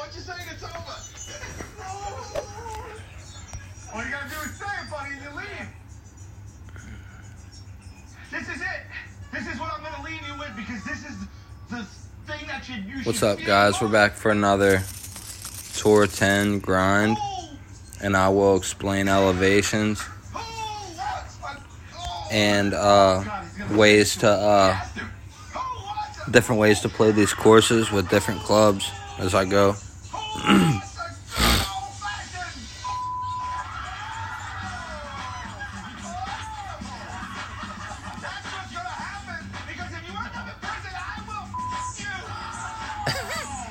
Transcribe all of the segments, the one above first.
what you saying? It's over. All you gotta do is say it, buddy, and you leave. This is it. This is what I'm gonna leave you with because this is the thing that you What's up, guys? We're back for another Tour 10 grind, and I will explain elevations and ways to different ways to play these courses with different clubs as I go.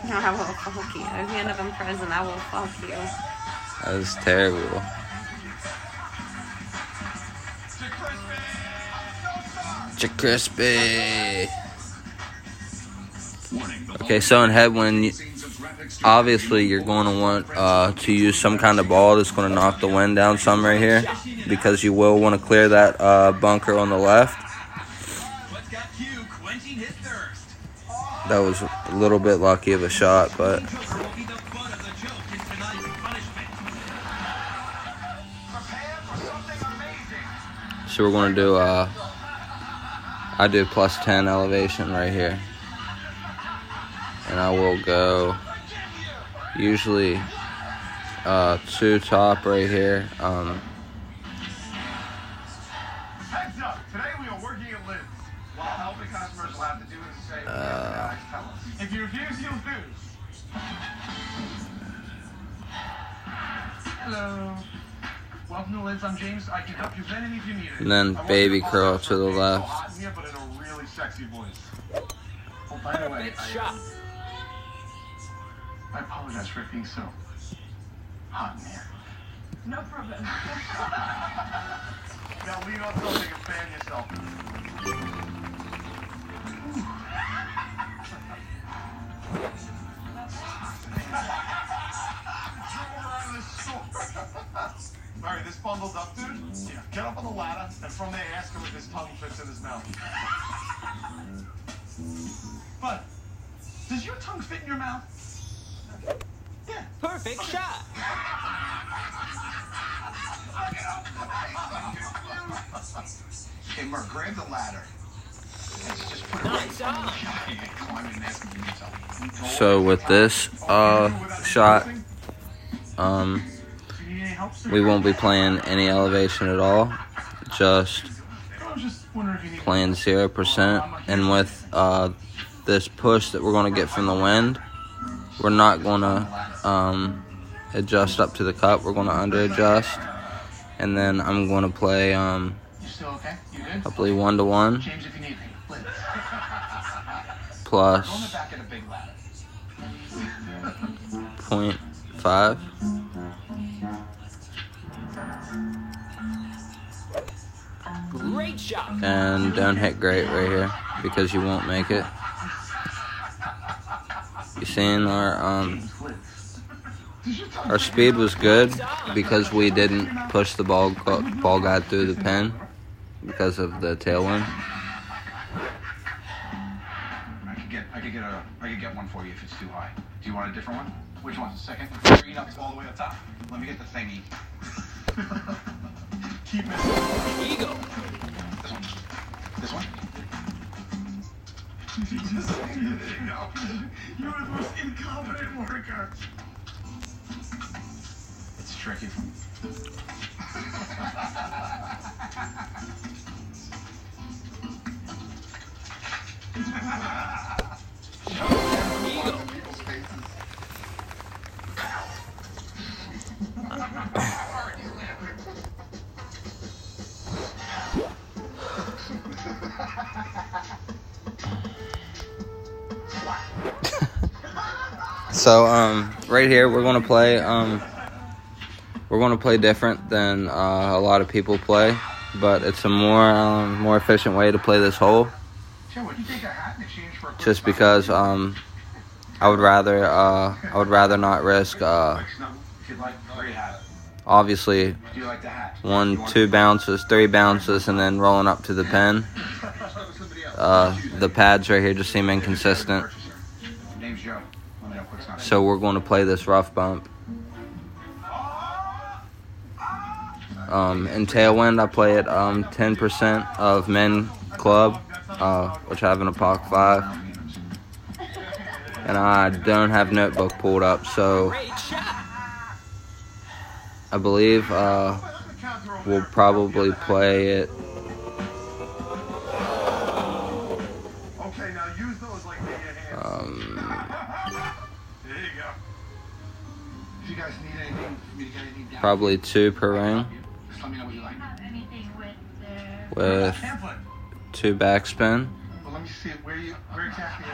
No, I will fuck you. If you end up in prison, I will fuck you. That is terrible. Crispy. Okay, so in headwind, obviously you're going to want to use some kind of ball that's going to knock the wind down some right here, because you will want to clear that bunker on the left. That was a little bit lucky of a shot, but so we're going to do I do plus 10 elevation right here, and I will go usually 2 top right here. Heads up. Today we are working at Lids. While helping customers allowed to do as say, if you refuse, you'll lose. Hello. Welcome to Lids. I'm James. I can help you with anything if you need it. And then baby curl to the left. But in a really sexy voice. Oh, by the way, I apologize for it being so hot in here. No problem. Now lean on something and fan yourself. Alright, this bundled up, dude? Yeah. Get up on the ladder, and from there ask him if his tongue fits in his mouth. Bud, does your tongue fit in your mouth? Yeah. Perfect shot. Hey, Mark, grab the ladder. Let's just put it right on. Climb in and ask him to do something. So with this shot, we won't be playing any elevation at all, just playing 0%. And with this push that we're going to get from the wind, we're not going to adjust up to the cup. We're going to under adjust, and then I'm going to play hopefully 1-to-1 plus 0.5. Great shot. And don't hit great right here because you won't make it. You seen our speed was good because we didn't push the ball guide through the pin because of the tailwind. I could get one for you if it's too high. Do you want a different one? Which one's the second? Bring it up all the way up top. Let me get the thingy. Keep it. Ego. This one? You're the most incompetent worker. It's tricky. Ego. So right here we're gonna play different than a lot of people play, but it's a more efficient way to play this hole. Just because I would rather not risk obviously 1, 2 bounces, 3 bounces, and then rolling up to the pin. The pads right here just seem inconsistent. So we're going to play this rough bump. In tailwind, I play at 10% of men club, which I have in a pocket 5. And I don't have notebook pulled up, so Great shot. I believe we'll probably play it. Okay, now use those like your hands. There you go. If you guys need anything, for me to get anything down, Probably 2 per ring just let me know what you like. with Pamphlet. 2 backspin. Well, let me see it. Where exactly?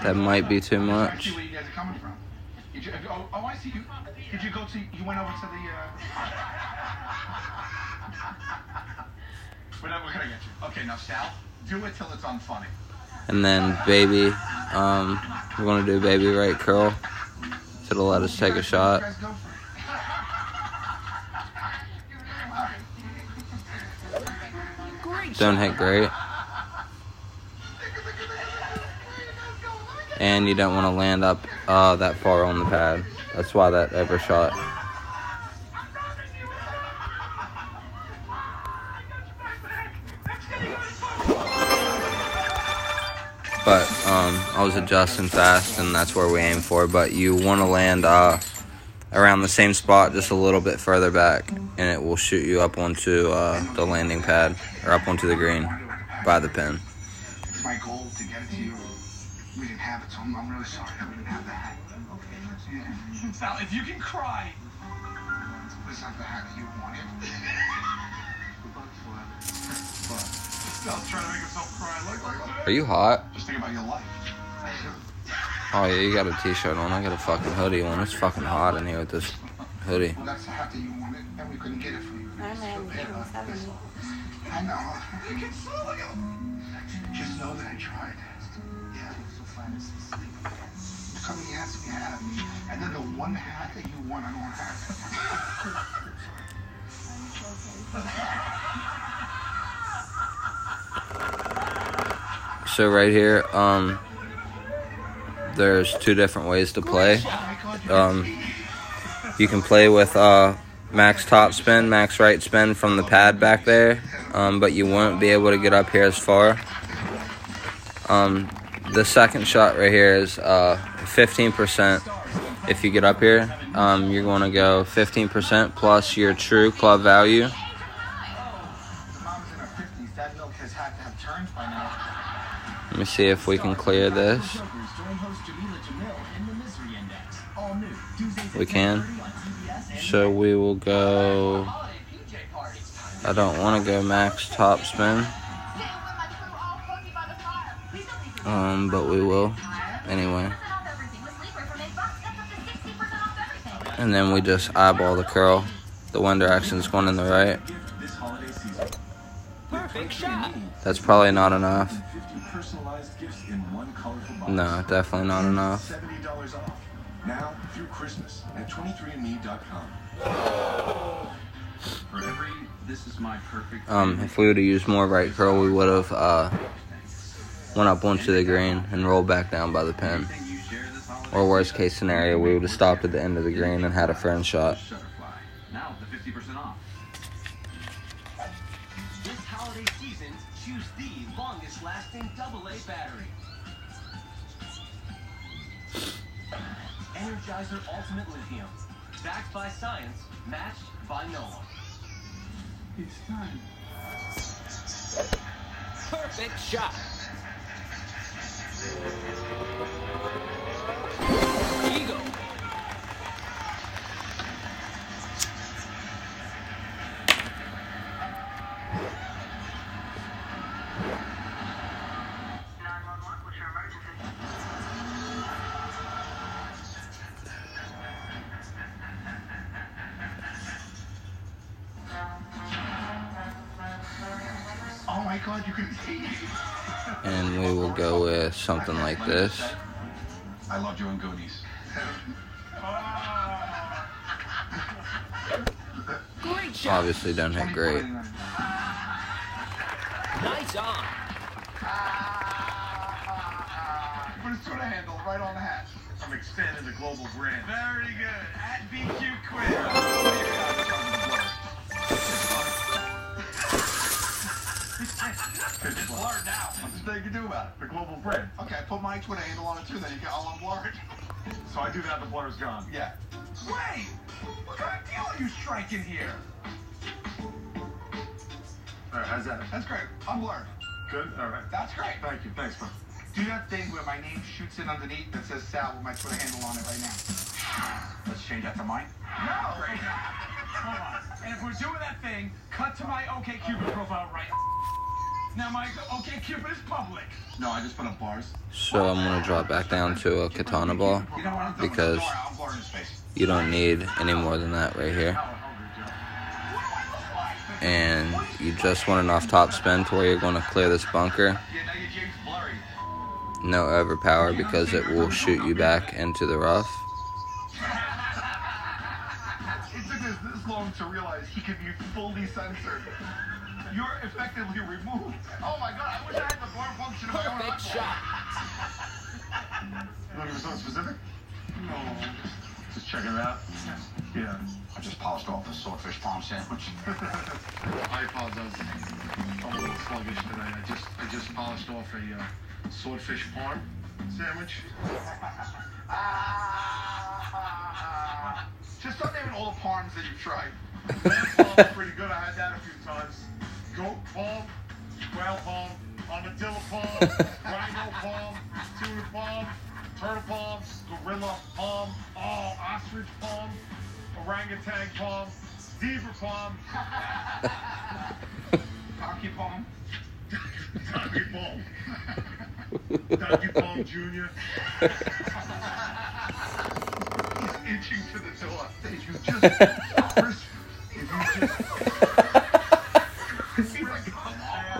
That might be too I much. see where you guys are coming from. I see you. Did you go to? You went over to the. We're gonna get you. Okay, now Sal, do it till it's unfunny. And then baby, we're going to do baby right curl. So it'll let us take a shot. You guys go for it. Great Don't shot. hit great. And you don't want to land up that far on the pad. That's why that overshot. But I was adjusting fast, and that's where we aim for. But you want to land around the same spot, just a little bit further back, and it will shoot you up onto the landing pad, or up onto the green by the pin. It's my goal to get it to you. We didn't have it, so I'm really sorry that we didn't have the hat. Yeah. Sal, if you can cry. It's not the hat that you wanted. Sal's trying to make himself cry. Look. Are you hot? Just think about your life. Oh yeah, you got a t-shirt on. I got a fucking hoodie on. It's fucking hot in here with this hoodie. Well, that's the hat that you wanted, and we couldn't get it for you. I don't know, So, I'm 70. I know. Just know that I tried. Yeah. You come and you ask me a hat, and then the one hat that you want, I don't have it. So right here, there's 2 different ways to play. You can play with max top spin, max right spin from the pad back there, but you won't be able to get up here as far. The second shot right here is 15%. If you get up here, you're going to go 15% plus your true club value. Let me see if we can clear this. We can. So we will go. I don't want to go max top spin. But we will. Anyway. And then we just eyeball the curl. The wind direction's going in the right. Perfect shot. That's probably not enough. No, definitely not enough. $70 off now through Christmas at 23andme.com. For every this is my perfect. If we would have used more right curl, we would have went up onto the green and rolled back down by the pin. Or worst case scenario, we would have stopped at the end of the green and had a friend shot. Now the 50% off. This holiday season, choose the longest lasting AA battery. Energizer Ultimate Lithium. Backed by science, matched by no one. It's time. Perfect shot. Eagle. Oh my God, you can see. And we will go with something like this. I loved you in Goonies. Great shot. Obviously don't hit great. Nice on. Put his tuna handle right on the hat. I'm expanding the global brand. Very good. At BQ Quinn. It's blurred now. What's the thing you do about it? The global brand. Okay, put my Twitter handle on it too, then you can all unblur it. So I do that, the blur's gone. Yeah. Wait! What kind of deal are you striking here? All right, how's that? That's great. Unblurred. Good? All right. That's great. Thank you. Thanks, man. Do that thing where my name shoots in underneath that says Sal with my Twitter handle on it right now. Let's change that to mine. No! Right now. Hold on. And if we're doing that thing, cut to my OkCupid profile right now. My OkCupid is public. No, I just put up bars. So I'm gonna drop back down to a katana ball You know what I'm doing? because I'm blurring his face. you don't need any more than that right here. And you just want enough top spin to where you're going to clear this bunker. Yeah, now your jig's blurry. No overpower because it will shoot you back into the rough. It took us this long to realize he could be fully censored. You're effectively removed. Oh my god, I wish I had the blur function of my own Perfect iPhone. shot. Looking for something specific? No. Just checking it out. Yeah. I just polished off a swordfish palm sandwich. I apologize. I'm a little sluggish today. I just polished off a swordfish parm sandwich. Just start naming all the parms that you've tried. Palm's pretty good. I had that a few times. Goat palm, whale palm, armadillo palm, rhino palm, tuna palm, turtle palm, gorilla palm, ostrich palm, orangutan palm, zebra palm, Donkey palm. donkey palm, donkey palm junior. He's inching to the door. If you just, Chris, if you just.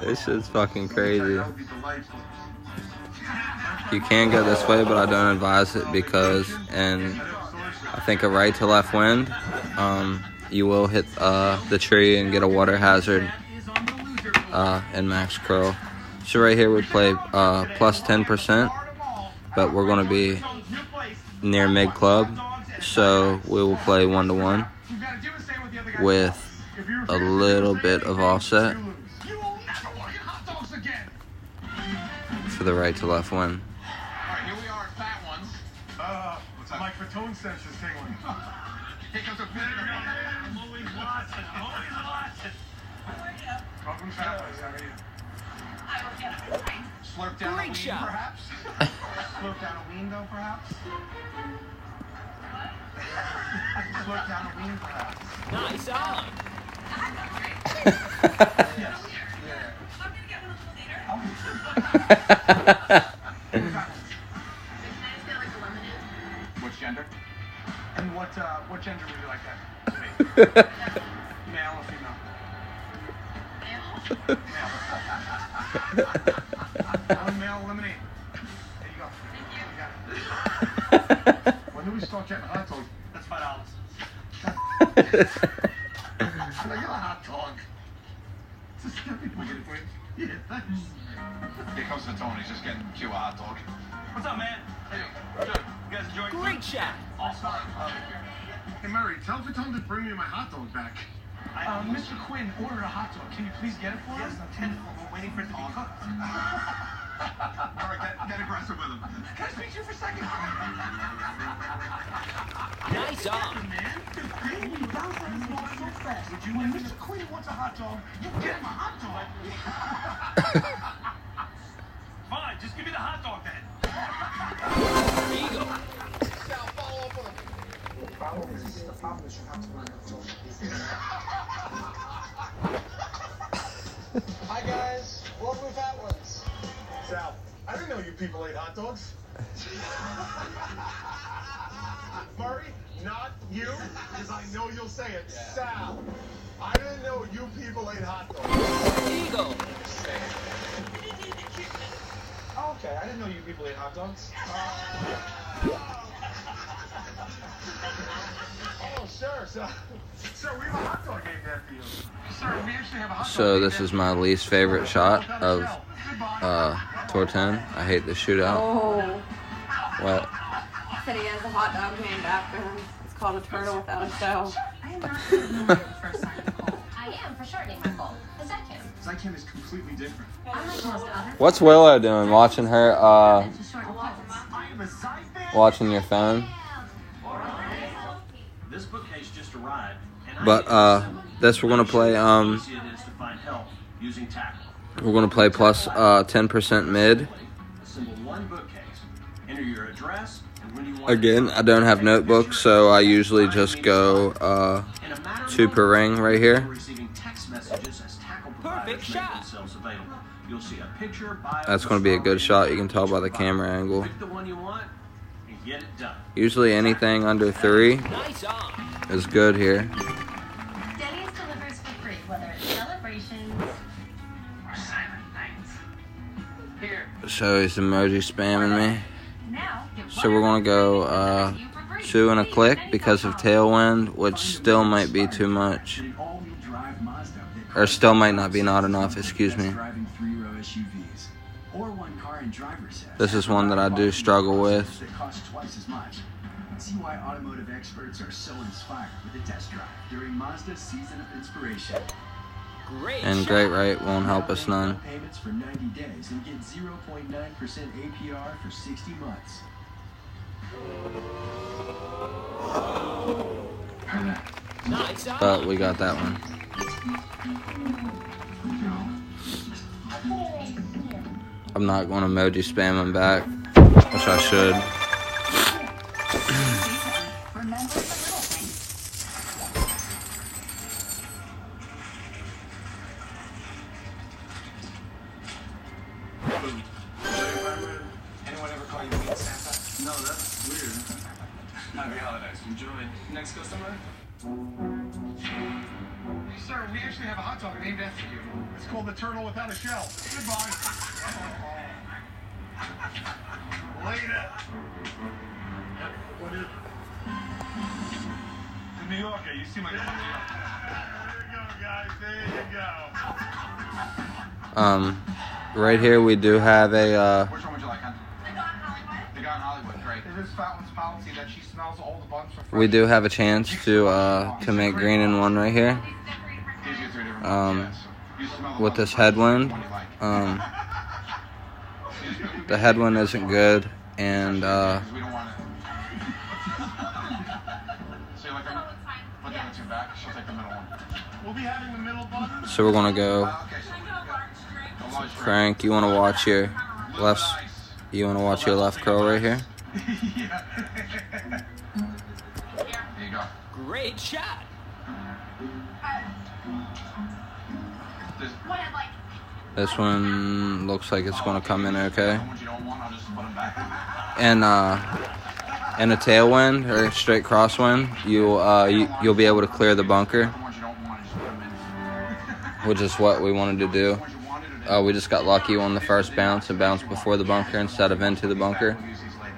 This shit's fucking crazy. That would be delightful. You can go this way, but I don't advise it because in I think a right to left wind, you will hit the tree and get a water hazard in max curl. So right here we play plus 10%, but we're going to be near mid club, so we will play 1-to-1 with a little bit of offset for the right to left wind. Alright, here we are, fat ones. What's that? My fatone sense is tingling. Here comes a bit of I'm always watching. Welcome to Fat Boys. How are you? slurp down Great a ween, shot. perhaps? Slurp down a ween, though, perhaps? Slurp down a ween, perhaps? Nice on. Yes. Which gender? And what gender would you like that to be? Male or female? Male. One male lemonade. There you go. Thank you. You got it. When do we start getting hot dogs? That's $5. Can I get a hot dog? Just give me one. Yeah, thanks. Here comes the Tony. He's just getting Q a hot dog. What's up, man? Hey, good. You guys enjoying? Great shot. Awesome. Hey, Murray, tell Fatone to bring me my hot dog back. Mr. Quinn ordered a hot dog. Can you please get it for us? Yes, I'm waiting for it to be cooked. All right, get aggressive with him. Can I speak to you for a second? Nice on. Man, when Mr. Quinn wants a hot dog, you get him a hot dog. Fine, just give me the hot dog then. Eagle. Hi guys, welcome to Fat Ones. Sal, I didn't know you people ate hot dogs. Murray, not you, because I know you'll say it. Sal, I didn't know you people ate hot dogs. Eagle. Oh, okay, I didn't know you people ate hot dogs. Oh, sure, sir. Sir, we have a hot dog named after you. Sir, we actually have a hot dog. So this is my least favorite shot of Tour 10. I hate the shootout. Oh. What? Said he has a hot dog named after him. It's called a turtle without a shell. I am not sure the first sign of cold. I am for shortening my cold. Zycam. Zycam is completely different. Unlike most other. What's Willow doing? Watching her, to shorten colds. I am a side fan. watching your phone? This bookcase just arrived, and But, this we're gonna play, easy it is to find help using tackle. we're gonna play plus, 10% mid. Assemble one bookcase. Enter your address and when you want Again, I don't have notebooks, so I usually just go, In a matter of 2 per ring right here. receiving text messages as tackle providers Perfect make shot. themselves available. You'll see a picture, bio, That's gonna be a good shot. You can tell by the camera angle. Pick the one you want and get it done. Usually anything under 3 Nice on. is good here. Denny's delivers for free, whether it's celebrations or silent nights. Here. So he's emoji spamming me. Now, get So we're gonna go, 2 and a click because of tailwind, which still might be too much. An all-wheel drive Mazda that Or still might not be not enough, excuse me. driving 3-row SUVs or one car and driver set. This is one that I do struggle with. That costs twice as much. See why automotive experts are so inspired with a test drive during Mazda's season of inspiration. Great And shot. great rate won't help us none. Payments for 90 days and get 0.9% APR for 60 months. Nice on. But we got that one. I'm not going to emoji spam him back, which I should. remember the little things. Anyone ever call you Meat Santa? No, that's weird. Happy holidays. Enjoy. Next customer? Sir, we actually have a hot dog named after you. It's called the turtle without a shell. Goodbye. Later. What is the New Yorker? You see my There you go, guys. There you go. Right here we do have a, Which one would you like, hon? The guy in Hollywood, great. It is Fat One's policy that she smells all the buns for free. we do have a chance to make green in one right here. Gives you 3 different Um, yes. You smell the with buns this for headwind. one you like. The headwind isn't good, and Because we don't want it. So you like them? Put the other 2 back. She'll take the middle one. We'll be having the middle button. so we're gonna go Okay, so a large drink. crank. You want to watch your left? You want to watch your left curl right here? Yeah. There you go. Great shot. This This one looks like it's gonna come in okay. ones you don't want, I'll just put them back. And in a tailwind or straight crosswind, you'll be able to clear the bunker, The ones you don't want, just put them in. which is what we wanted to do. The ones you wanted are We just got lucky on the first bounce and bounced before the bunker instead of into the bunker. We'll use these later.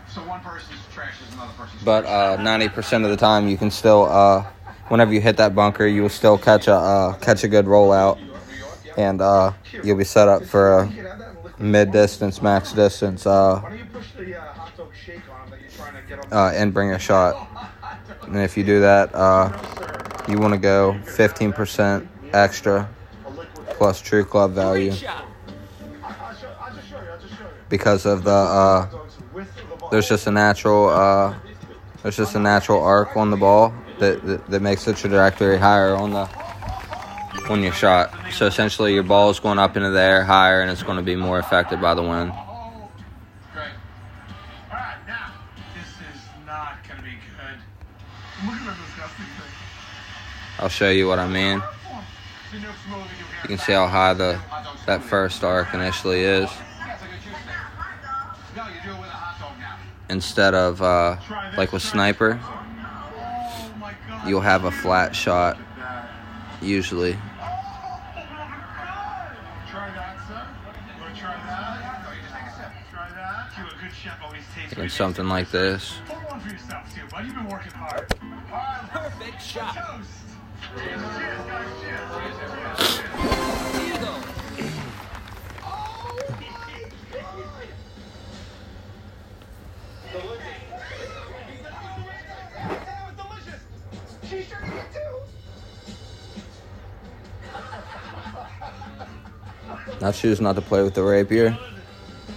So one person's trash is another person's But trash. 90% of the time, you can still, whenever you hit that bunker, you will still catch a good rollout, and you'll be set up for a mid distance, max distance, Why don't you push the hot dog shake on that you're trying to get on? and bring a shot. And if you do that, you want to go 15% extra plus true club value Great shot. I'll just show you. because of the there's just a natural arc on the ball that makes the trajectory higher on your shot. So essentially your ball is going up into the air higher, and it's going to be more affected by the wind. Great. Alright, now, this is not going to be good. Look at this disgusting thing. I'll show you what I mean. See, no smoke, You can see how high that first arc initially is, Yeah, it's like a juice thing. No, you do it with a hot dog now. instead of like with sniper, Oh my god. you'll have a flat shot usually. Try that, sir. You want to try that? No, you just take a sip. Try that. You a good chef always tastes And something like this. Pull one for yourself, too, bud. You've been working hard. Alright, Perfect shot. toast. Cheers, guys. Cheers. Eagle. I choose not to play with the rapier,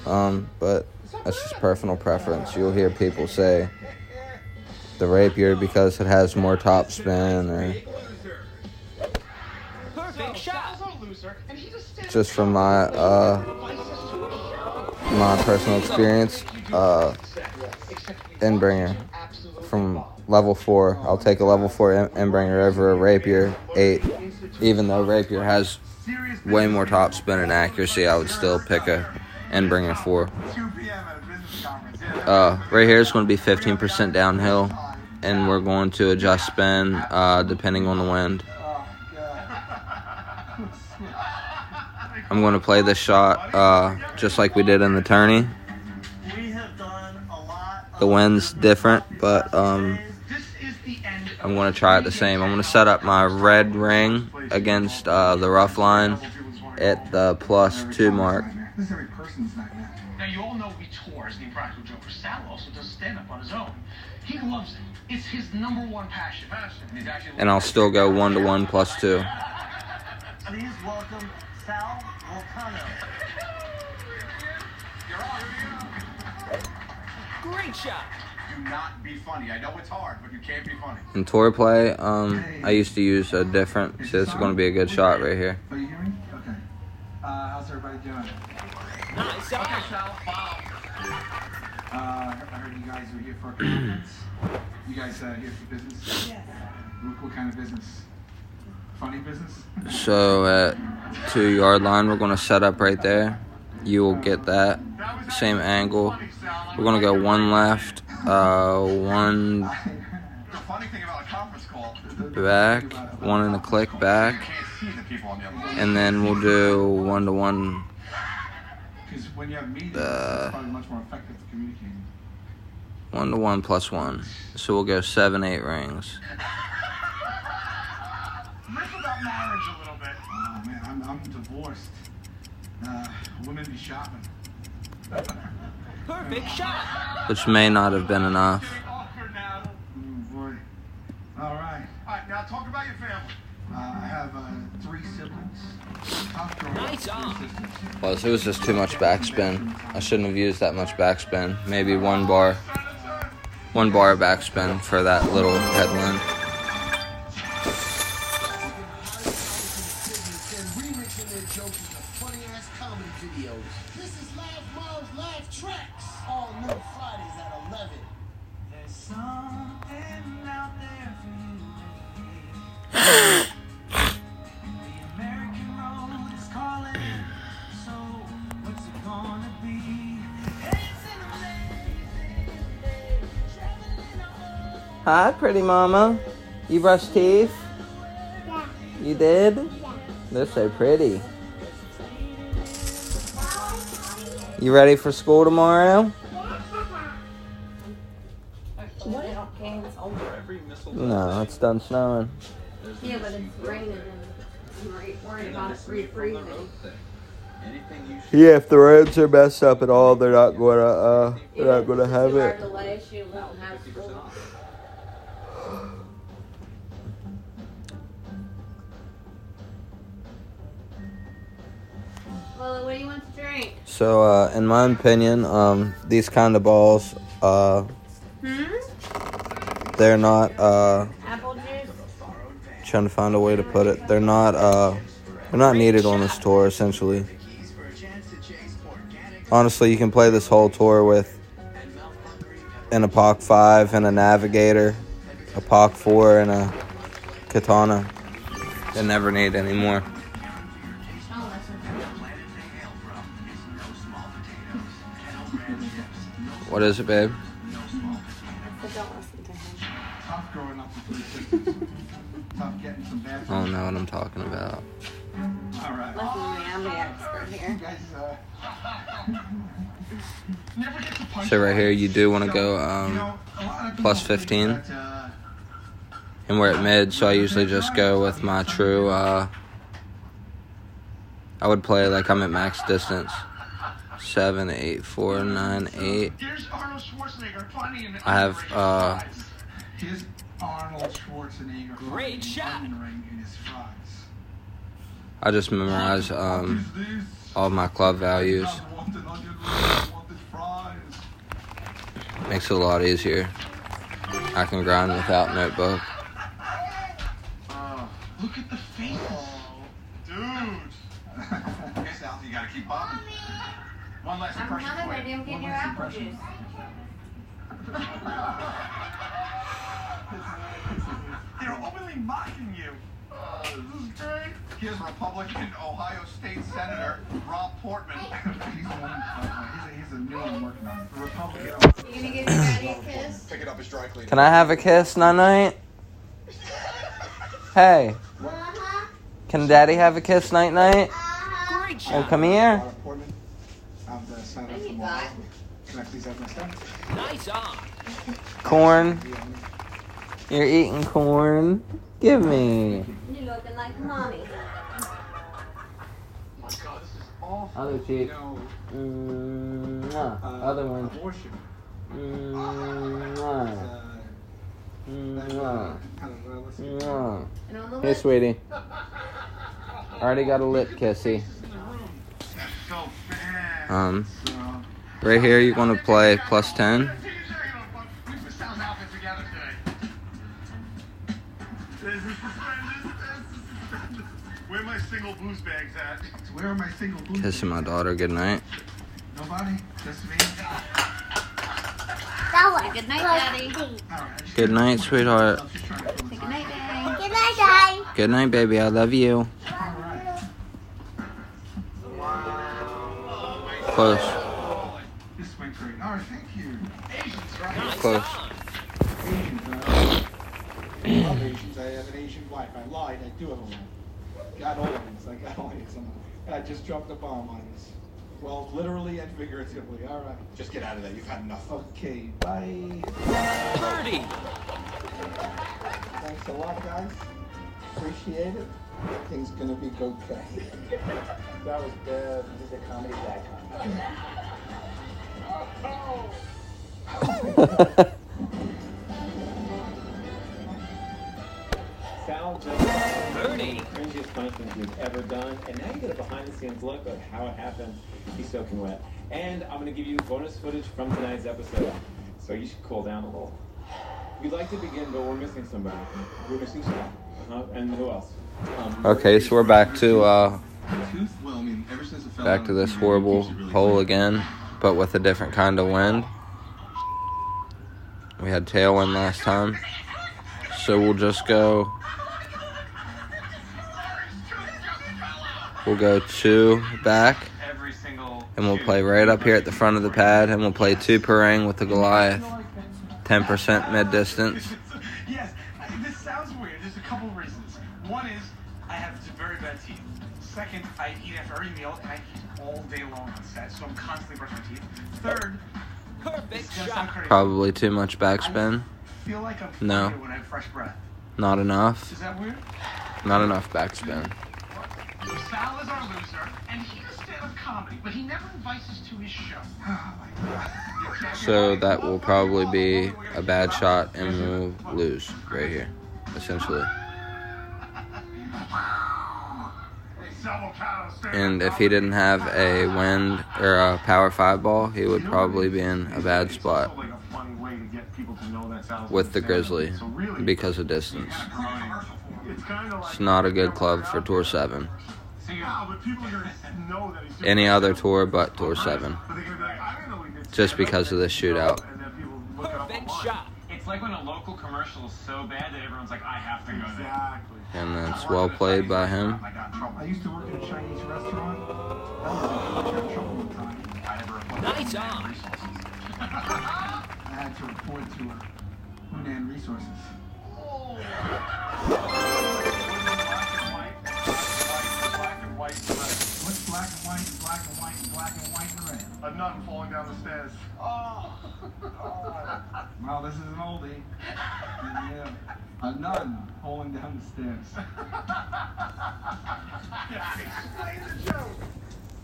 but that's just personal preference. You'll hear people say the rapier because it has more top spin, or Perfect shot. just from my personal experience, Endbringer from level 4. I'll take a level 4 Endbringer over a rapier 8. Even though rapier has way more top spin and accuracy, I would still pick a Endbringer 4. Right here is going to be 15% downhill, and we're going to adjust spin depending on the wind. I'm going to play this shot just like we did in the tourney. The wind's different, but I'm going to try it the same. I'm going to set up my red ring against the rough line at the +2 mark. Now, you all know we tour as the Impractical Joker. Sal also does stand-up on his own. He loves it. It's his #1 passion. And I'll still go 1-to-1 +2. Please welcome Sal Volcano. Great shot. Do not be funny. I know it's hard, but you can't be funny. In tour play, I used to use a different. So this is going to be a good shot right here. Oh, you hear me? Okay. How's everybody doing? Nice shot. Okay, Sal. I heard you guys were here for a conference. You guys here for business? Yes. What kind of business? Funny business? So at 2-yard line, we're going to set up right there. You will get that same angle. We're going to go 1 left, 1 back, 1 and a click back, and then we'll do 1-to-1. Because when you have meetings, it's probably much more effective for communicating. 1-to-1 +1. So we'll go 7-8 rings. Riff about marriage a little bit. Oh man, I'm divorced. Women be shopping. Perfect shot. Which may not have been enough. Boy. All right. Now talk about your family. I have 3 siblings. Nice on. Well, it was just too much backspin. I shouldn't have used that much backspin. Maybe 1 bar backspin for that little headwind. Hi, pretty mama. You brushed teeth? Yeah. You did? Yeah. They're so pretty. You ready for school tomorrow? No, it's done snowing. Yeah, but it's raining and I'm worried about it refreezing. Yeah, if the roads are messed up at all, they're not gonna have it. Delay, she won't have school. Well, what do you want to drink? So, in my opinion, these kind of balls, they're not, Apple juice? trying to find a way to put it. They're not needed on this tour, essentially. Honestly, you can play this whole tour with an Apoc 5 and a Navigator, a Apoc 4 and a Katana. They never need any more. What is it, babe? I don't know what I'm talking about. All right. Listen to me, I'm the expert here. So right here, you do want to go plus 15. And we're at mid, so I usually just go with my true, I would play like I'm at max distance. 7, 8, 4, 9, 8. I have, Here's Arnold Schwarzenegger. Great shot. In his fries. I just memorize all my club values. Makes it a lot easier. I can grind without notebook. Look at the faces. Dude. Okay, Sal, you gotta keep bobbing. One last impression I'm for hungry, you. I'm getting your apple juice. They're openly mocking you. This is great. Here's Republican Ohio State Senator Rob Portman. He's a new one working on it. Republican. You gonna give your daddy a kiss? Pick it up as dry cleaning. Can I have a kiss, Night? Hey, Uh-huh. can Daddy have a kiss, Night? Great Oh, shot. come here. Portman. I'm the senator What do you from got? Ohio. Can I please have my stuff? Nice arm. Corn. You're eating corn. Give me. You're looking like mommy. Other cheek. Other one. Abortion. And on the Hey, list, sweetie. Already got a lip kissy. So bad. Right here you're gonna play plus 10. Where my single booze bags at? Where are my single boots? Kissing my daughter goodnight. Nobody? Just me? say good night, Daddy. Alright. Good night, sweetheart. I'm just trying to fill the Say good time. night, Daddy. Good night, Daddy. Good night, baby. I love you. Alright. Close. This went great. Alright, thank you. Asians, right? Nice Close. arm. Asians, I love Asians. I have an Asian wife. I lied. I do have a wife. Got aliens. I got aliens. I just dropped a bomb on this. Well, literally and figuratively. All right. Just get out of there. You've had enough. Okay. Bye. Birdie. Thanks a lot, guys. Appreciate it. Everything's gonna be okay. That was bad. This is a comedy bad. Sal just Birdie. cringiest punishment you've ever done, and now you get a behind-the-scenes look of how it happened. He's soaking wet, and I'm going to give you bonus footage from tonight's episode, so you should cool down a little. We'd like to begin, but we're missing somebody. We're missing Sal. And who else? Okay, so we're back to Well, I mean, ever since it fell back out to of this the horrible keeps it really hole clean. again, but with a different kind of wind. We had tailwind last time, so we'll just go. We'll go 2 back, Every single and we'll play right up here at the front of the pad, and we'll play 2 parang with the Goliath, 10% mid distance. Yes, this sounds weird. There's a couple reasons. One is I have very bad teeth. Second, I eat after every meal and I eat all day long on set, so I'm constantly brushing my teeth. Third, Perfect it's gonna sound shot. crazy. Probably too much backspin. I feel like I'm No. floating when I have fresh breath. Not enough. Is that weird? Not enough backspin. So Sal is our loser, and he's a stand-up comedy, but he never invites us to his show. Oh my God. So that will probably be a bad shot, and we'll lose right here, essentially. And if he didn't have a wind or a power 5 ball, he would probably be in a bad spot with the Grizzly because of distance. It's not a good club for Tour 7. Any other tour but Tour 7. Just because of this shootout. Perfect shot. It's like when a local commercial is so bad that everyone's like, I have to go there. Exactly. And that's well played by him. I used to work at a Chinese restaurant. I got in trouble one time. I never reported Nice to arm. Resources. I had to report to Hunan Resources. What's black and white and black and white and black and white and red? A nun falling down the stairs. Oh. Well, this is an oldie. Yeah. A nun falling down the stairs. Explain the joke.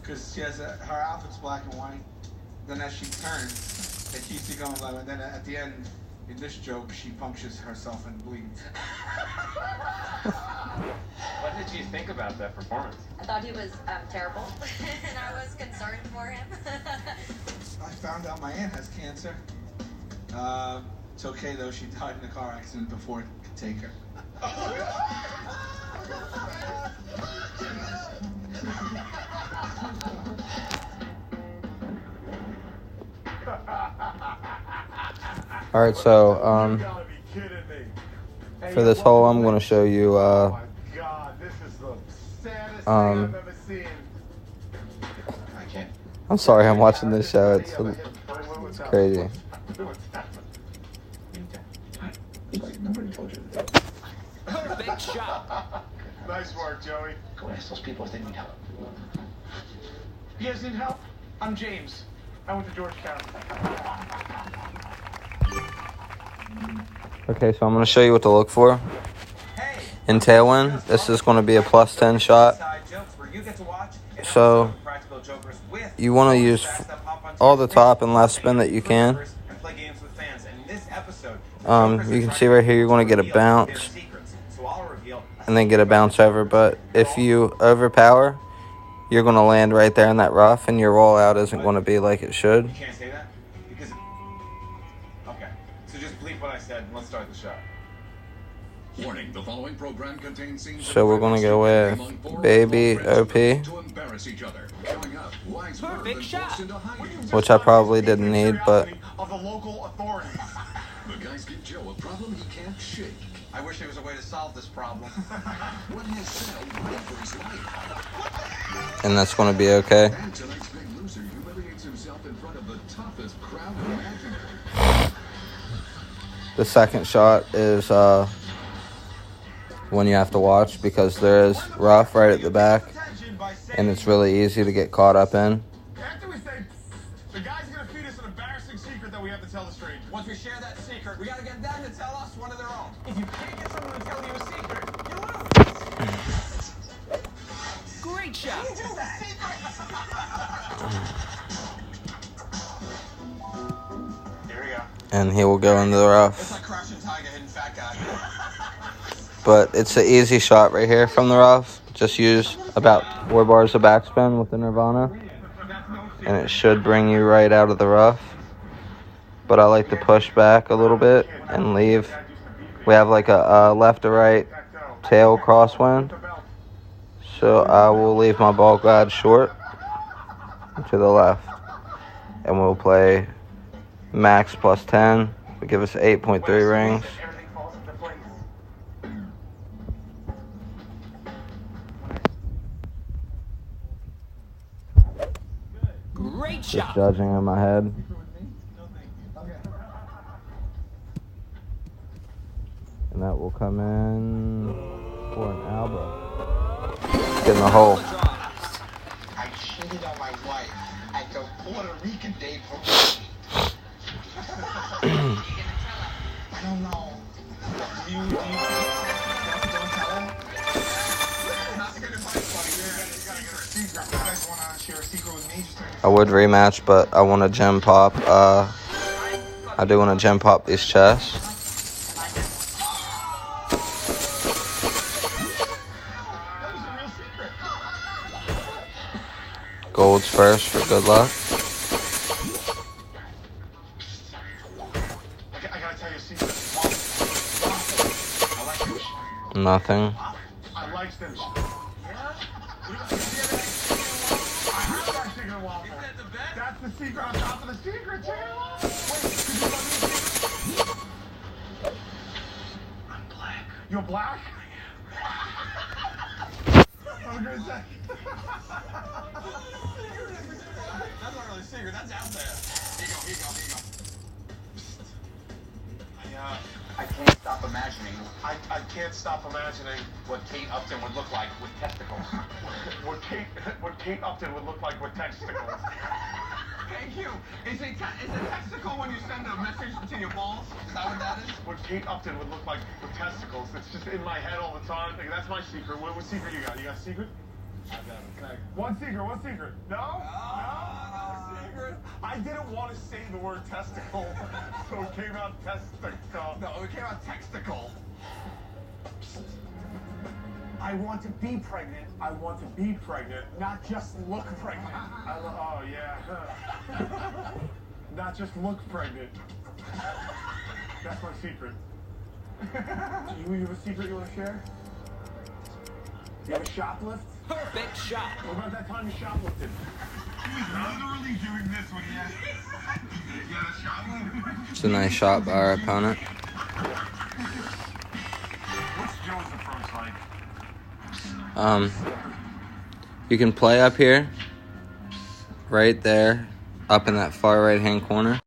Because she has her outfit's black and white. Then as she turns, it keeps it going low. And then at the end, In this joke, she punctures herself and bleeds. What did you think about that performance? I thought he was terrible, and I was concerned for him. I found out my aunt has cancer. It's okay though, she died in a car accident before it could take her. All right, so for this hole, I'm going to show you. God, this is the saddest thing I've ever seen. I'm sorry, I'm watching this show. It's crazy. Nobody told you that. Perfect shot. Nice work, Joey. Go ask those people if they need help. You guys need help? I'm James. I went to Georgetown. Okay, so I'm going to show you what to look for. In tailwind, this is going to be a plus 10 shot. So you want to use all the top and left spin that you can. You can see right here you're going to get a bounce and then get a bounce over. But if you overpower, you're going to land right there in that rough and your rollout isn't going to be like it should. You can't say that? Because... Okay, so just bleep what I said and let's start the shot. Warning, the following program contains scenes So we're going to go with Baby OP, Perfect shot. which I probably didn't need, but Of the local authorities. The guys give Joe a problem he can't shake. I wish there was a way to solve this problem. What has Sal running for his life? and that's going to be okay. And tonight's big loser humiliates himself in front of the toughest crowd imaginable. The second shot is one you have to watch because there is rough right at the back, and it's really easy to get caught up in. After we say, the guy's gonna feed us an embarrassing secret that we have to tell the strangers. Once we share that secret, we gotta get them to tell us one of their own. If you can't get someone to tell you a secret, you lose. Great shot. Here we go. And he will go into the rough. It's like crouching tiger, hidden fat guy. But it's an easy shot right here from the rough. Just use about 4 bars of backspin with the Nirvana, and it should bring you right out of the rough. But I like to push back a little bit and leave. We have like a left to right tail crosswind, so I will leave my ball glide short to the left, and we'll play max plus 10. We give us 8.3 rings. Great Just shot. judging in my head. And that will come in for an elbow. Get in the hole. I cheated on my wife at the Puerto Rican day parade. I don't know. Do you don't tell her? Not good advice, buddy. You gotta get her a secret. You guys wanna share a secret with me? I would rematch, but I want to gem pop. I do want to gem pop these chests. Golds first for good luck. I gotta tell you a secret. Nothing. I like them. That's the secret on top of the secret, too. I'm black. You're black? I'm gonna say. That's not really a secret. That's out there. Here you go. I can't stop imagining. I can't stop imagining What Kate Upton would look like with testicles. what Kate Upton would look like with testicles. Thank you. Is a testicle when you send a message to your balls? Is that what that is? What Kate Upton would look like with testicles. It's just in my head all the time. Like, that's my secret. What secret you got? You got a secret? I got it. One secret. No? No secret. I didn't want to say the word testicle, so it came out testicle. No, it came out testicle. I want to be pregnant. I want to be pregnant, not just look pregnant. Oh, yeah. Not just look pregnant. That's my secret. Do you have a secret you want to share? You have a shoplift? Perfect shot. What about that time you shoplifted? He was literally doing this when he had a shoplift. It's a nice shot by our opponent. What's Joe's approach like? You can play up here, right there, up in that far right-hand corner.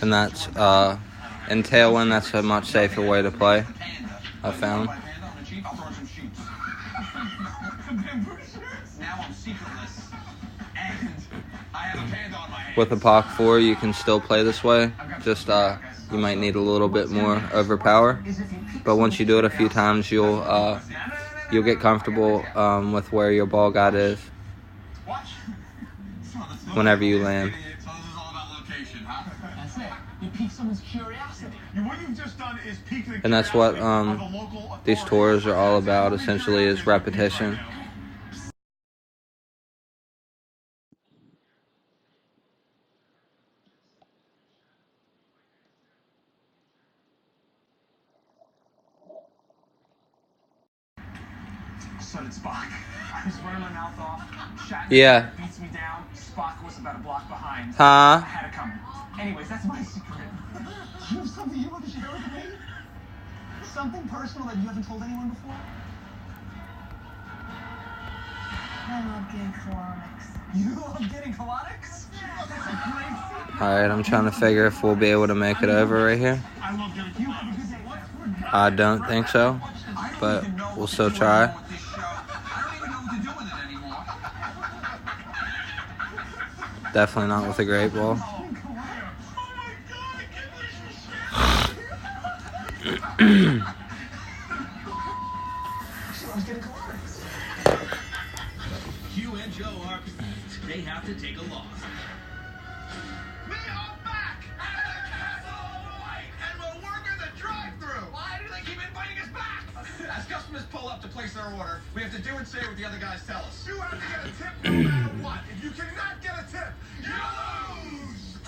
And that's, in tailwind, that's a much safer way to play, I found. Now I'm secretless, and I have a panda on my hand. With a POC 4, you can still play this way, just, you might need a little bit more overpower. But once you do it a few times, you'll get comfortable, with where your ball guide is whenever you land. And that's what these tours are all about, essentially, is repetition. So did Spock. I was running my mouth off. Yeah. Beats me down. Spock was about a block behind. Huh? I had to come. Anyways, that's my secret. You have something you want to share with me? Something personal that you haven't told anyone before? I love getting colonics. You love getting colonics? That's a great secret. Alright, I'm trying to figure if we'll be able to make it over right here. I love getting colonics. I don't think so, but we'll still try. I don't even know what to do with it anymore. Definitely not with a great ball. Hugh and Joe are they have to take a loss. We are back at the Castle White, and we're working the drive-thru. Why do they keep inviting us back? As customers pull up to place their order, we have to do and say what the other guys tell us. You have to get a tip no matter what. If you cannot get a tip, you lose.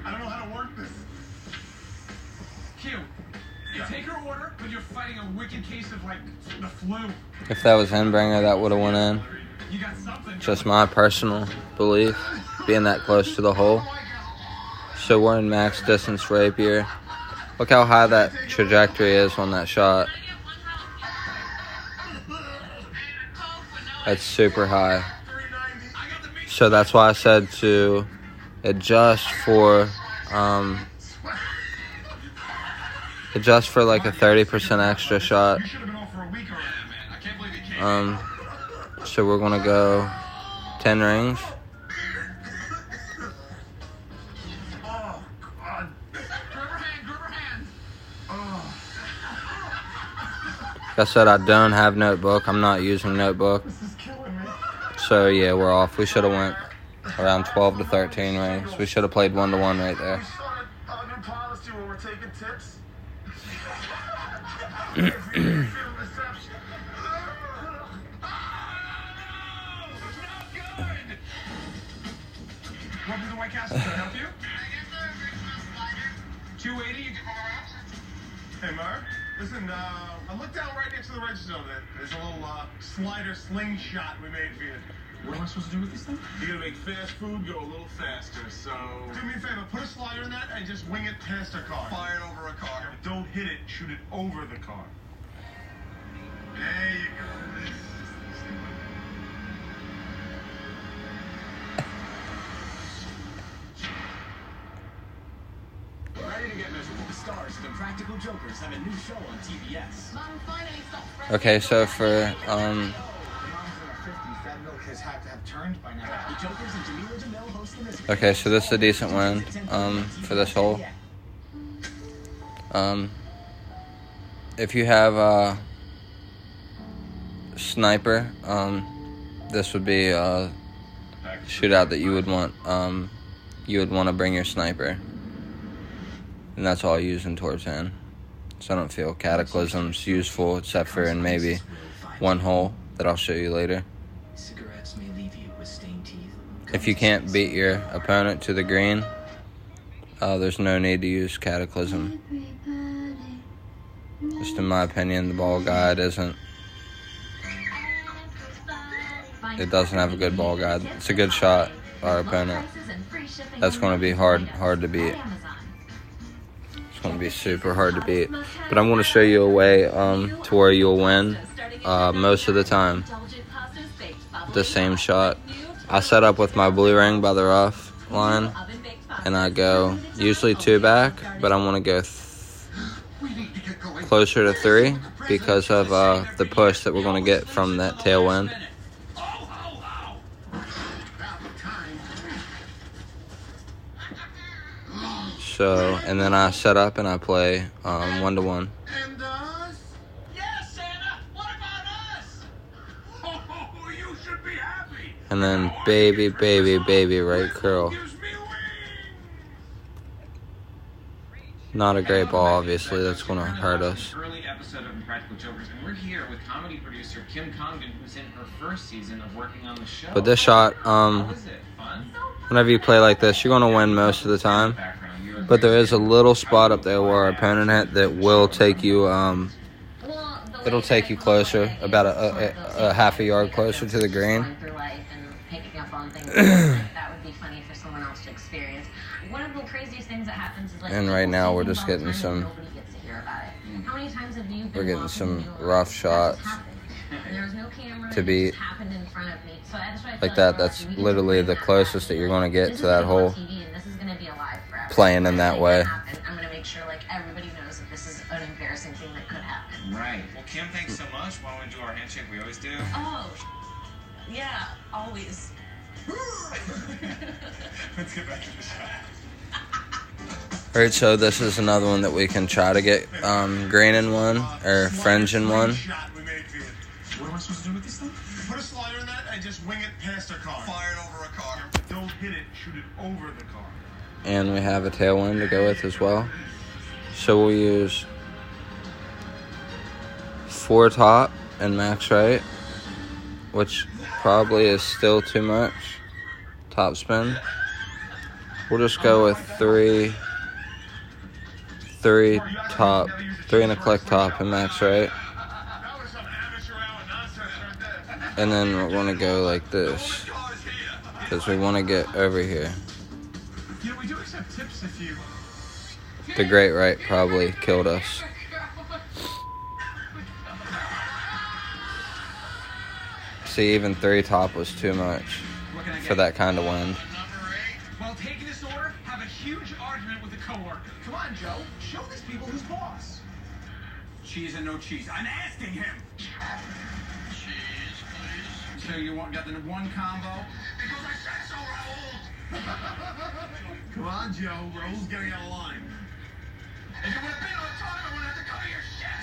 I don't know how to work this. Q, you take her order, but you're fighting a wicked case of, like, the flu. If that was Handbringer, that would have went in. You got something. Just my personal belief, being that close to the hole. So we're in max distance rapier. Look how high that trajectory is on that shot. That's super high. So that's why I said to adjust for like a 30% extra shot. So we're gonna go 10 rings. Like I said, I don't have notebook. I'm not using notebook. So yeah, we're off. We should have went around 12 to 13 rings. We should have played 1-1 right there. We started a new policy where we're taking tips. Welcome to the White Castle. Can I help you? 280. Hey, Mark. Listen, I looked down right next to the register. There's a little slider slingshot we made for you. What am I supposed to do with this thing? You're gonna make fast food go a little faster, so... Do me a favor, put a slider in that and just wing it past a car. Fire it over a car. Yeah, but don't hit it, shoot it over the car. There you go. Ready to get miserable? The stars, the Practical Jokers, have a new show on TBS. Mom finally stopped. Okay, so for okay, so this is a decent win for this hole. If you have a sniper, this would be a shootout that you would want. You would want to bring your sniper, and that's all using towards hand. So I don't feel Cataclysm's useful except for in maybe one hole that I'll show you later. Cigarettes may leave you with stained teeth. If you can't beat your opponent to the green, there's no need to use Cataclysm. Just in my opinion, the ball guide isn't. It doesn't have a good ball guide. It's a good shot, our opponent. That's going to be hard to beat. It's going to be super hard to beat. But I'm going to show you a way to where you'll win most of the time. The same shot. I set up with my blue ring by the rough line, and I go usually 2 back, but I want to go closer to 3 because of the push that we're going to get from that tailwind. So, and then I set up and I play 1-to-1. And us? Yes, Santa! What about us? Oh, you should be happy! And then baby right curl. Not a great ball, obviously. That's going to hurt us. Early episode of Practical Jokers, and we're here with comedy producer Kim Congdon, who's in her first season of working on the show. But this shot, How was it? Fun? whenever you play like this, you're going to win most of the time. But there is a little spot up there where our opponent hit that will take you, it'll take you closer, about a half a yard closer to the green. And right now we're just getting some, rough shots to beat. Like that, that's literally the closest that you're going to get to that hole. Playing in that way. I'm going to make sure everybody knows that this is an embarrassing thing that could happen. Right. Well, Kim, thanks so much. Why don't we do our handshake we always do? Oh, yeah, always. Let's get back to the shot. Alright, so this is another one that we can try to get green in one, or fringe in one. What am I supposed to do with this thing? Put a slider in that and just wing it past a car. Fire it over a car. Don't hit it, shoot it over the car. And we have a tailwind to go with as well. So we'll use 4 top and max right, which probably is still too much. Top spin. We'll just go with 3 top, 3 and a click top and max right. And then we're going to go like this, because we want to get over here. We do accept tips if you... The great right probably killed us. See, even 3 top was too much for that kind of wind. While taking this order, have a huge argument with a coworker. Come on, Joe. Show these people who's boss. Cheese and no cheese. I'm asking him. Cheese, please. So you got the 1 combo? Because I said so, Raul. Come on, Joe. Raul's getting out of line. If you would have been on time, I wouldn't have to cover your shit.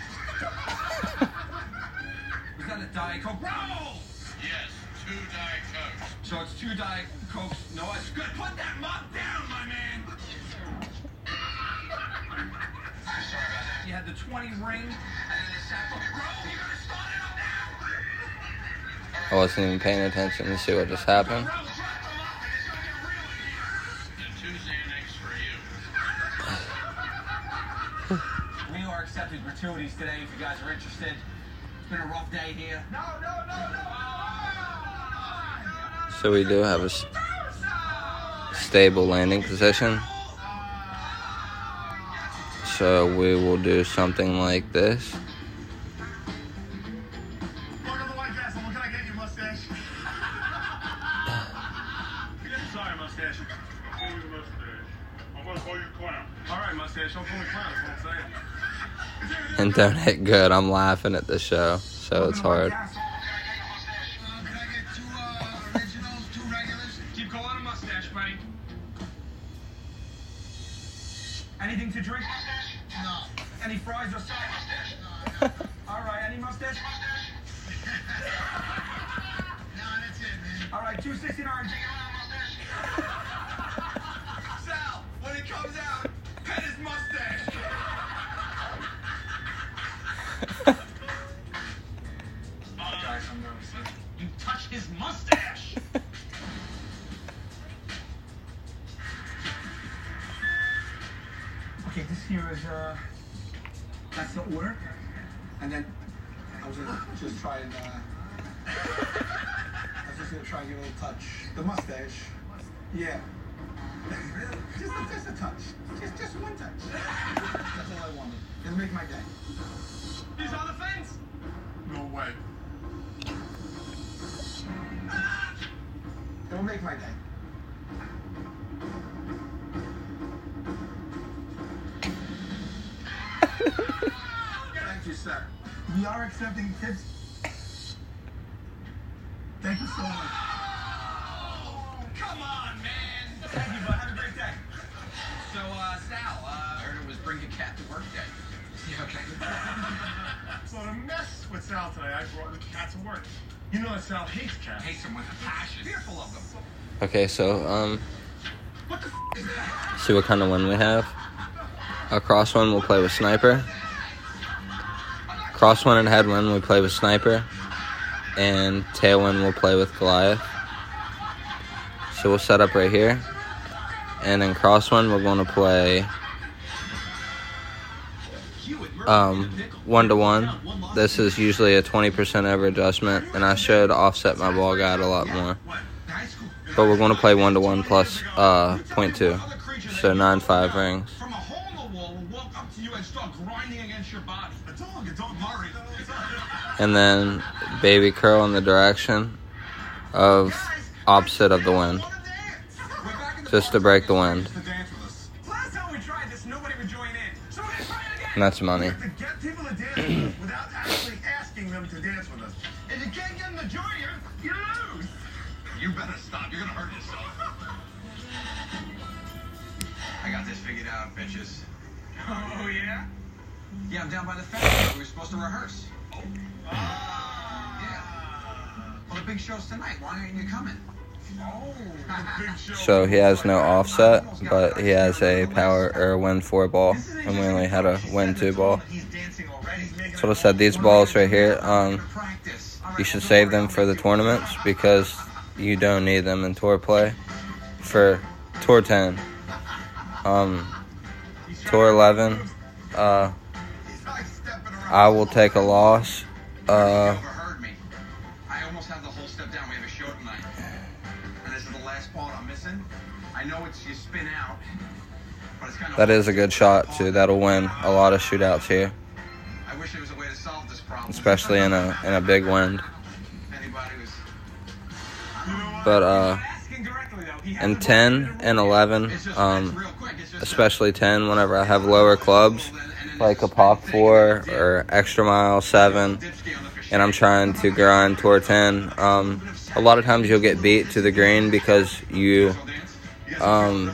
Was that a Diet Coke? Raul! Yes, 2 Diet Cokes. So it's 2 Diet Cokes. No, it's good. Put that mop down, my man. Sorry about that. You had the 20 ring, and then the sack. Raul, you gotta start it up now. I wasn't even paying attention to see what just happened. We are accepting gratuities today if you guys are interested. It's been a rough day here. No. So we do have a stable landing position. So we will do something like this. Look at the White Castle. What can I get you, mustache? Sorry, mustache. Call me mustache. I'm gonna call you clown. All right, mustache. Don't call me clown. That's what I'm saying. And don't hit good. I'm laughing at the show, so it's hard. Can I get 2 originals, 2 regulars? Keep calling a mustache, buddy. Anything to drink? No. Any fries or side? Mustache? No. All right, any mustache? Mustache? No, that's it, man. All right, 269. Sal, when it comes out, pet his mustache. Guys, I'm nervous. You touch his mustache. Okay, this here is, that's the order. And then I was gonna just try and, I was just gonna try and give it a little touch. The mustache. Yeah. just a touch. Just one touch. That's all I wanted. It'll make my day. He's on the fence. No way. It'll make my day. Thank you, sir. We are accepting tips. Thank you so much. Oh, come on, man. Thank you, bud. Have a great day. So, Sal, I heard it was bring your cat to work day. Yeah, okay. So to mess with Sal today, I brought the cat to work. You know that Sal hates cats. Hates them with a passion. Fearful of them. Okay, so, What the is that? see what kind of win we have. A cross one, we'll play with sniper. Cross one and head one, we play with sniper. And tail one, we'll play with Goliath. So we'll set up right here. And in cross one, we're going to play 1-to-1. This is usually a 20% over adjustment, and I should offset my ball guide a lot more. But we're going to play 1-to-1 plus 0.2, so 9-5 rings. From a hole in the wall will walk up to you and start grinding against your body. A dog worry. And then baby curl in the direction of opposite of the wind, just to break the wind. Last time we tried this, nobody would join in. So we're gonna try it again. And that's money. We have to get people to dance with us without actually asking them to dance with us. If you can't get them to join you lose. You better stop. You're gonna hurt yourself. I got this figured out, bitches. Oh, yeah? Yeah, I'm down by the fence. We were supposed to rehearse. Oh. Yeah. Well, the big show's tonight. Why aren't you coming? Oh, the big show. So he has no offset, but he has a power or wind 4 ball, and we only had a wind 2 ball. So I said these balls right here, you should save them for the tournaments because you don't need them in tour play. For tour 10, tour 11, I will take a loss. Overheard me. I almost have the whole step down. We have a show tonight. And this is the last ball I'm missing. I know it's you spin out, but it's kind of... That is a good shot, too. That'll win a lot of shootouts here, I wish there was a way to solve this problem. especially in a big wind. Anybody was... But in 10 and 11, especially 10, whenever I have lower clubs, like a POC 4 or extra mile 7, and I'm trying to grind toward 10, a lot of times you'll get beat to the green because you, I'm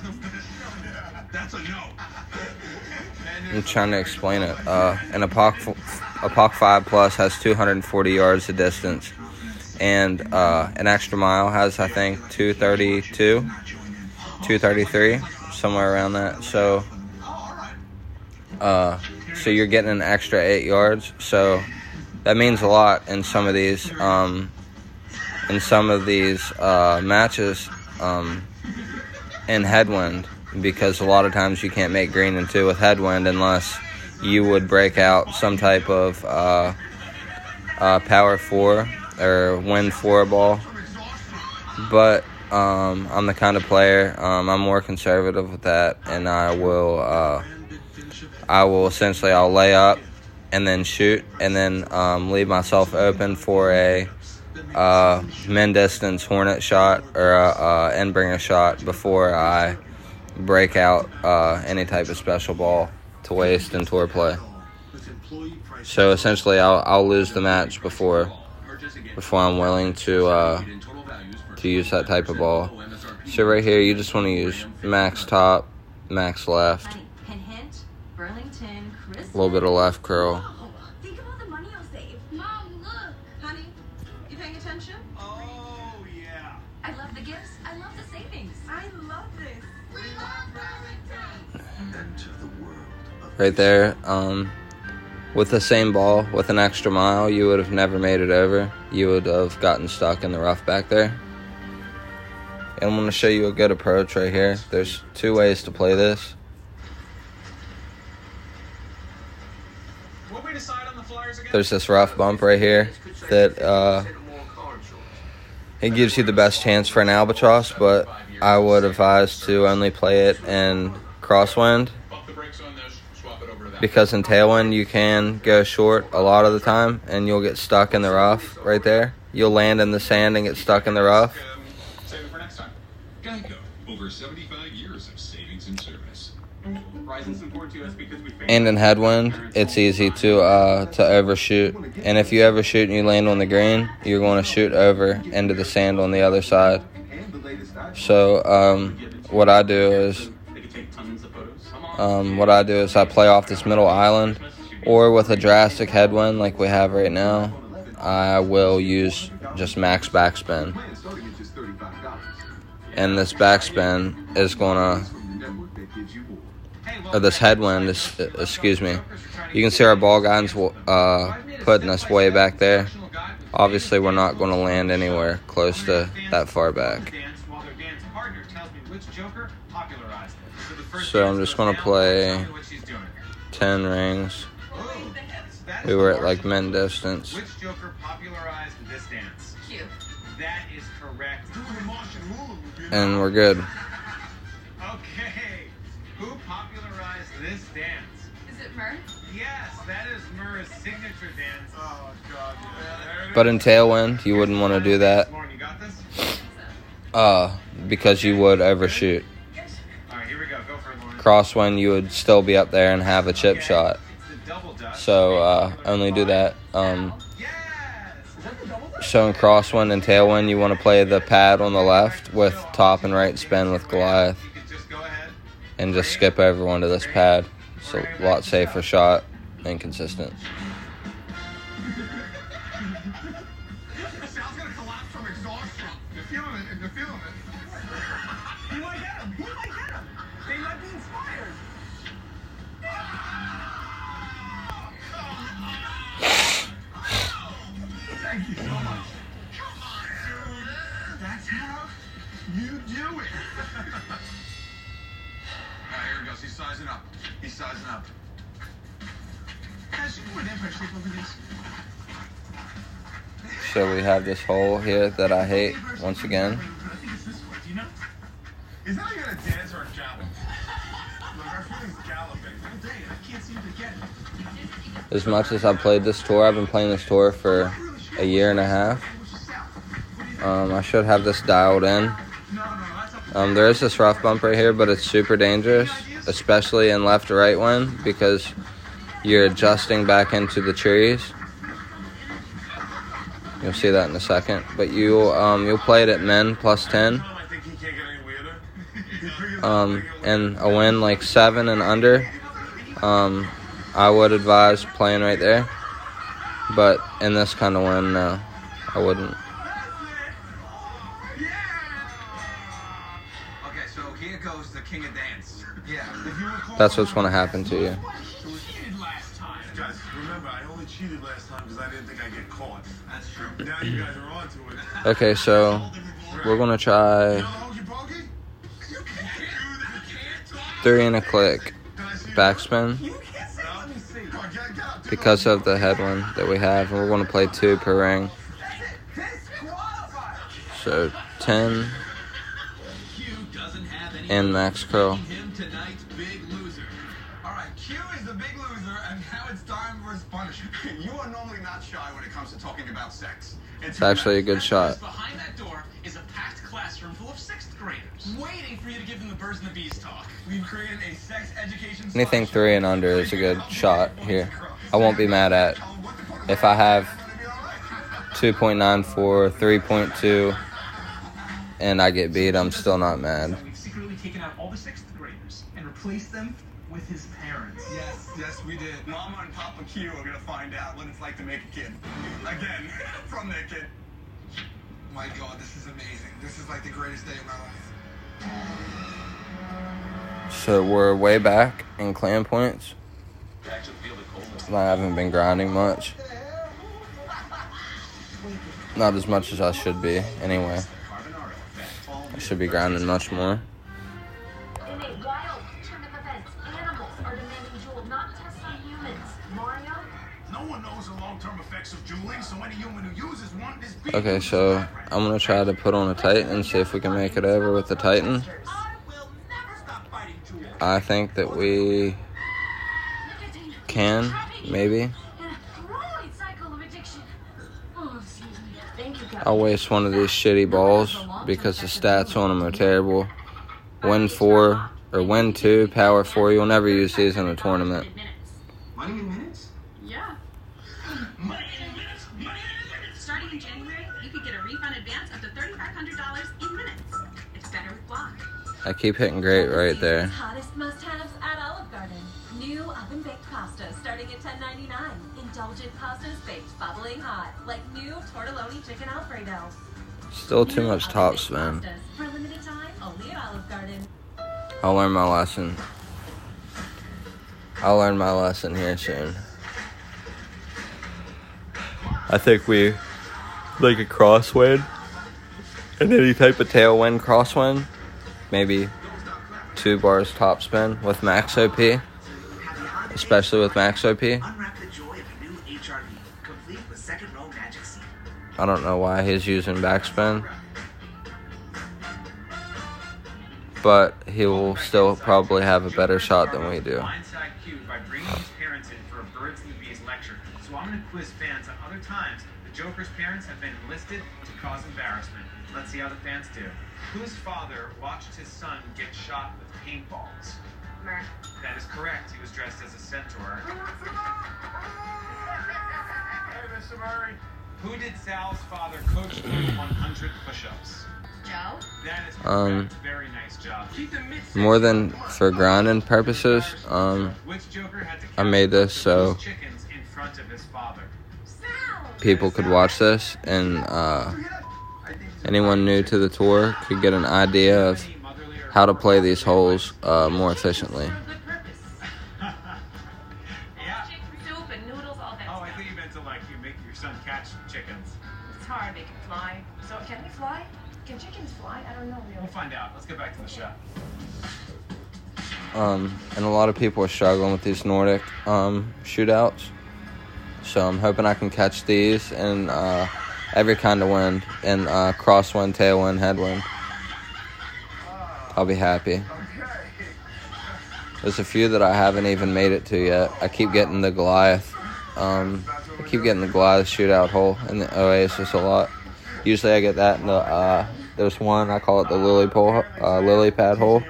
trying to explain it. And a POC 5 plus has 240 yards of distance, and an extra mile has, I think, 232, 233, somewhere around that. So you're getting an extra 8 yards. So that means a lot in some of these matches in headwind, because a lot of times you can't make green and 2 with headwind unless you would break out some type of power 4 or wind 4 ball. but I'm the kind of player, I'm more conservative with that, and I will essentially, I'll lay up and then shoot, and then leave myself open for a min-distance hornet shot or a end-bringer shot before I break out any type of special ball to waste in tour play. So essentially, I'll lose the match before I'm willing to use that type of ball. So right here, you just want to use max top, max left, a little bit of left curl. Think of all the money you'll save. Mom, look. Honey, you paying attention? Oh, yeah. I love the gifts. I love the savings. I love this. We love Burlington. Enter the world of Right there, with the same ball, with an extra mile, you would have never made it over. You would have gotten stuck in the rough back there. And I'm going to show you a good approach right here. There's 2 ways to play this. What we decide on the flyers again? There's this rough bump right here that it gives you the best chance for an albatross, but I would advise to only play it in crosswind, because in tailwind you can go short a lot of the time and you'll get stuck in the rough right there. You'll land in the sand and get stuck in the rough. Save it for next time. Geico. Over 75 years of savings and service. Rising's important to us because we And in headwind, it's easy to overshoot. And if you overshoot and you land on the green, you're going to shoot over into the sand on the other side. So what I do is I play off this middle island, or with a drastic headwind like we have right now, I will use just max backspin. And this backspin is gonna, or this headwind is, excuse me, you can see our ball guidance putting us way back there. Obviously we're not going to land anywhere close to that far back. So I'm just going to play 10 rings. We were at like min distance. Which Joker popularized this dance? Q. That is correct. And we're good. Okay. Who popularized this dance? Is it Murr? Yes, that is Murr's signature dance. Oh, God. Yeah. But in tailwind, you wouldn't want to do that. Lauren, you got this? Because you would overshoot. All right, here we go. Go for it, Lauren. Crosswind, you would still be up there and have a chip shot. So only do that. So in crosswind and tailwind, you want to play the pad on the left with top and right spin with Goliath, and just skip over onto this pad. It's a lot safer shot and consistent. Sal's gonna collapse from exhaustion. You're feeling it, and you're feeling it. He might get him. He might get him. They might be inspired. Thank you so much. Come on, dude. That's how you do it. Alright, here he goes. He's sizing up. He's sizing up. Guys, you can put in for sleep over this. So we have this hole here that I hate once again. I think it's this way. Do you know? Is that like a dance or a gallop? Like, our feeling's galloping. All day, and I can't seem to get it. As much as I've played this tour, I've been playing this tour for a year and a half. I should have this dialed in. There is this rough bump right here, but it's super dangerous, especially in left to right wind, because you're adjusting back into the trees. You'll see that in a second. But you'll play it at min plus 10. And a wind like 7 and under, I would advise playing right there. But in this kind of wind, no, I wouldn't. Okay, so here goes the king of dance. Yeah. That's what's going to happen to you. So we cheated last time. Guys, remember, I only cheated last time because I didn't think I'd get caught. That's true. Now you guys are onto it. Okay, so we're going to try 3 and a click backspin because of the headwind that we have, and we're going to play 2 per ring. So 10, and max curl. Alright, Q is the big loser, and now it's time for his punishment. You are normally not shy when it comes to talking about sex. It's actually a good shot. Behind that door is a packed classroom full of 6th graders, waiting for you to give them the birds and the bees talk. We've created a sex education. Anything 3 and under is a good shot here. I won't be mad at if I have 2.94, 3.2, and I get beat. I'm still not mad. We've secretly taken out all the 6th graders and replaced them with his parents. Yes, we did. Mama and Papa Q are gonna find out what it's like to make a kid. Again, from their kid. My God, this is amazing. This is like the greatest day of my life. So we're way back in clan points. I haven't been grinding much. Not as much as I should be, anyway. I should be grinding much more. In a wild turn of events, animals are demanding Jewel not test on humans. Mario? No one knows the long-term effects of juuling, so any human who uses one is being Okay, so I'm going to try to put on a Titan and see if we can make it over with the Titan. I think that we can, maybe. I'll waste one of these shitty balls because the stats on them are terrible. Win 4 or win 2, power 4. You'll never use these in a tournament. Money in minutes? Yeah. Money in minutes? Money in minutes! Starting in January, you could get a refund advance up to $3,500 in minutes. It's better with Block. I keep hitting great right there. Hottest must-haves at Olive Garden. New oven-baked pasta starting at $10.99. Indulgent pastas baked bubbling hot, like new tortelloni chicken Alfredo. Still too much top spin. For a limited time, only at Olive Garden. I'll learn my lesson. I'll learn my lesson here soon. I think we like a crosswind and any type of tailwind crosswind. Maybe 2 bars top spin with max OP. Especially with max OP. Unwrap the joy of a new HRV, complete with second row magic seat. I don't know why he's using backspin. But he will still probably have a better shot than we do. Blindside Q by bringing his parents in for a Birds and the Bees lecture. So I'm going to quiz fans on other times the Joker's parents have been enlisted to cause embarrassment. Let's see how the fans do. Whose father watched his son get shot with paintballs? Murph. That is correct. He was dressed as a centaur. Hey, Mr. Murray. Who did Sal's father coach through 100 push-ups? Joe? That is correct. Very nice job. More than for grinding purposes, Which Joker had to I made this so chickens in front of his father? people could watch this and anyone new to the tour could get an idea of how to play these holes more efficiently. Soup and noodles, all that Oh, I think you meant to like you make your son catch chickens. It's hard, they can fly. So can we fly? Can chickens fly? I don't know really. We'll find out. Let's get back to the show. And a lot of people are struggling with these Nordic shootouts. So I'm hoping I can catch these in every kind of wind, and crosswind, tailwind, headwind. I'll be happy. There's a few that I haven't even made it to yet. I keep getting the Goliath. I keep getting the Goliath shootout hole in the Oasis a lot. Usually I get that in the, there's one, I call it the lily pad hole.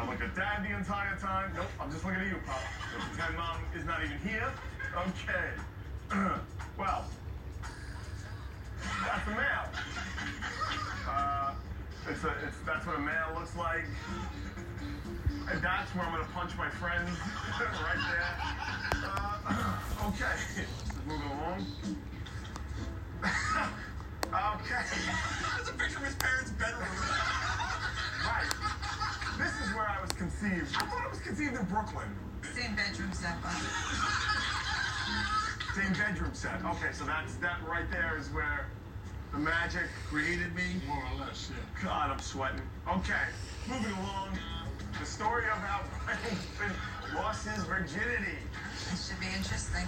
Look at Dad the entire time. Nope, I'm just looking at you, Pop. Don't pretend Mom is not even here. Okay. Well, that's a male. That's what a male looks like. And that's where I'm gonna punch my friend right there. Okay, just moving along. Okay. There's a picture of his parents' bedroom. Right. This is where I was conceived. I thought I was conceived in Brooklyn. Same bedroom set, Bob. Same bedroom set. Okay, so that right there is where the magic created me. More or less, yeah. God, I'm sweating. Okay, moving along. The story of how Brian lost his virginity. This should be interesting.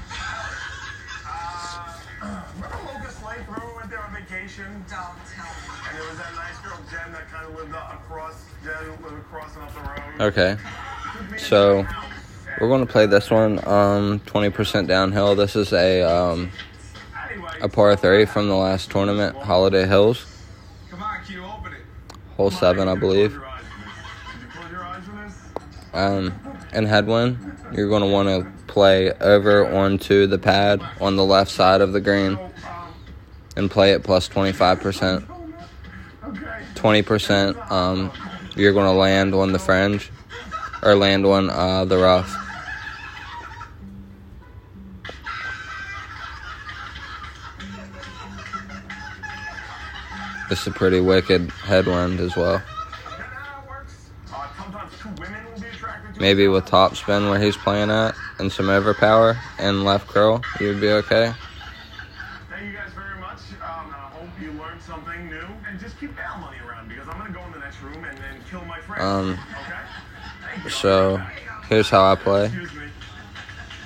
Remember Locust life? Remember we went there on vacation? Don't tell me. And there was that nice girl, Jen, that kind of lived across. Jen lived across and up the road. Okay. So we're going to play this one, 20% downhill. This is a par 3 from the last tournament, Holiday Hills. Come on, Q, open it. Hole 7, I believe. Did you close your eyes for this? In headwind, you're going to want to play over onto the pad on the left side of the green and play it plus 25%. 20%, you're going to land on the fringe or land on the rough. This is a pretty wicked headwind as well. Maybe with top spin where he's playing at and some overpower and left curl, you'd be okay. Thank you guys very much. I hope you learned something new. And just keep bail money around because I'm going to go in the next room and then kill my friends. Okay? So here's how I play.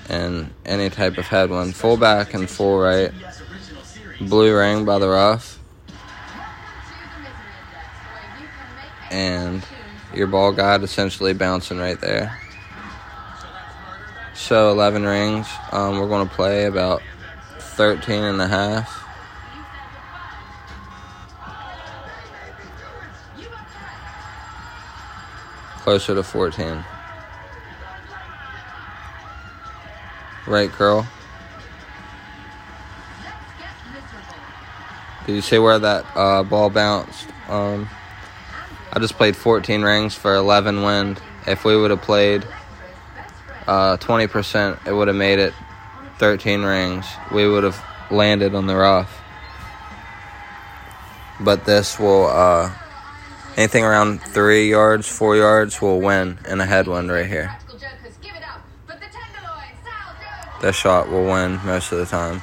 And any type of headwind. Full back and full right. Blue ring by the rough. And your ball guide essentially bouncing right there. So 11 rings. We're going to play about 13 and a half. Closer to 14. Right curl. Did you see where that ball bounced? I just played 14 rings for 11 wind. If we would have played 20%, it would have made it 13 rings. We would have landed on the rough. But this will, anything around 3 yards, 4 yards will win in a headwind right here. This shot will win most of the time.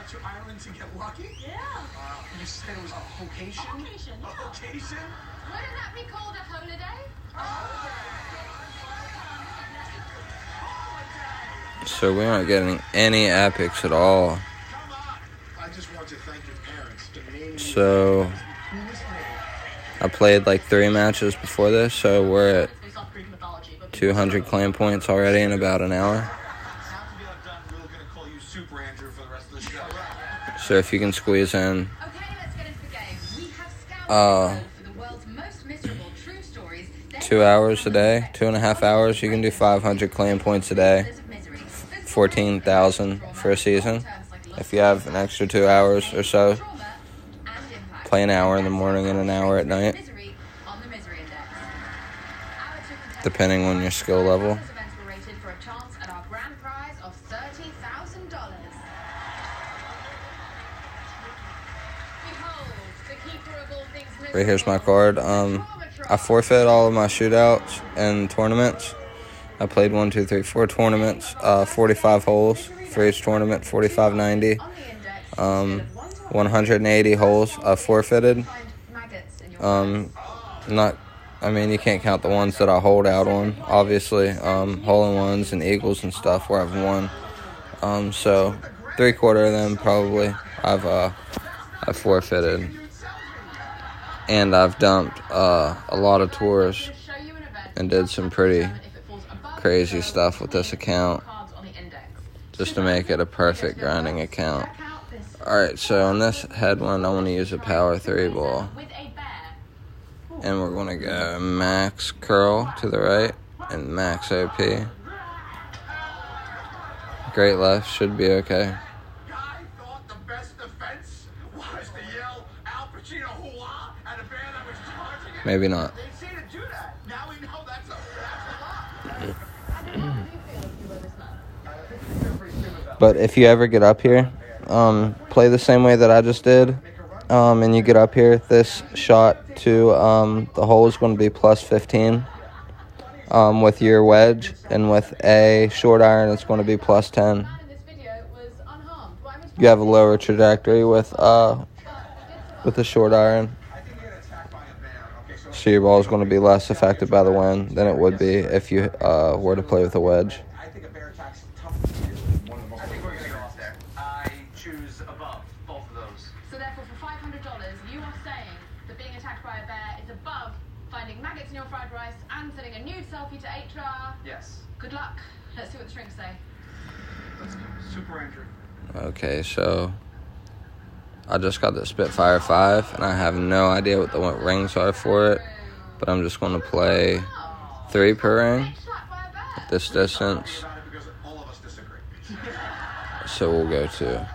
To Ireland to get lucky? Yeah. You said it was a vocation? Vocation, yeah. A vocation? Wouldn't that be called a holiday? So we aren't getting any epics at all. I just want to thank your parents. So I played like 3 matches before this, so we're at 200 claim points already in about an hour. So if you can squeeze in 2 hours a day, 2.5 hours, you can do 500 claim points a day, 14,000 for a season. If you have an extra 2 hours or so, play an hour in the morning and an hour at night, depending on your skill level. Right here's my card. I forfeit all of my shootouts and tournaments. I played 4 tournaments, 45 holes for each tournament, 45.90. 180 holes I forfeited. You can't count the ones that I hold out on, obviously. Hole-in-ones and eagles and stuff where I've won. So 3/4 of them probably I've forfeited. And I've dumped a lot of tours and did some pretty crazy stuff with this account just to make it a perfect grinding account. Alright, so on this headwind, I want to use a power 3 ball. And we're going to go max curl to the right and max OP. Great left should be okay. Maybe not. But if you ever get up here, play the same way that I just did, and you get up here, this shot to the hole is going to be plus 15 with your wedge, and with a short iron, it's going to be plus 10. You have a lower trajectory with a short iron. So your ball is going to be less affected by the wind than it would be if you were to play with a wedge. I think a bear attack's tough to do. I think we're gonna go off there. I choose above both of those. So therefore, for $500, you are saying that being attacked by a bear is above finding maggots in your fried rice and sending a nude selfie to HR. Yes. Good luck. Let's see what the shrinks say. Let's go. Super entry. Okay, so I just got the Spitfire 5, and I have no idea what the rings are for it, but I'm just going to play 3 per ring at this distance. So we'll go to... Electra,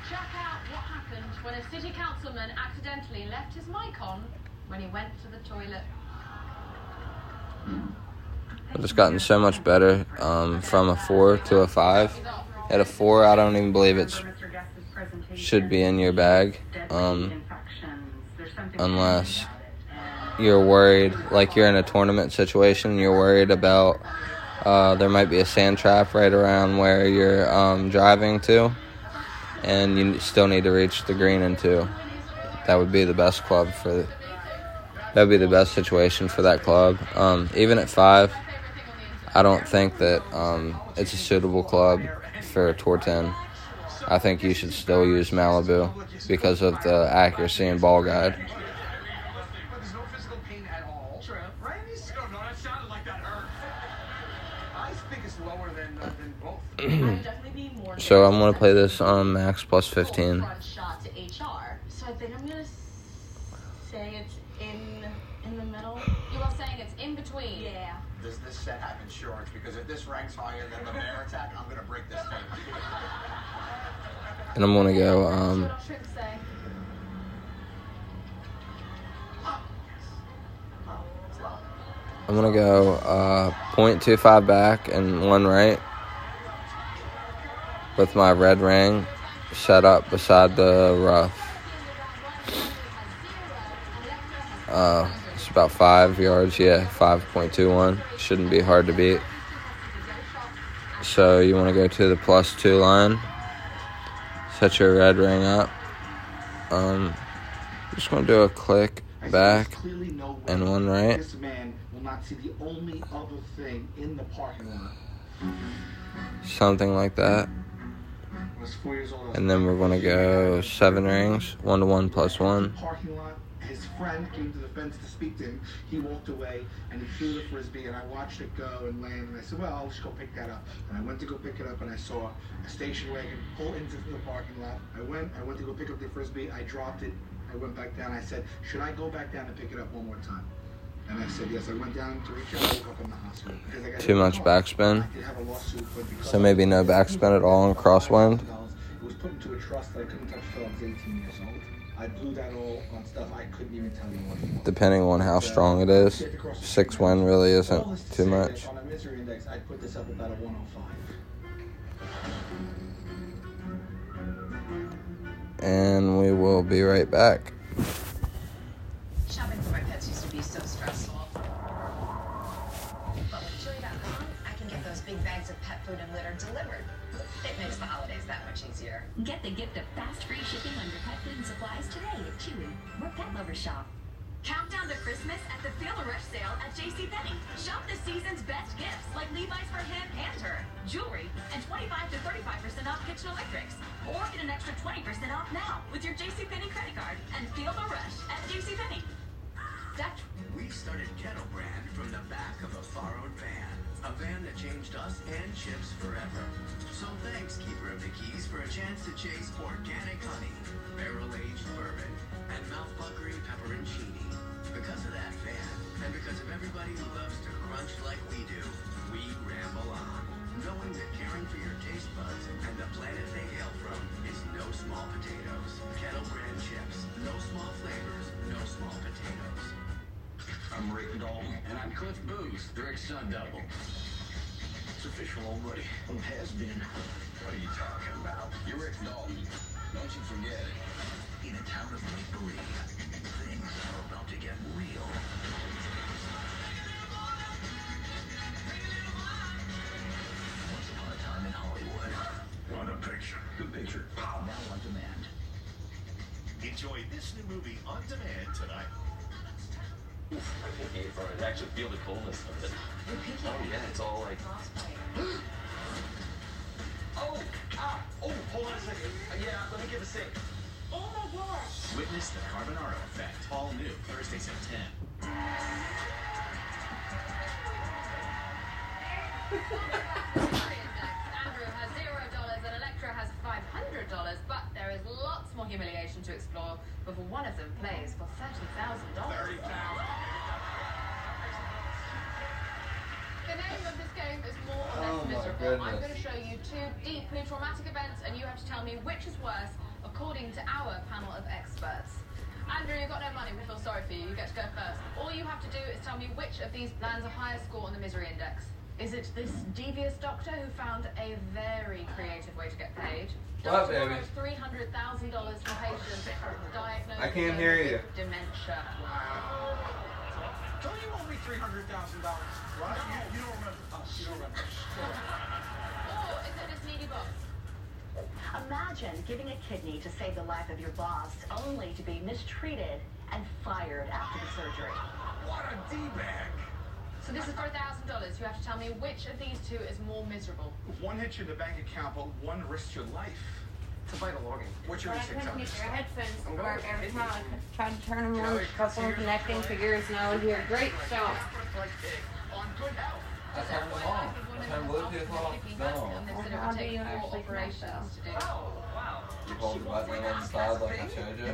check out what happened when a city councilman accidentally left his mic on when he went to the toilet. I've just gotten so much better from a 4 to a 5. At a 4, I don't even believe it should be in your bag, unless you're worried, like you're in a tournament situation, you're worried about there might be a sand trap right around where you're driving to, and you still need to reach the green in 2. That would be the best club for. That would be the best situation for that club. Even at 5, I don't think that it's a suitable club for Tour 10. I think you should still use Malibu because of the accuracy and ball guide. There's no physical pain at all. True. Right? No, that sounded like that hurt. I think it's lower than both. So I'm going to play this on max plus 15. Shot to HR. So I think I'm going to say it's in the middle. You are saying it's in between. Yeah. Does this set have insurance? Because if this ranks higher than the bear attack, I'm going to break this thing. And I'm going to go, I'm going to go 0.25 back and 1 right with my red ring set up beside the rough. It's about 5 yards, yeah, 5.21. Shouldn't be hard to beat. So you want to go to the +2 line. Set your red ring up. Just going to do a click back and 1 right. This man will not see the only other thing in the parking lot. Something like that. And then we're going to go 7 rings, 1 to 1 plus 1. Parking lot. His friend came to the fence to speak to him. He walked away and he threw the frisbee, and I watched it go and land. And I said, "Well, I'll just go pick that up." And I went to go pick it up, and I saw a station wagon pull into the parking lot. I went to go pick up the frisbee. I dropped it. I went back down. I said, "Should I go back down and pick it up one more time?" And I said, "Yes." I went down to reach out. I woke up in the hospital. Too much backspin. So maybe no backspin at all in crosswind. It was put into a trust that I couldn't touch until I was 18 years old. I blew that all on stuff I couldn't even tell you what it was. Depending on how strong it is, 6 wind really isn't too much. On a misery index, I'd put this up about a 105. And we will be right back. Shopping for my pets used to be so stressful. But with Chewy.com, I can get those big bags of pet food and litter delivered. It makes the holidays that much easier. Get the gift of fast free shipping on your pet food and supplies today at Chewy. We're pet lovers shop. Countdown to Christmas at the Feel the Rush sale at JCPenney. Shop the season's best gifts like Levi's for him and her, jewelry, and 25 to 35% off kitchen electrics. Or get an extra 20% off now with your JCPenney credit card and feel the rush at JCPenney. We started Kettle Brand from the back of a borrowed van. A van that changed us and chips forever. So thanks, Keeper of the Keys, for a chance to chase organic honey, barrel-aged bourbon, and mouth-puckering pepperoncini. Because of that van, and because of everybody who loves to crunch like we do, we ramble on, knowing that caring for your taste buds and the planet they hail from is no small potatoes. Kettle Brand chips, no small flavors, no small potatoes. I'm Rick Dalton. And I'm Cliff Booth, Rick's son double. It's official already. Who has been? What are you talking about? You're Rick Dalton. Don't you forget it. In a town of make-believe, things are about to get real. Once upon a time in Hollywood. Want a picture? The picture. Now on demand. Enjoy this Watch the movie on demand tonight. I can actually feel the coolness of it. Oh yeah, it's all like. Oh, hold on a second. Yeah, let me get a sec. Oh my gosh. Witness the Carbonaro Effect. All new Thursdays at 10. Andrew has $0 and Electra has $500, but there is lots more humiliation to explore before one of them plays for $30,000. The name of this game is More or Less Miserable. I'm going to show you two deeply traumatic events, and you have to tell me which is worse according to our panel of experts. Andrew, you've got no money. We feel sorry for you. You get to go first. All you have to do is tell me which of these lands a higher score on the misery index. Is it this devious doctor who found a very creative way to get paid? What, Doctor baby? borrows $300,000 from patients diagnosed I can't hear you. with dementia. Don't you owe me $300,000? What? You don't remember. Oh, you don't remember. Or is it this needy boss? Imagine giving a kidney to save the life of your boss, only to be mistreated and fired after the surgery. What a D-bag. So this is for $1,000. You have to tell me which of these two is more miserable. One hits you in the bank account, but one risks your life. It's a vital organ. What's your But I instinct couldn't on get this? your headphones to I'm work going every to time I tried to turn them on. A couple of connecting figures now in here. Great stuff. On good health. I turned them on. I turned Bluetooth off. No. How do you actually connect those? You hold the button on the side like I showed you.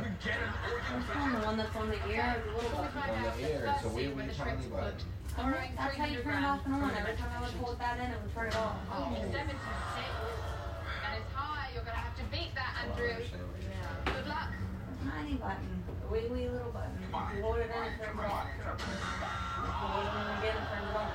On the one that's on the ear, the little button. On the ear, it's a wee tiny button. That's how you turn it off and on. Every time I would hold that in, it would turn it off. 76. That is high. You're going to have to beat that, Andrew. Good luck. Tiny button. A wee little button. You hold it in, it turns it off. You hold it in again, it turns it off.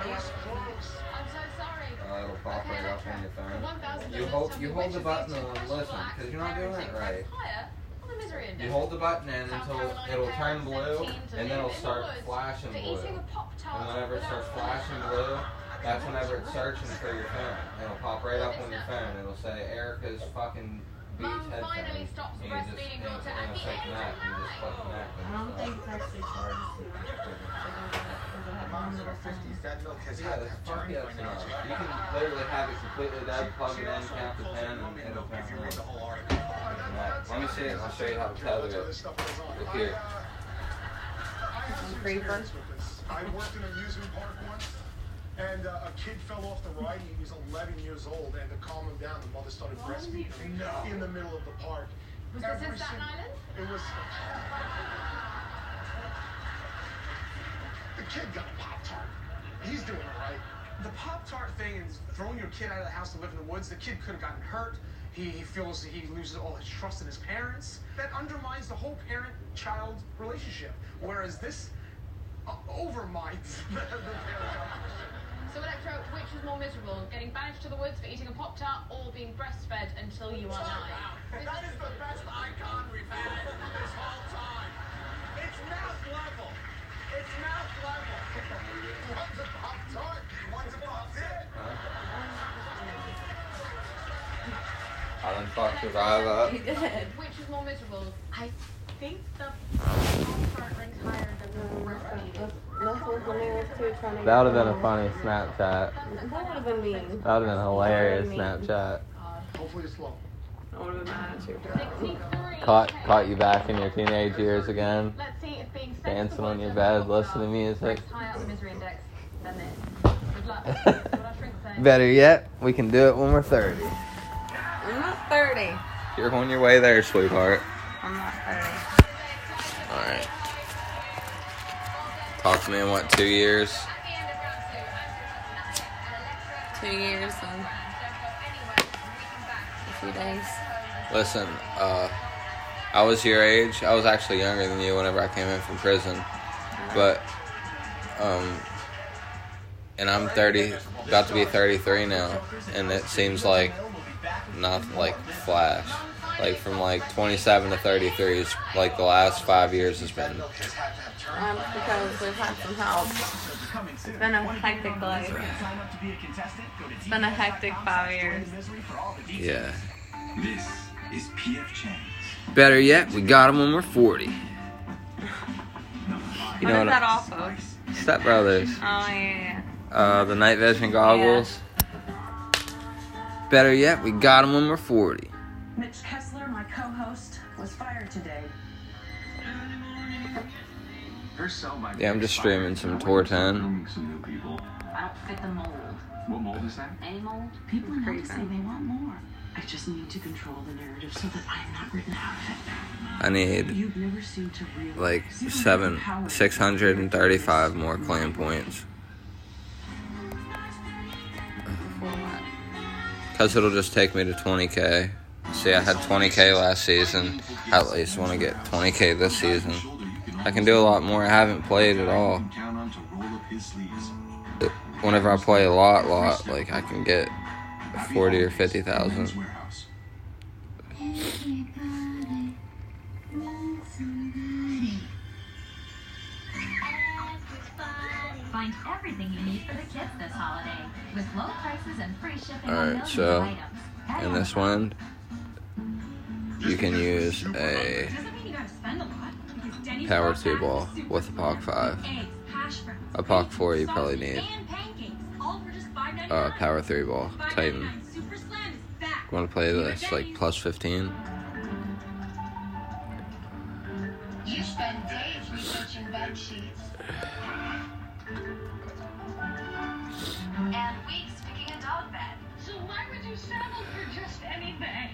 I'm so sorry. It'll pop right up on your phone. $1,000. You hold the button and listen, because you're not doing it right. Higher on the misery index. You hold the button in until it'll turn blue, and then it'll start flashing For blue. eating a Pop-Tart And whenever it starts flashing blue, that's whenever it's searching for your phone. It'll pop right up on your phone. It'll say Erica's fucking Beats headphones. finally stops And breastfeeding you daughter just, at the say age connect, of and you just click connect. I don't think it's actually charged to Mom's over 50. That milk has Yeah, had to that's have turned fucking by enough. now. You can literally have it completely dead, plug it in, count to 10, and it'll turn If you read the on. whole article. Let me see it. I'll show you how to tether it. Look here. some creeper. I worked in an amusement park once, and a kid fell off the ride. He was 11 years old, and to calm him down, the mother started breastfeeding him in the middle of the park. Was this in Staten Island? It was. The kid got a Pop-Tart. He's doing all right. The Pop-Tart thing and throwing your kid out of the house to live in the woods, the kid could have gotten hurt. He feels that he loses all his trust in his parents. That undermines the whole parent-child relationship. Whereas this overmines the parent-child relationship. So, Electro, which is more miserable? Getting banished to the woods for eating a Pop-Tart or being breastfed until you are 9? That is the best icon we've had this whole time. It's mouth level. It's mouth level. One's a Pop-Tart, one's a Pop-Tart. I done fucked your vibe up. You did. Which is more miserable? I think the Pop-Tart ranks higher than the breastfeeding. That would have been a funny Snapchat. That would have been mean. That would have been hilarious Snapchat. Hopefully it's low. I would have been mad at you. 63. Caught you back in your teenage years again. Let's see if being Dancing on your bed, listening to music. ranks higher on the misery index than this. Good luck. What our shrink say. Better yet, we can do it when we're 30. I'm not 30. You're on your way there, sweetheart. I'm not 30. Alright. Talk to me in what, 2 years? 2 years and a few days. Listen, I was your age. I was actually younger than you whenever I came in from prison. But, and I'm 30, about to be 33 now. And it seems like not like flash. Like from like 27 to 33 is like the last 5 years has been. Because we've had some help. It's been a hectic life. It's been a hectic 5 years. Yeah. This is PF Chang's. Better yet, we got them when we're 40. You What know is that off of? Step Brothers. Oh, yeah. The night vision goggles. Better yet, we got them when we're 40. Mitch Kessler, my co-host, was fired today. Yeah, I'm just streaming some Tour 10. I don't fit the mold. What mold is that? Any mold? People know to say they want more. I just need to control the narrative so that I'm not written out of it. I need You've never seemed to realize like 635 more claim points. Because it'll just take me to 20k. See, I had 20k last season. I at least want to get 20k this season. I can do a lot more. I haven't played at all. Whenever I play a lot, like I can get 40 or 50,000. Find everything you need for the kids this holiday with low prices and free shipping on Alright, millions so of items. in this one, you can use a power 2 ball with a POC 5. A POC 4 you probably need. Power 3 ball, Titan. Want to play this like plus 15? You spend days researching bed sheets. And weeks picking a dog bed. So why would you settle for just anything?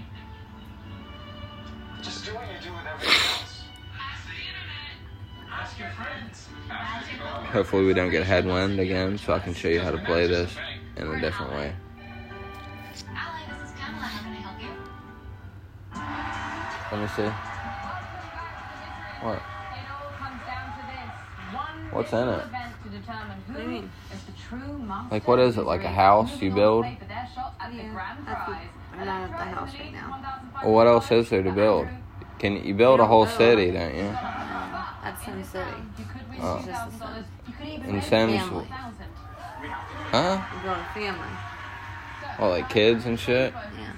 Just do what you do with everything else. Ask your friends. Hopefully we don't get headwind again, so I can show you how to play this in a different way. Ally, this is Pamela. How can I help you? Let me see. What? What's in it? Like, what is it? Like a house you build? I'm not at the house right now. Well, what else is there to build? Can you build a whole city, don't you? That's Sim City. Oh. It's just the Sims. In Sims? Family. Huh? You go to family. Well, like kids and shit? Yeah.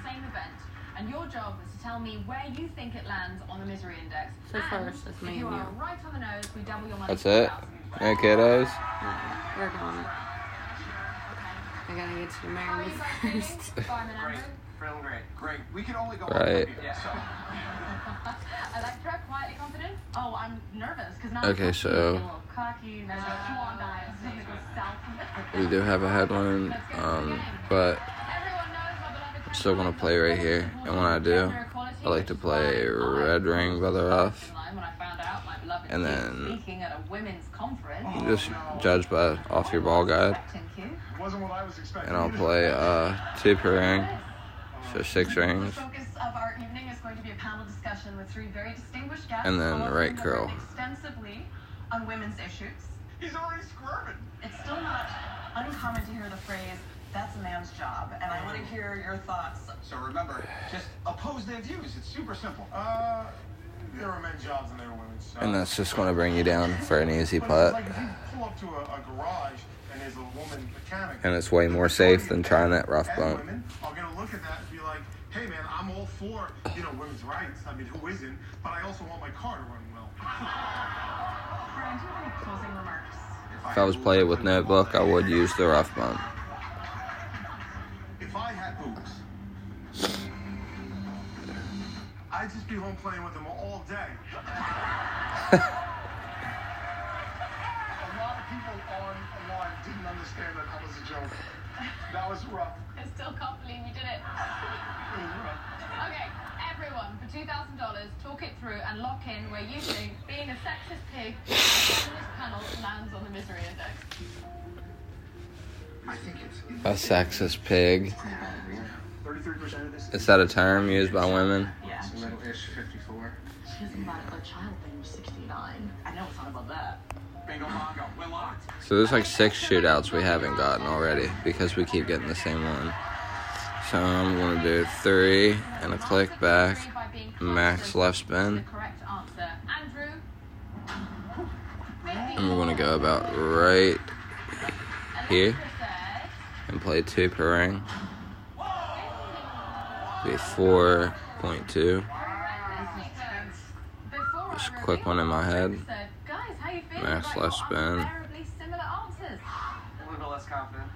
And your job is to tell me where you think it lands on the misery index. So first, it's me If and you you. are right on the nose, we double your money. That's it? No kiddos? Work on it. I gotta get to the Mary first. Feeling great. Great. We can only go Right. Electra, quietly confident. Oh, I'm nervous because now Okay, so we do have a headline, but I'm still gonna play right here. And when I do, I like to play Red Ring by the Rough. And then you just judge off your ball guide. And I'll play 2 per ring, so 6 rings. And then right curl. Extensively on women's issues. He's already squirming. It's still not uncommon to hear the phrase, that's a man's job, and I want to hear your thoughts. So remember, just oppose their views. It's super simple. There are men's jobs and there are women's jobs. And that's just gonna bring you down for an easy But putt. like if you pull up to a garage and there's a woman mechanic. And it's way more safe than trying that rough And bump. women are gonna look at that and be like, hey man, I'm all for, women's rights. I mean, who isn't? But I also want my car to run well. Brian, do you have any closing remarks? If I was playing with notebook, I would use the rough bump. If I had boobs, I'd just be home playing with them all day. A lot of people online didn't understand that was a joke. That was rough. I still can't believe you did it. Okay, everyone, for $2,000, talk it through and lock in where you think being a sexist pig on this panel lands on the misery index. I think it's A sexist pig. 33% of this. Is that a term used by women? Yeah. Middle-ish 54. She doesn't about a child thing, 69. I know it's not about that. Bingo bongo. We're locked. So there's like 6 shootouts we haven't gotten already because we keep getting the same one. So I'm gonna do 3 and a click back, max left spin, and we're gonna go about right here and play 2 per ring. Be 4 6.2. Just a quick one in my head. Max less spin. A little bit less confident.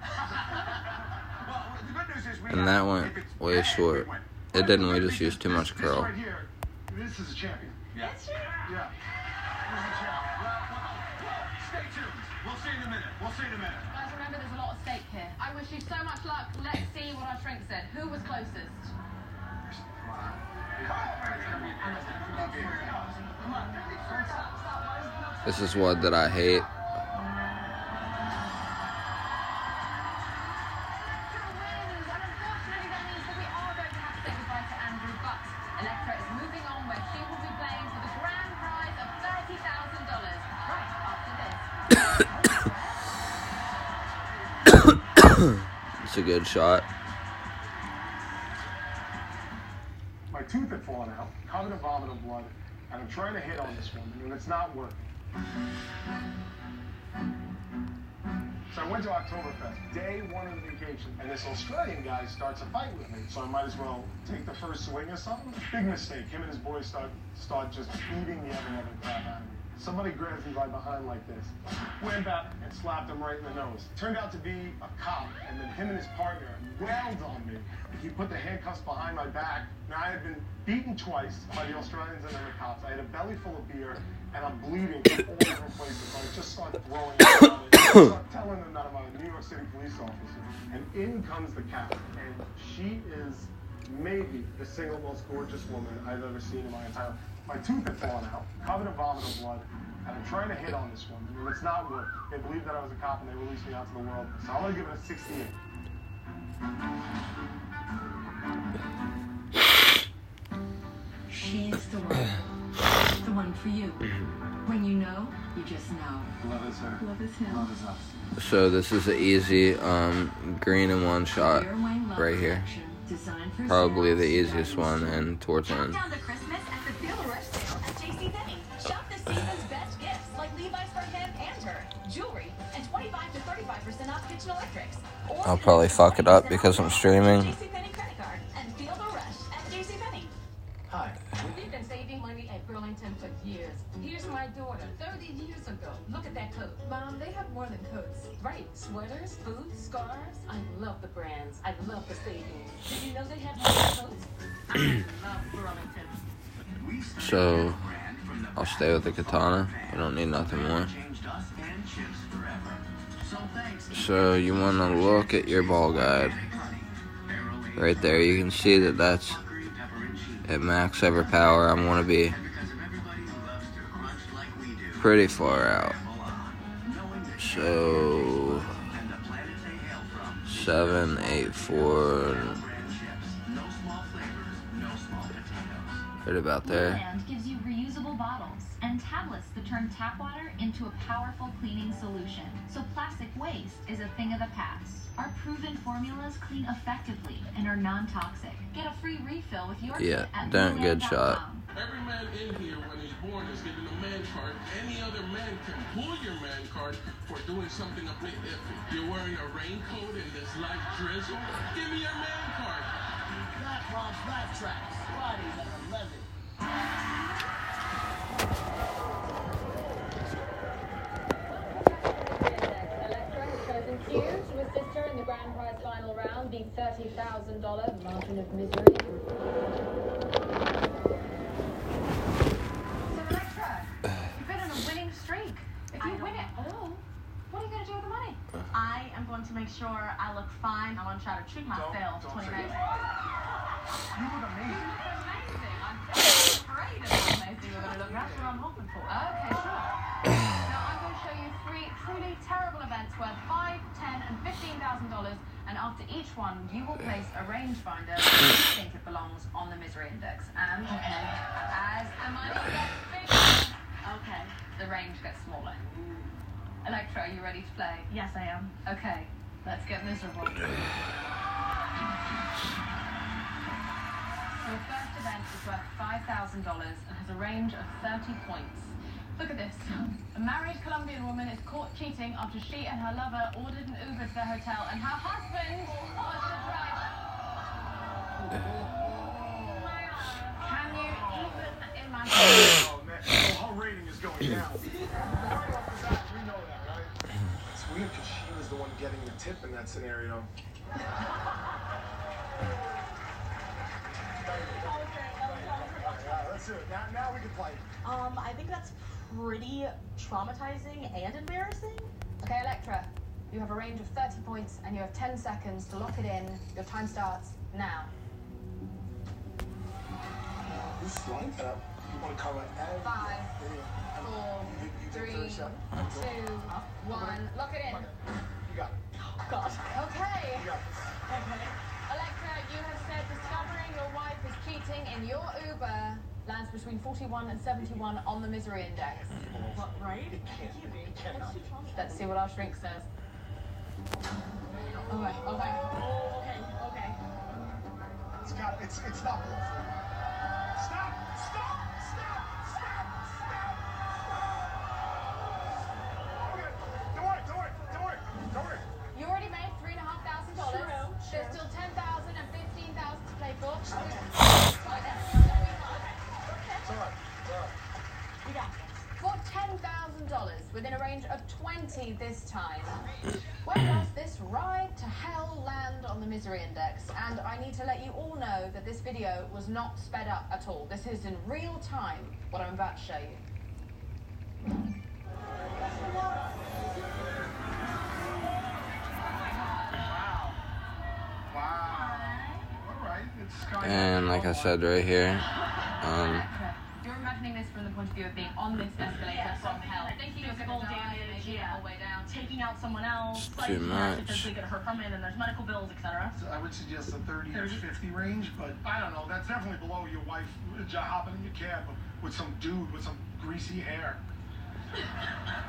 And that went way short. It didn't, we just used too much curl. Right here, this is a champion. Yeah. Yeah. Stay tuned. We'll see in a minute. Guys, remember there's a lot at stake here. I wish you so much luck. Let's see what our shrink said. Who was closest? This is what that I hate. Electra is moving on where she will be playing for the grand prize of $30,000 right after this. It's a good shot. My tooth had fallen out, covered in vomit and blood, and I'm trying to hit on this woman, and it's not working. So I went to Oktoberfest, day one of the vacation, and this Australian guy starts a fight with me, so I might as well take the first swing or something. Big mistake. Him and his boys start just beating the ever-loving crap out of me. Somebody grabs me right behind like this, went back and slapped him right in the nose. Turned out to be a cop, and then him and his partner wailed on me. He put the handcuffs behind my back. Now I had been beaten twice by the Australians and then the cops. I had a belly full of beer, and I'm bleeding from all different places. So I just start throwing it out. I start telling them that I'm a New York City police officer. And in comes the cop, and she is maybe the single most gorgeous woman I've ever seen in my entire life. My tooth had fallen out, covered in vomit and blood, and I'm trying to hit on this woman, and it's not working. They believe that I was a cop, and they released me out to the world. So I'm going to give it a 68. She's the one. The one for you. When you know, you just know. Love is her. Love is him. Love is us. So this is an easy green in one shot right here. Probably the easiest one and towards the end. Countdown to Christmas at the Feel the Rush sale at JCPenney. Shop the season's best gifts like Levi's for him and her, jewelry, and 25 to 35% off kitchen electrics. I'll probably fuck it up because I'm streaming. JCPenney credit card and Feel the Rush at JCPenney. Hi. We've been saving money at Burlington for years. Here's my daughter, 30 years ago. Look at that coat. Mom, they have more than coats. Right. Sweaters, boots, scarves. I love the brands. I love the savings. Did you know they have more than coats? I love Burlington. So I'll stay with the katana. I don't need nothing more. So you want to look at your ball guide. Right there, you can see that that's at max ever power. I'm going to be pretty far out. So 7, 8, 4, right about there. Omlet gives you reusable bottles and tablets that turn tap water into a powerful cleaning solution. So plastic waste is a thing of the past. Our proven formulas clean effectively and are non-toxic. Get a free refill with your kit at don't good shot. Every man in here when he's born is given a man card. Any other man can pull your man card for doing something a bit iffy. You're wearing a raincoat in this light drizzle? Give me your man card. That Rob's laugh tracks. Fridays at 11. Electra has chosen Q to assist her in the grand prize final round, the $30,000 margin of misery. So Electra, you've been on a winning streak. If you win it all, what are you going to do with the money? I am going to make sure I look fine. I want to try to treat myself 20 minutes. You look amazing. You look amazing. I'm afraid of how amazing you're going to look. That's what I'm hoping for. Okay, sure. Now I'm going to show you 3 truly terrible events worth $5, $10, and $15,000, and after each one, you will place a rangefinder where you think it belongs on the misery index. And as the money gets bigger, okay, the range gets smaller. Electra, are you ready to play? Yes, I am. Okay, let's get miserable. So the first event is worth $5,000 and has a range of 30 points. Look at this. A married Colombian woman is caught cheating after she and her lover ordered an Uber to their hotel and her husband was the driver. imagine. Oh, man. Well, her rating is going down. Right off the bat, we know that, right? It's weird because she was the one getting the tip in that scenario. Let's do it. Now we can play. I think that's pretty traumatizing and embarrassing. Okay, Electra, you have a range of 30 points and you have 10 seconds to lock it in. Your time starts now. This is line up. You want to cover everything. 5, 4, 3, 2, 1. Lock it in. You got it. Oh, God. Okay. You got this. Okay. Electra, you have said discovering your wife is cheating in your Uber lands between 41 and 71 on the misery index. What, right? It cannot. Let's see what our shrink says. Okay. Okay. It's not good. Stop! Okay, don't worry. You already made $3,500. There's still $10,000 and $15,000 to play for. It's all right. You got this. For $10,000 within a range of 20 this time. Where does this ride to hell land on the misery index? And I need to let you all know that this video was not sped up at all. This is in real time, what I'm about to show you. And like I said right here, You're imagining this from the point of view of being on this escalator from hell. Thinking you're going to die, maybe all the way down. Taking out someone else. Too much. Potentially get hurt from it, and there's medical bills, etc. So I would suggest a 30 or 50 range, but I don't know. That's definitely below your wife hopping in your cab with some dude with some greasy hair.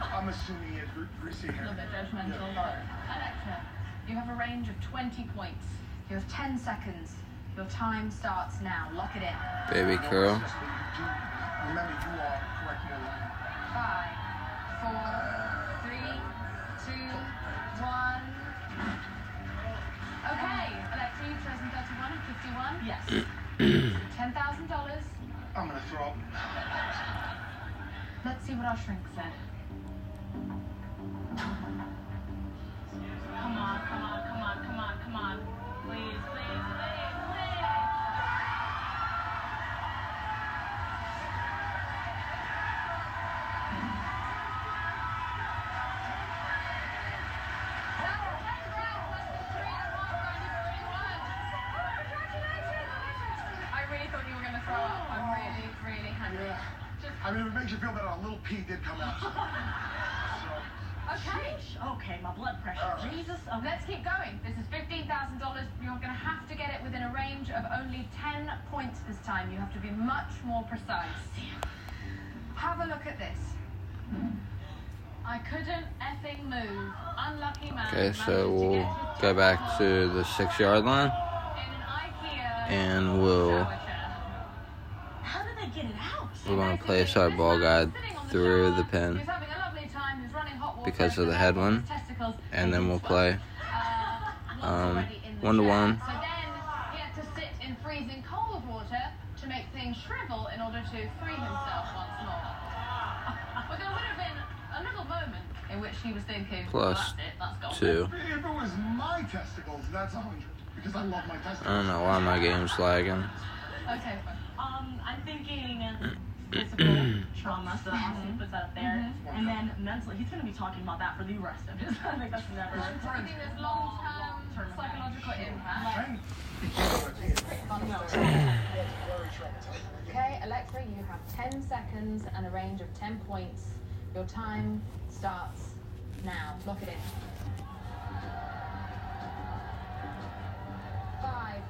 I'm assuming he has greasy hair. A little bit judgmental. Yeah. Alexa, you have a range of 20 points. You have 10 seconds. Your time starts now. Lock it in. baby curl. Remember, you are correct in your line. 5, 4, 3, 2, 1. Okay, Alexa, you've chosen 31 and 51. Yes. $10,000. I'm gonna throw up. Let's see what our shrink said. Come on. Please. I mean, if it makes you feel better, a little pee did come out. Okay, my blood pressure. Jesus. Oh, let's keep going. This is $15,000. You're going to have to get it within a range of only 10 points this time. You have to be much more precise. Have a look at this. I couldn't effing move. Unlucky man. Okay, so we'll go back to the 6-yard line, and we're going to place our ball guide through the pin because of the headwind, and then we'll play 1-to-1. So then he had to sit in freezing cold water to make things shrivel in order to free himself once more. But there would have been a little moment in which he was thinking, Plus well, that's it, that's gone. 2. If it was my testicles, that's 100. Because I love my testicles. I don't know why my game's lagging. Okay. I'm thinking physical trauma, so obviously puts that up there. And then mentally, he's going to be talking about that for the rest of his life. I think that's never. I think there's long-term psychological impact. Okay, Electra, you have 10 seconds and a range of 10 points. Your time starts now. Lock it in. 5,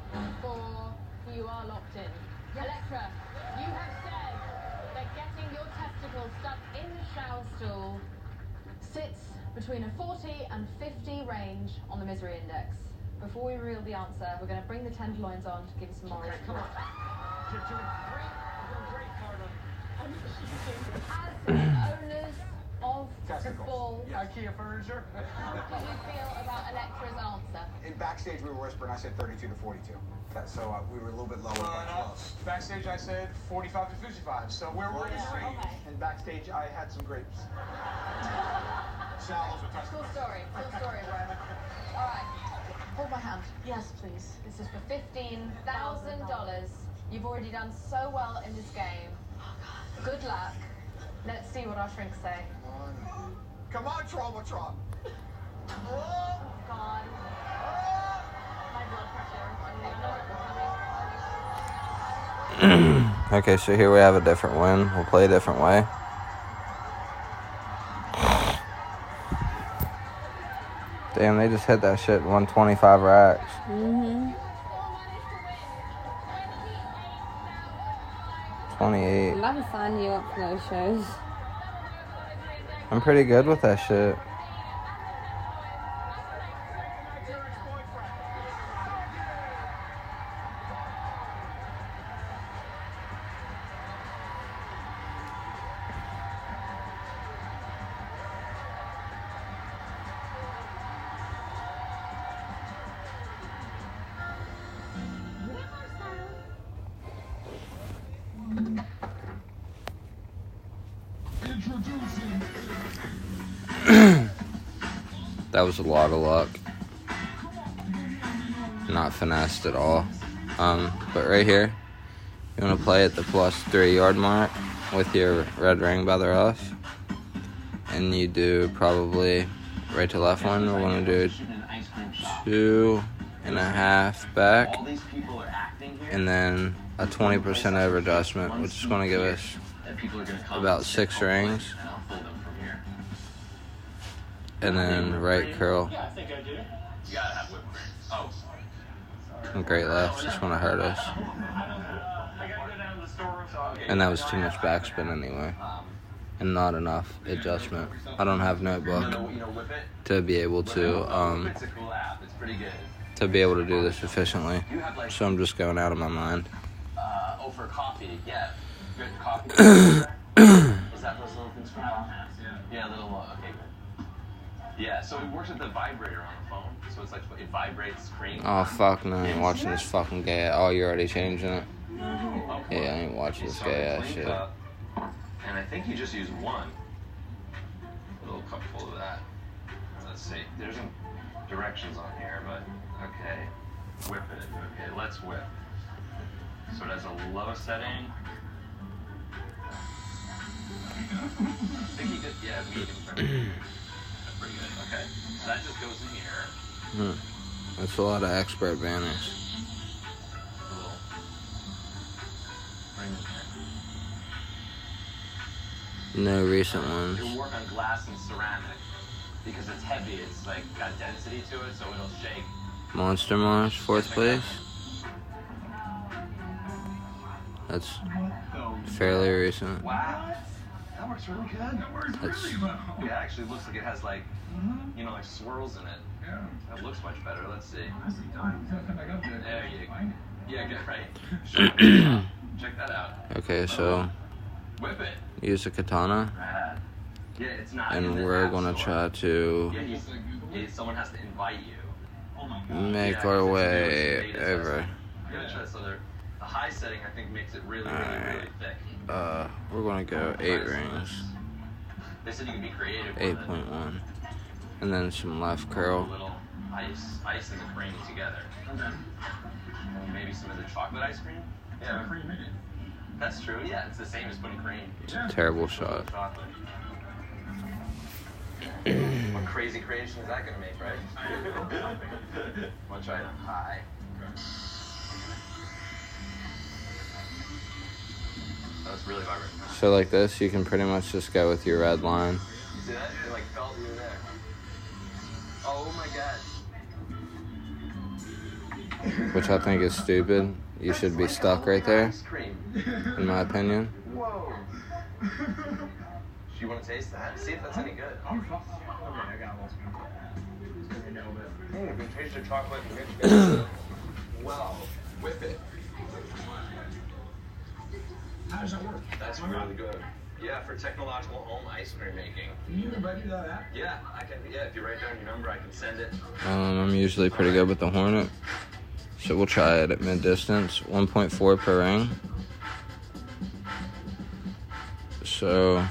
4, you are locked in. Electra, you have said that getting your testicles stuck in the shower stool sits between a 40 and 50 range on the misery index. Before we reveal the answer, we're going to bring the tenderloins on to give us some moral support. You're doing great. You're doing great, Carter. As owners of the ball, IKEA furniture. How did you feel about Electra's answer? In backstage, we were whispering. I said 32 to 42. So we were a little bit lower. Backstage, I said 45 to 55. So where were you? Okay. And backstage, I had some grapes. Cool story, bro. All right. Hold my hand. Yes, please. This is for $15,000. You've already done so well in this game. Good luck. Let's see what our shrinks say. Come on, Traumatron. Oh, God. My blood pressure. Okay, so here we have a different win. We'll play a different way. Damn, they just hit that shit 125 racks. Mm-hmm. 28. I'd love to sign you up for those shows. I'm pretty good with that shit. That was a lot of luck. Not finessed at all. But right here, you want to play at the +3 yard mark with your red ring by the rough. And you do probably right to left one. We're going to do 2.5 back. And then a 20% over adjustment, which is going to give us about 6 rings. And then right curl. Yeah, I think I do. You gotta have whipped cream. Oh. And great left, just want to hurt us. I gotta go down to the store. And that was too much backspin anyway. And not enough adjustment. I don't have notebook to be able to do this efficiently. So I'm just going out of my mind. Oh, for coffee, yeah. Good coffee. Is that those little things from Yeah, little, okay, good. Yeah, so it works with the vibrator on the phone. So it's like, it vibrates screen. Oh, fuck no, I ain't watching this fucking gay ass. Oh, you're already changing it? Yeah, I ain't watching this gay ass shit. And I think you just use one. A little cupful of that. Let's see. There's some directions on here, but okay. Whip it. Okay, let's whip. So it has a low setting. I think he did, yeah, medium. That's pretty good. Okay. So that just goes in here. That's a lot of expert banners. A little ring in there. No recent ones. It'll work on glass and ceramic because it's heavy. It's like got density to it, so it'll shake. Monster Mars, 4th place. That's fairly recent. Wow. That works really good. That works really well. Yeah, it actually looks like it has like, you know, like swirls in it. Yeah. That looks much better. Let's see. There you go. Yeah, good, right? Check that out. Okay, so Whip it. use a katana. Yeah, it's not. And we're gonna try to someone has to invite you. make our way over. So the high setting, I think, makes it really, really thick. We're gonna go 8 rings. They said you can be creative. 8.1, and then some left curl. A little ice and the cream together. And maybe some of the chocolate ice cream. Yeah, cream in it. That's true. Yeah, it's the same as putting cream. Terrible shot. What crazy creation is that gonna make, right? We'll try the high. That's really vibrant. So like this, you can pretty much just go with your red line. You see that? It like felt you were there. Oh my god. Which I think is stupid. You should be stuck right there, in my opinion. Whoa. Do you want to taste that? See if that's any good. Okay, I got lost. Hey, we taste the chocolate and mix it. Wow. Whip it. How does that work? That's really good. Yeah, for technological home ice cream making. You can ready that? Yeah, I can. Yeah, if you write down your number, I can send it. I'm usually pretty good with the Hornet, so we'll try it at mid-distance, 1.4 per ring. So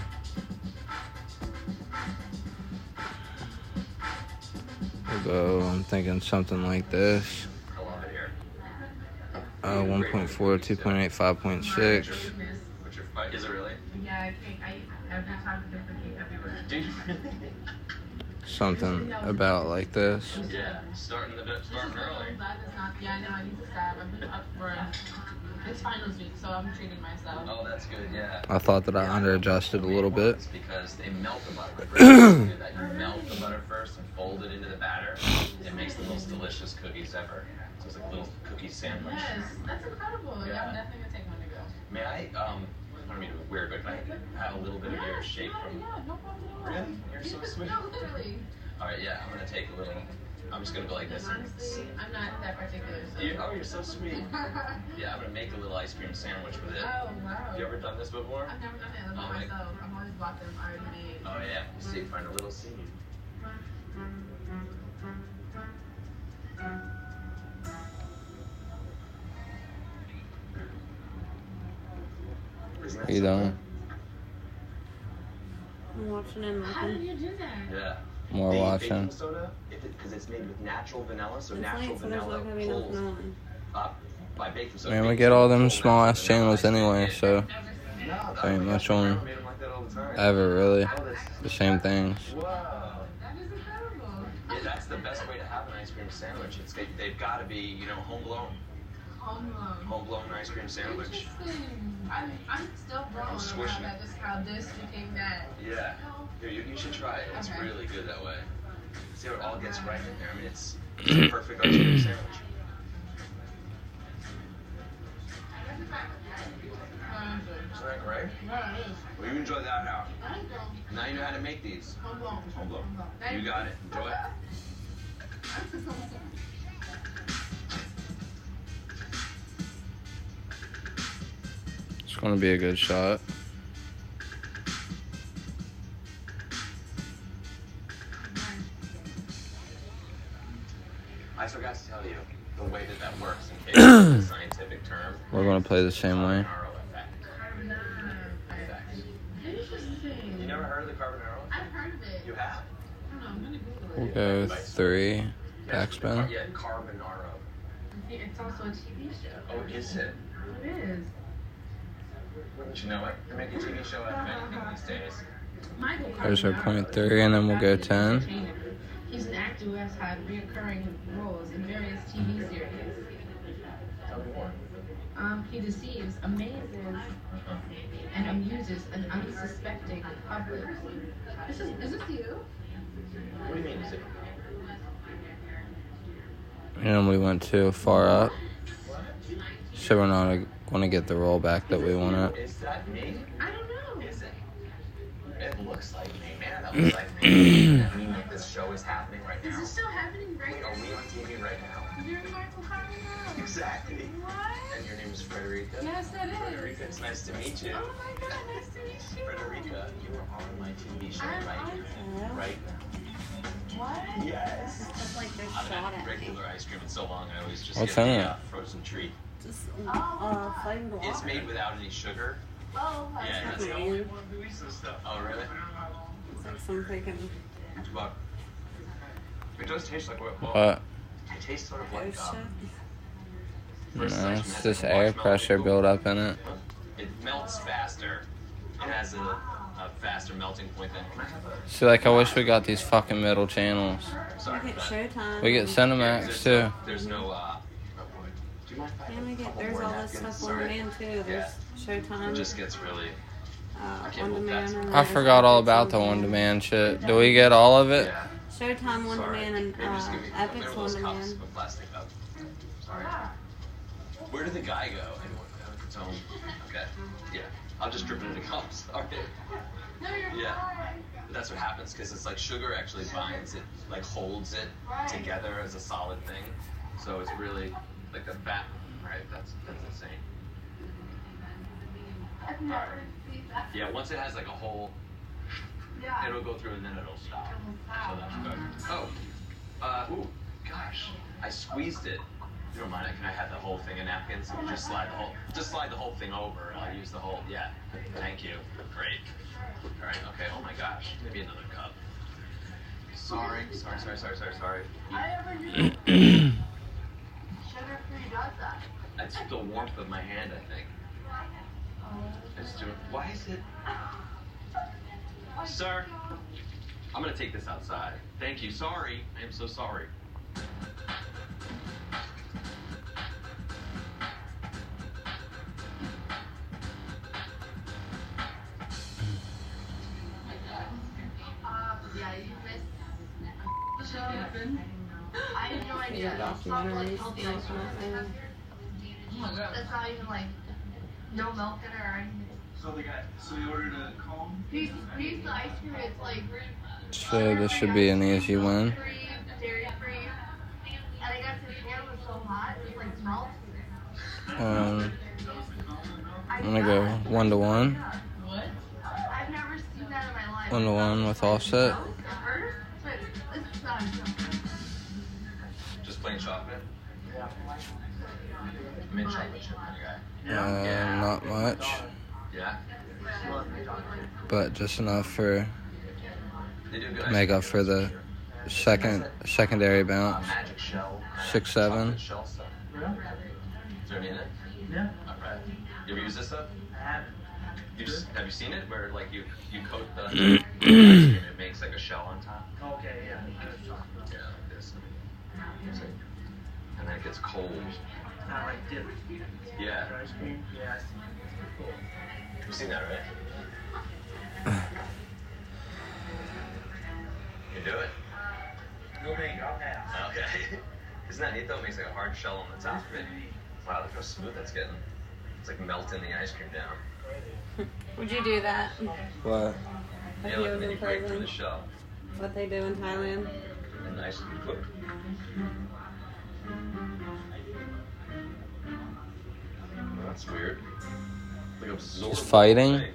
we'll go, I'm thinking something like this. I love it here. 1.4, 2.8, 5.6. Is it really? Yeah, I every time a different cake everywhere. Do you really? Something about like this. Yeah, starting early. Yeah, I know, I need to stop. I've been up for it's finals week, so I'm treating myself. Oh, that's good, yeah. I thought that I under-adjusted a little bit. It's because they melt the butter. You melt the butter first and fold it into the batter. It makes the most delicious cookies ever. So it's like a little cookie sandwich. Yes, that's incredible. Yeah, I'm definitely gonna take one to go. May I don't mean to be weird, but can I have a little bit of your shake from... Yeah, no problem. Really? You're so sweet. No, literally. Alright, yeah, I'm gonna take a little... I'm just gonna go like this. Honestly, I'm not that particular. So. You're so sweet. Yeah, I'm gonna make a little ice cream sandwich with it. Oh, wow. You ever done this before? I've never done it myself. I've always bought them already made. Oh, yeah. See, find a little seed. How you doing? I'm watching and looking. How did you do that? Yeah. More watching. Baking soda, because it's made with natural vanilla, so It's natural late, so there's vanilla not gonna be enough pulls vanilla. up by baking soda. Man, we get all them small ass channels anyway, so ain't much on ever really. The same things. Wow. That is incredible. Yeah, that's the best way to have an ice cream sandwich. They've got to be, homegrown. Homegrown ice cream sandwich. Interesting. I'm still blown about just how this became that. Yeah. Here, you should try it. It's Okay. really good that way. See how it all gets right in there. I mean, it's a perfect ice cream sandwich. Isn't that great? Yeah, it is. Well, you enjoy that now. Thank you. Now you know how to make these. Homegrown. You got it. Enjoy it. It's gonna be a good shot. I forgot to tell you the way that works in case it's a scientific term. We're gonna play the same way. You never heard of the Carbonaro? I've heard of it. You have? I don't know, I'm gonna Google We'll it. go 3 backspin. Yeah, Carbonaro. It's also a TV show. Oh, is it? It is. Wouldn't you know it? You're making a TV show out of anything these days. Michael There's our Carbonaro. 0.3, and then we'll go 10. He's an actor who has had recurring roles in various TV series. Tell me more. He deceives, amazes, and amuses an unsuspecting public. Is this you? What do you mean, is it? And we went too far up. So we're not going to get the roll back that we want it. Is that me? I don't know. Is it? It looks like me, man. That looks like me. I mean, this show is happening right now. Is this still happening right Wait, now? are we on TV right now? You're Michael Carbonaro. Exactly. What? And your name is Frederica? Yes, it is. Frederica, it's nice to meet you. Oh my God, nice to meet you. Frederica, you are on my TV show I'm right on now. Right now. What? Yes. That's like they're I haven't shot had at me. regular ice cream in so long. I always just What's get in the it? frozen treat. Just flamed water. It's made without any sugar. Oh, Yeah, That's that's nice. Oh, really? It's like some freaking But it does taste like what? What? It tastes sort of like ghost shit. No, it's this air pressure buildup in it. It melts faster. It has a faster melting point than. Can I have a? See, like, I wish we got these fucking middle channels. Sorry. We get for that. Showtime. We get Cinemax, too. There's no. Do you mind if I And we have a get, couple there's more all this napkins? stuff on Sorry. demand too. There's Showtime. It just gets really. On demand. And I there's forgot all Epic's about the on on-demand shit. Do we get all of it? Yeah. Showtime on Sorry. demand and Maybe just give me Epic's maybe on those cups demand. with plastic cup. Sorry. Where did the guy go? Anyone? It's home. Okay. Yeah. I'll just drip it into cups. All right. No, you're Yeah. fine. But that's what happens because it's like sugar actually binds it, like holds it together as a solid thing. So it's really like the fat. Right. That's insane. I've never seen that. Yeah, once it has like a hole, Yeah. it'll go through and then it'll stop. So that's good. Oh, ooh, gosh, I squeezed it. You don't mind? Can I have the whole thing in napkins? Just slide the whole thing over. I'll use the whole. Yeah. Thank you. Great. All right. Okay. Oh my gosh. Maybe another cup. Sorry. I never knew sugar-free does that. That's the warmth of my hand, I think. Why is it? Sir, I'm gonna take this outside. Thank you. Sorry. I am so sorry. Yeah, you missed the show. I have no idea. Yeah, documentaries, Healthy ice cream. That's not even like no milk in it or anything. So you ordered a cone? These the ice cream, it's like So this should be an easy win. free, dairy free. And I guess the pan was so hot, it was like melted. I'm gonna go 1-1. What? I've never seen that in my life. 1-1 with Offset. Just plain chocolate? Yeah. Mint chocolate chip kind of guy. Not much, Yeah? but just enough for They do good to ice make cream. up for the secondary bounce. Magic shell. 6-7. Chocolate shell stuff. Yeah. Is there any in it? Yeah. Alright. You ever use this stuff? I haven't. Have you seen it where like you coat the ice cream and it makes like a shell on top? Okay, yeah. Yeah, like this. And then it gets cold. Not like dip. Yeah. Ice cream. Yeah, I see. Cool. You've seen that, right? You do it? No big, I'll pass. Okay. Isn't that neat though? It makes like a hard shell on the top of it. Wow, look how smooth that's getting. It's like melting the ice cream down. Would you do that? What? If Yeah, you like was when in you break through prison? the shell. What they do in Thailand? And the ice cream cook. That's weird. Like absorbed. Just fighting? thing.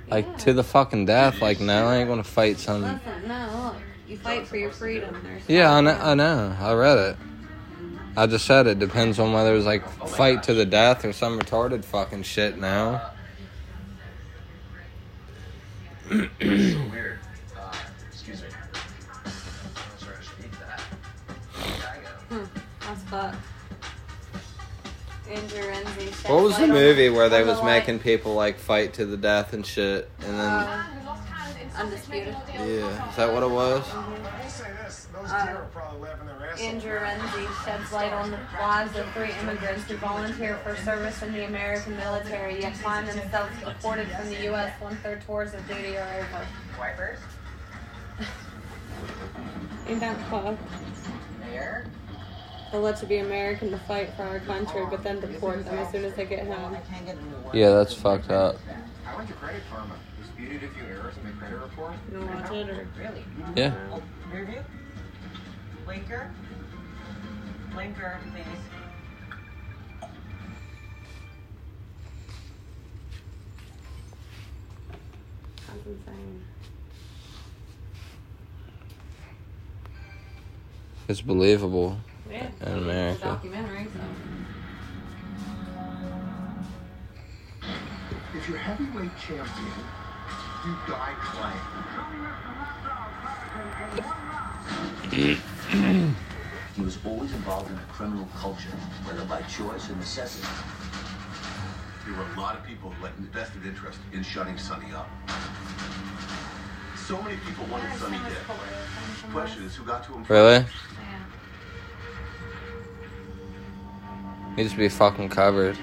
Like to the fucking death. Like no, I ain't gonna fight some. Listen, no, look. You fight for your freedom. There's Yeah, I know. I read it. I just said it depends on whether it's like fight to the death or some retarded fucking shit now. That's so weird. Excuse me. I'm sorry, I should eat that. That's fucked. Andrew Renzi. What was the movie where they was making people like fight to the death and shit, and then Undisputed. yeah, is that what it was? I'll say this, those deer are probably laughing their ass off. Andrew Renzi sheds light on the lives of 3 immigrants who volunteer for service in the American military, yet find themselves deported from the U.S. once their tours of duty are over. Wipers? Ain't that fucked? There. They'll let you be American to fight for our country, but then deport them as soon as they get home. Yeah, that's fucked up. I went to Credit Karma. Disputed a few errors in the credit report. You wanna watch it or? Really? Yeah. Review? Blinker? Blinker, please. That's insane. It's believable Yeah. in It's a America. documentary, so. If you're heavyweight champion, you die trying. He was always involved in the criminal culture, whether by choice or necessity. There were a lot of people who had vested interest in shutting Sonny up. So many people wanted Sonny dead. The question is, who got to him first? Really? Needs to be fucking covered.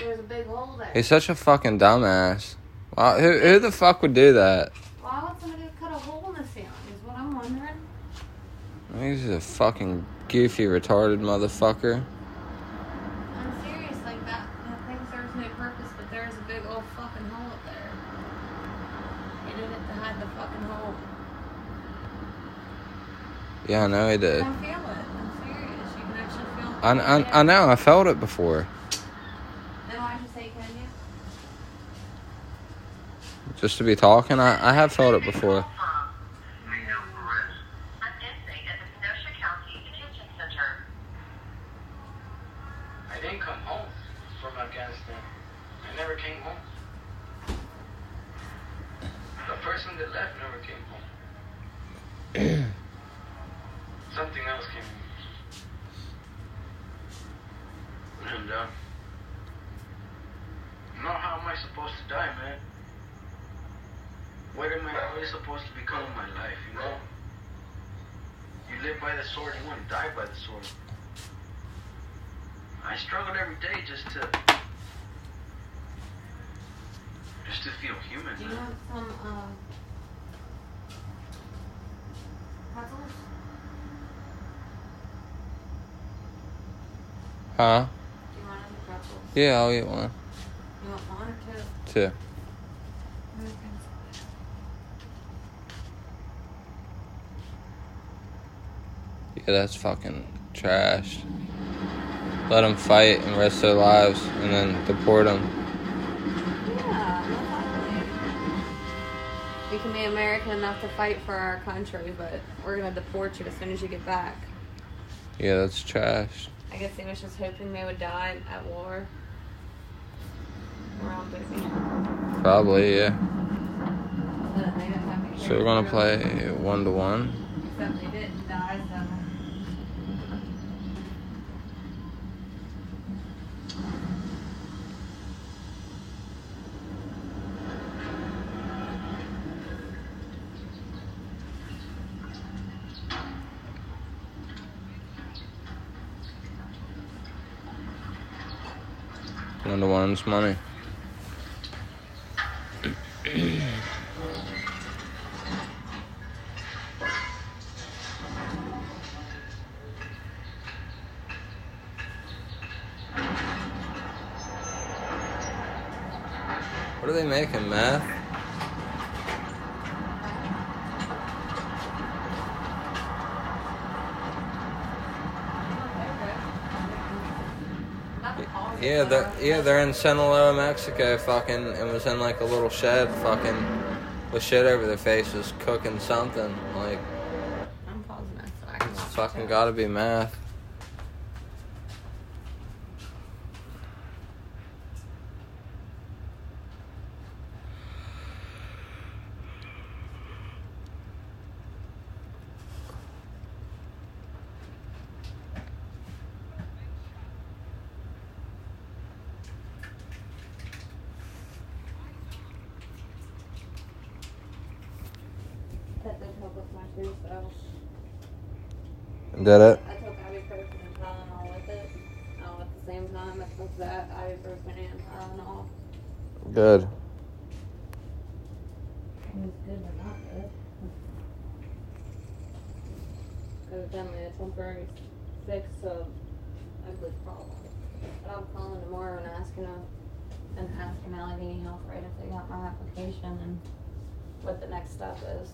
There's a big hole there. He's such a fucking dumbass. Wow, who the fuck would do that? Why would somebody cut a hole in the ceiling is what I'm wondering. He's a fucking goofy, retarded motherfucker. I'm serious, like that thing serves no purpose, but there's a big old fucking hole up there. He did it to hide the fucking hole. Yeah, I know he did. I can feel it. I'm serious. You can actually feel it. I know, I felt it before. Then why'd you say can you? Just to be talking? I have felt it before. I didn't come home from Afghanistan. I never came home. The person that left never came home. Something else came home. And, now how am I supposed to die, man? What am I always supposed to become in my life, you know? You live by the sword, you want to die by the sword. I struggle every day just to feel human. Do you have some pretzels? Huh? Do you want any pretzels? Yeah, I'll get one. You want one or two? Two. Yeah, that's fucking trash. Let them fight and risk their lives and then deport them. Yeah, we can be American enough to fight for our country, but we're going to deport you as soon as you get back. Yeah, that's trash. I guess he was just hoping they would die at war. Around baby. Probably, yeah. But they didn't have any So we're gonna play 1-to-1. Except they didn't die, so. One to one's money. What are they making, meth? Yeah, they're in Sinaloa, Mexico, fucking, and was in like a little shed, fucking, with shit over their faces, cooking something, like. I'm pausing it so I can It's watch fucking it. gotta be meth. That did help with my tooth, though. Did it? I took ibuprofen and Tylenol with it. At the same time, I took that ibuprofen and Tylenol. Good. It was good, but not good. It was definitely a temporary fix of ugly problem. But I'm calling tomorrow and asking Allegheny Health right if they got my application and what the next step is.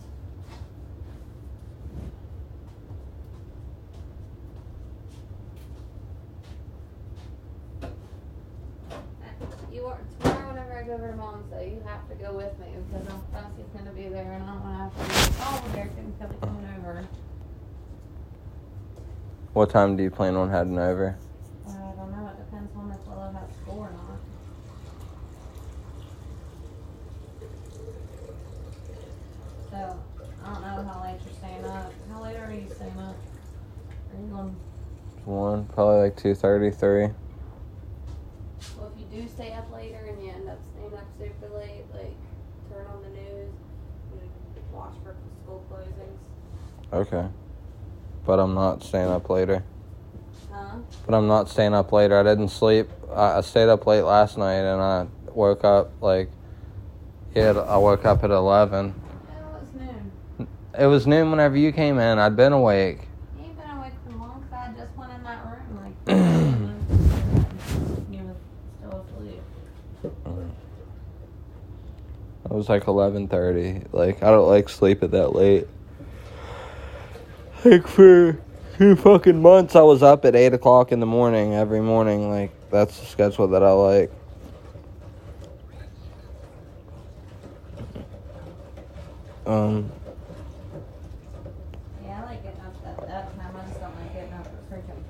Tomorrow whenever I go over to Mom's, though, you have to go with me because Elsie's going to be there and I don't want to have to be all there coming over. What time do you plan on heading over? I don't know. It depends on if Willow has school or not. So, I don't know how late you're staying up. How late are you staying up? Are you going? 1, probably like 2:30, 3. Well, if you do stay up later and you end up staying up super late, like, turn on the news and watch for school closings. Okay. But I'm not staying up later. Huh? But I'm not staying up later. I didn't sleep. I stayed up late last night and I woke up like, I woke up at 11. No, it was noon. It was noon whenever you came in. I'd been awake. You ain't been awake for long because I just went in that room like you were still asleep. It was like 11:30. Like, I don't like sleeping that late. Like, for 2 fucking months, I was up at 8 o'clock in the morning every morning. Like, that's the schedule that I like. Yeah, I like getting up at that time. I just don't like getting up at freaking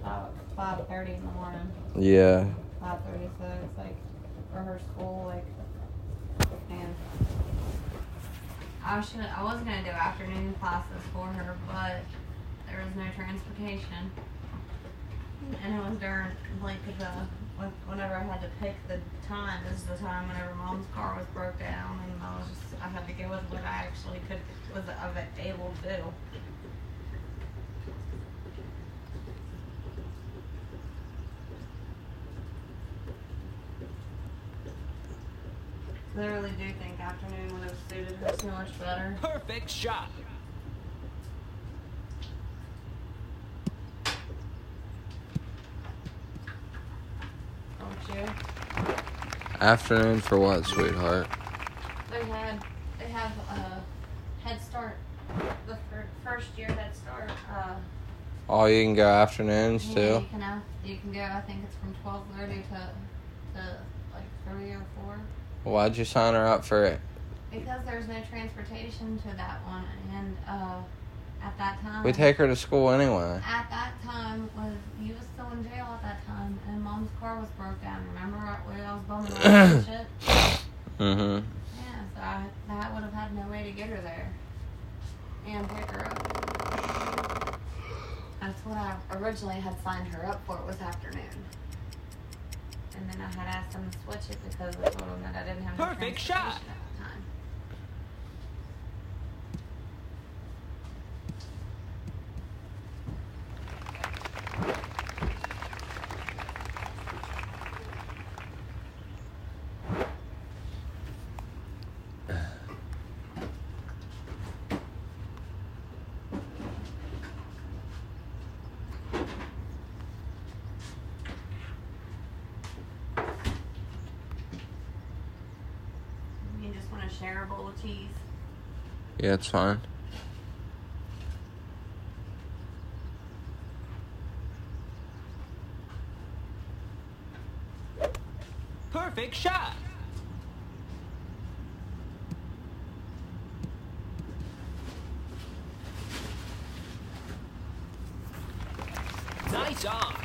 5:30 in the morning. Yeah. 5:30, so it's like for her school, like, man. I was gonna do afternoon classes for her, but there was no transportation, and it was during like whenever I had to pick the time. This is the time whenever Mom's car was broke down, and I had to go with what I actually was able to do. I really do think afternoon would have suited her so much better. Perfect shot. Don't you? Afternoon for what, sweetheart? They have Head Start, the first year Head Start. Oh, you can go afternoons too? Yeah, you can go. I think it's from 12:30 to like 3 or 4. Why'd you sign her up for it? Because there's no transportation to that one, and at that time... We take her to school anyway. At that time, you was still in jail at that time, and Mom's car was broke down. Remember where I was bumming around and shit? Mm-hmm. Yeah, so that would have had no way to get her there and pick her up. That's what I originally had signed her up for, was afternoon. And then I had asked them to switch it because I told them that I didn't have perfect shot at the time. Share a bowl of cheese. Yeah, it's fine. Perfect shot. Nice on.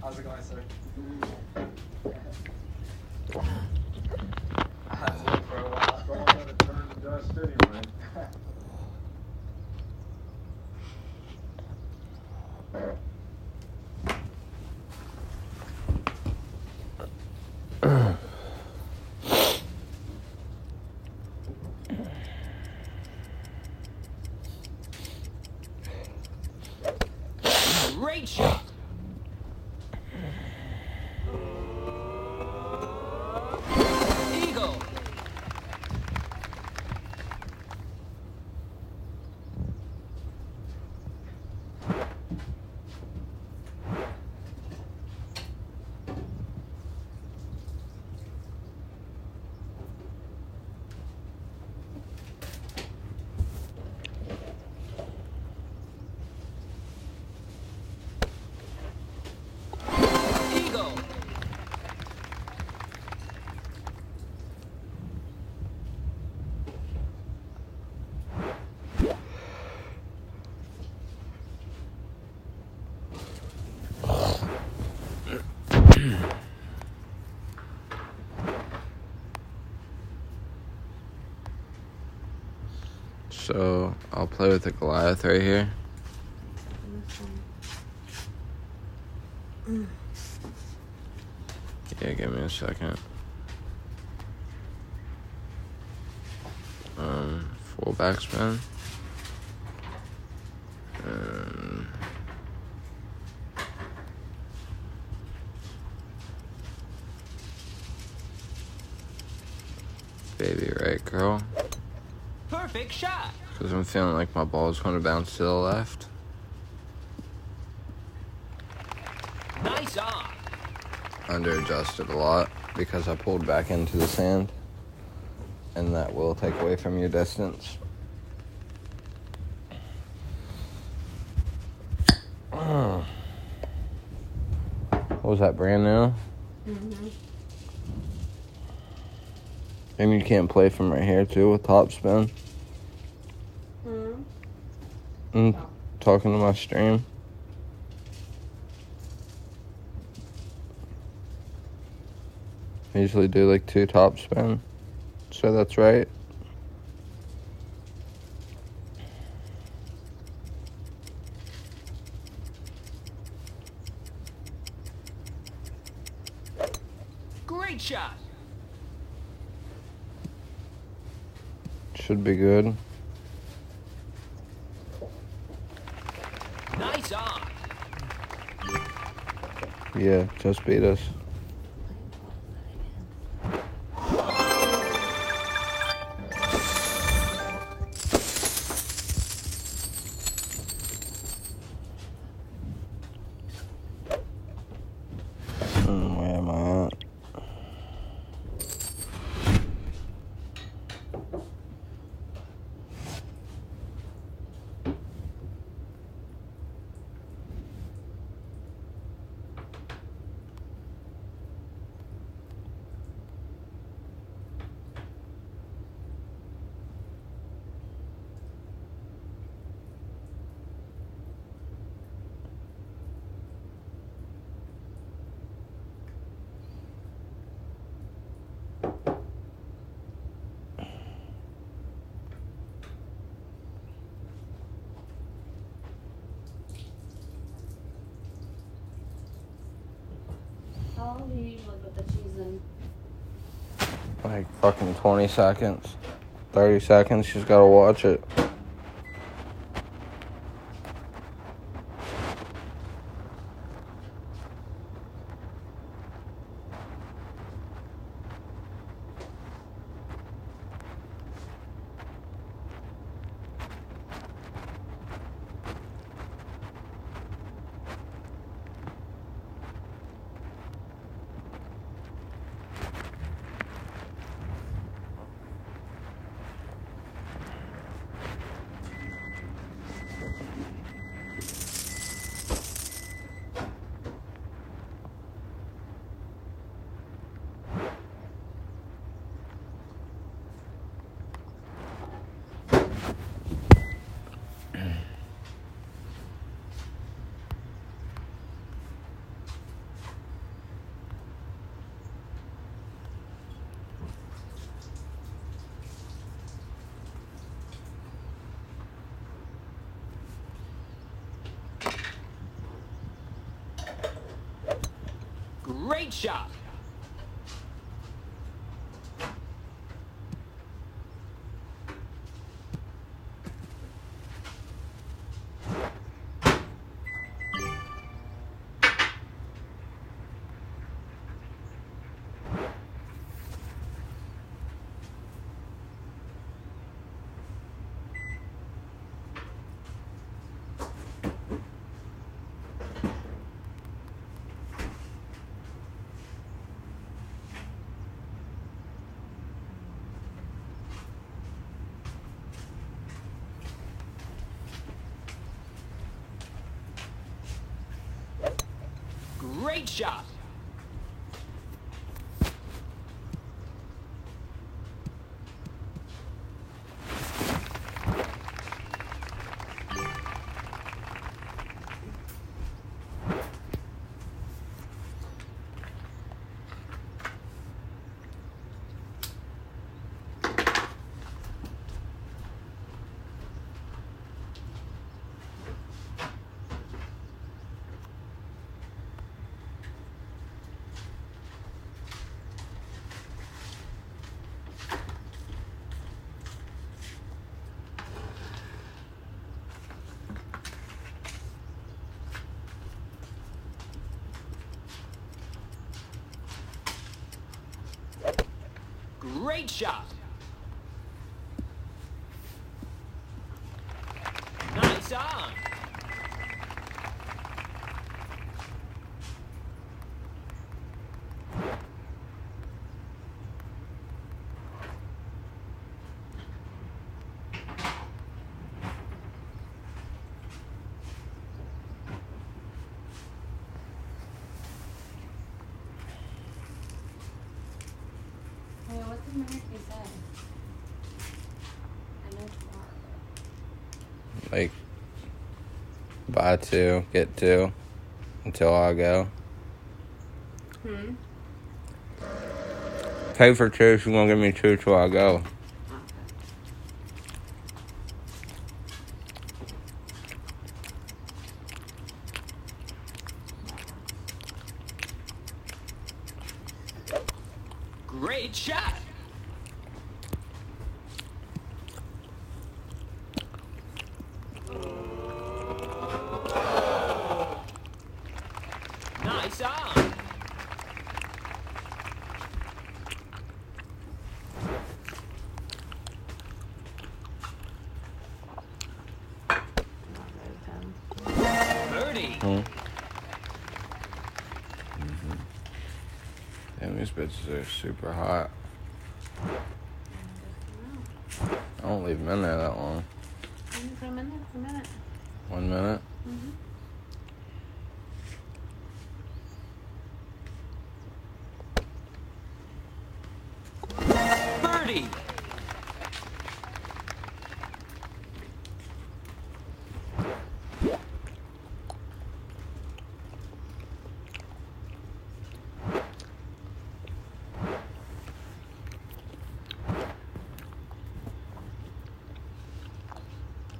How's it going, sir? I had to look for a while. Don't let it turn to dust anyway. Great shot. Eagle. So, I'll play with the Goliath right here. Yeah, give me a second. Full backspin. And baby right girl. Perfect shot. Because I'm feeling like my ball is going to bounce to the left. Nice on. Under adjusted a lot because I pulled back into the sand. and that will take away from your distance. What was that, brand new? Mm-hmm. And you can't play from right here too with top spin. Talking to my stream. I usually do like 2 top spin, so that's right. Great shot. Should be good. Nice on. Yeah, just beat us. Where am I at? How long do you usually put the cheese in? Like fucking 20 seconds. 30 seconds, she's gotta watch it. Great shot. Great shot. Great shot. Nice on. the heck you say? I know tomorrow. Like, buy 2, get 2 until I go. Pay for 2, she's gonna give me 2 till I go. Great shot. Nice on. Birdie. Damn, these bitches are super hot. I don't leave them in there that long. I'm gonna put them in there for a minute. 1 minute? Birdie.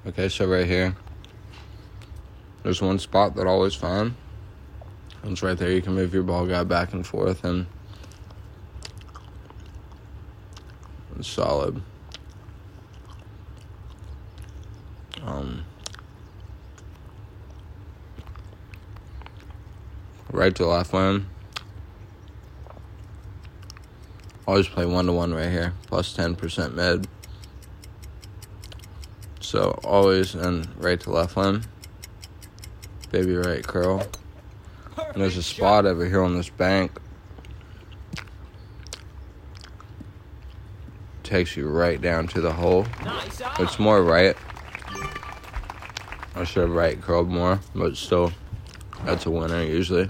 Okay, so right here, there's one spot that I always find. It's right there. You can move your ball guy back and forth, and it's solid. Right to left lane. Always play 1-to-1 right here, plus 10% mid. So always in right to left lane. Baby right curl. And there's a spot over here on this bank. Takes you right down to the hole. It's more right. I should have right curled more, but still, that's a winner usually.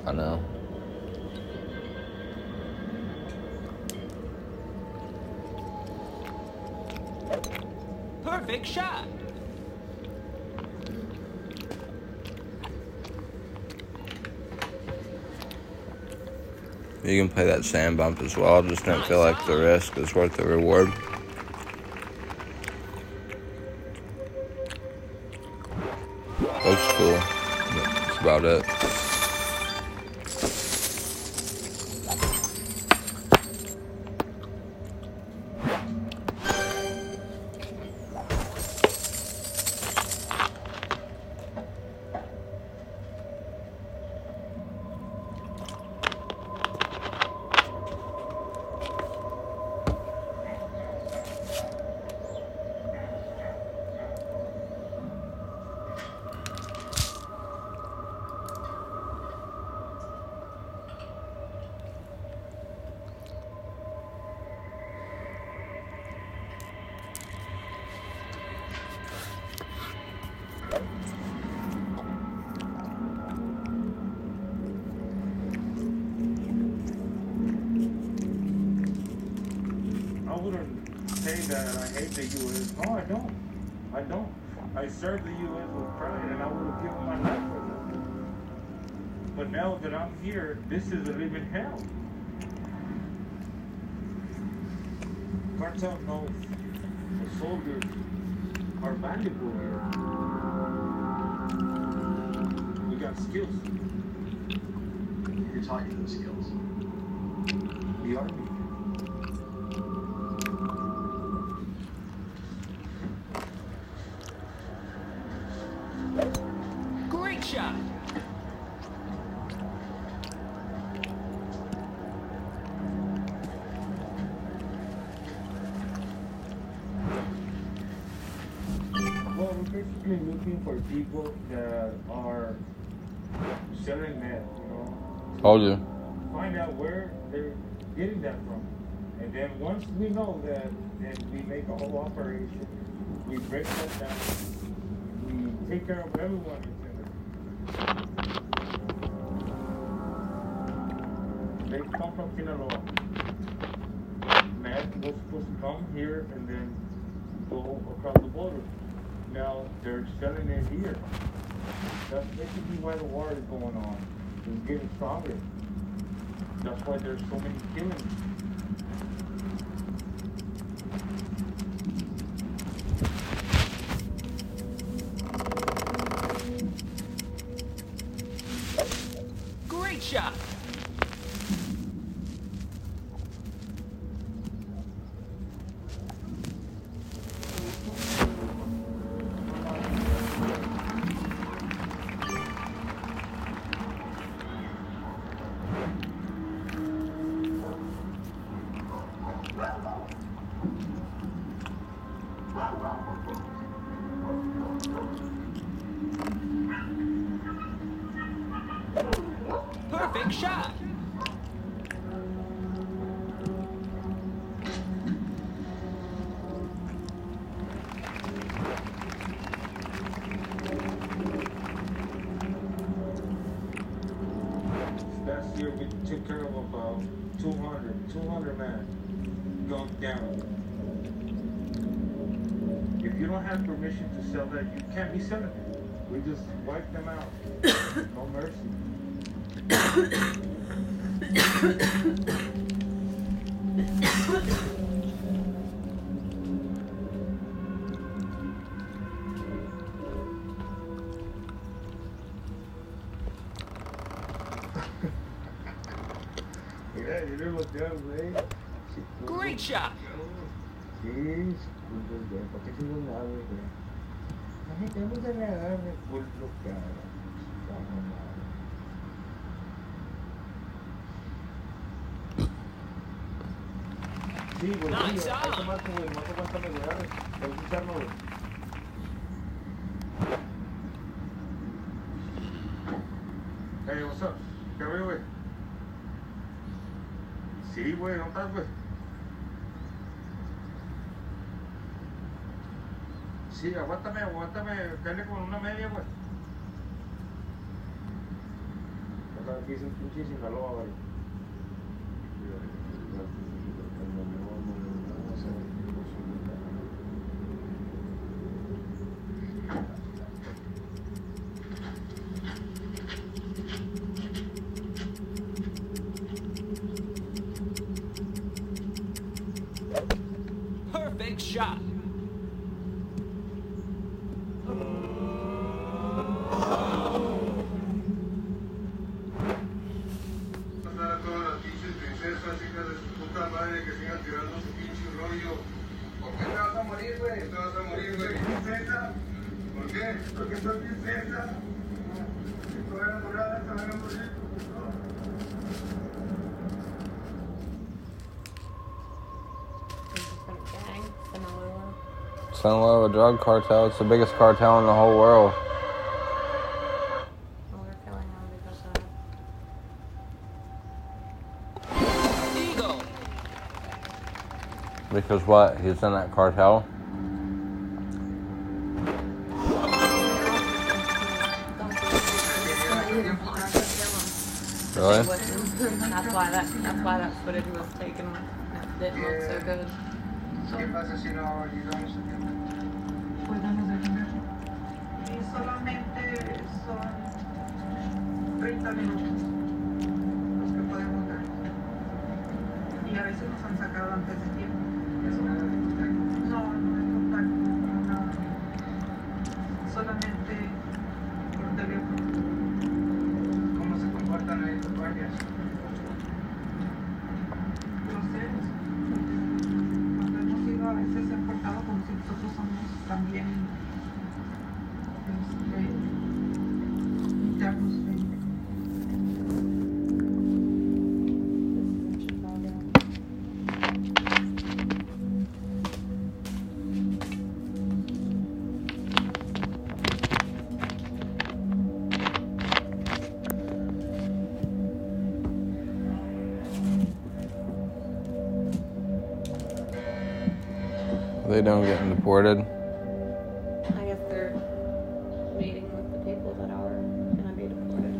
I know. Perfect shot. You can play that sand bump as well. Just don't feel like the risk is worth the reward. Looks cool. That's about it. Say that I hate the U.S. No, I don't. I don't. I served the U.S. with pride, and I would have given my life for them. But now that I'm here, this is a living hell. Cartel knows the soldiers are valuable here. We got skills. You're talking to those skills. The army. Great shot. Well, we're looking for people that are selling meth, you know. Told you. Find out where they're getting that from. And then once we know that, then we make a whole operation. We break that down. We take care of everyone that's in it. They come from Sinaloa. Meth was supposed to come here and then go across the border. Now they're selling it here. That's basically why the war is going on. It's getting stronger. That's why there's so many killings. Great shot. Perfect shot. Last year we took care of about 200 men gunned down. If you don't have permission to sell that, you can't be selling it. We just wipe them out. No mercy. Mira, yo le volteo al güey. Great shot. Sí, pues, ¿para qué sigo nada, güey? La gente no se le agarra el culo, cara. Sí, güey, sí, Nice hay que on. más, güey, no aguántame, güey, dale. Hay que usarlo, güey. Hey, what's up? ¿Qué rollo, güey? Sí, güey, ¿dónde estás, güey? Sí, aguántame, dale con una media, güey. O sea, aquí es un pinche Sinaloa, güey. Perfect shot. Mandar a todas las pinches princesas, hijas de su puta madre, que sigan tirando su pinche rollo. ¿Por qué te vas a morir, güey? Te vas a morir, güey. ¿Princesa? ¿Por qué? Porque soy princesa. Si tú eres dorada, te van a morir. Sinaloa drug cartel. It's the biggest cartel in the whole world. Eagle. Because what? He's in that cartel? Really? That's why that footage was taken. That didn't look so good. ¿Qué pasa si no llegamos a tiempo? Podemos detener. Y solamente son 30 minutos los que podemos dar. Y a veces nos han sacado antes de tiempo. ¿Es una de contacto? No, no es contacto, no nada. Solamente por teléfono. ¿Cómo se comportan ahí los guardias? Groseros. Cuando hemos ido a veces se han portado como si nosotros somos también internos de They don't get deported. I guess they're meeting with the people that are gonna be deported.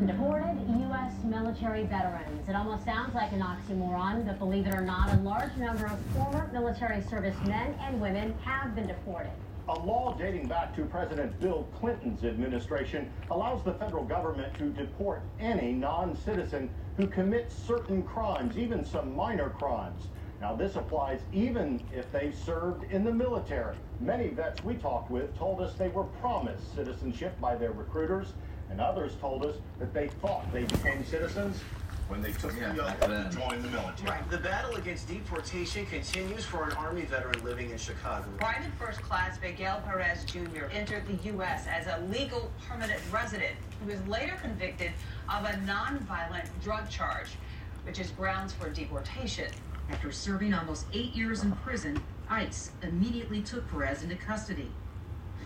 Deported U.S. military veterans. It almost sounds like an oxymoron, but believe it or not, a large number of former military service men and women have been deported. A law dating back to President Bill Clinton's administration allows the federal government to deport any non-citizen who commits certain crimes, even some minor crimes. Now, this applies even if they've served in the military. Many vets we talked with told us they were promised citizenship by their recruiters, and others told us that they thought they became citizens when they took the oath to join the military. Right. The battle against deportation continues for an Army veteran living in Chicago. Private First Class Miguel Perez Jr. entered the U.S. as a legal permanent resident. He was later convicted of a nonviolent drug charge, which is grounds for deportation. After serving almost 8 years in prison, ICE immediately took Perez into custody.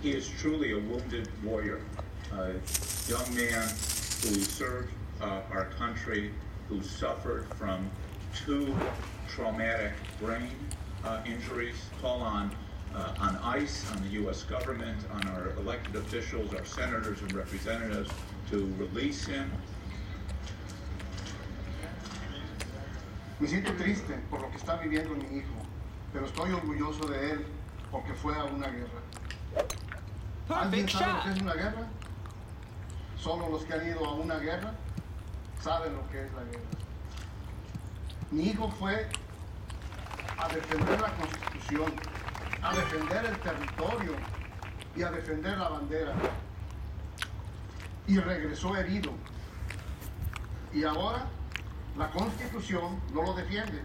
He is truly a wounded warrior, a young man who served our country, who suffered from 2 traumatic brain injuries. Call on ICE, on the U.S. government, on our elected officials, our senators and representatives to release him. Me siento triste por lo que está viviendo mi hijo, pero estoy orgulloso de él porque fue a una guerra. ¿Alguien sabe lo que es una guerra? Solo los que han ido a una guerra saben lo que es la guerra. Mi hijo fue a defender la Constitución, a defender el territorio y a defender la bandera. Y regresó herido. Y ahora la Constitución no lo defiende.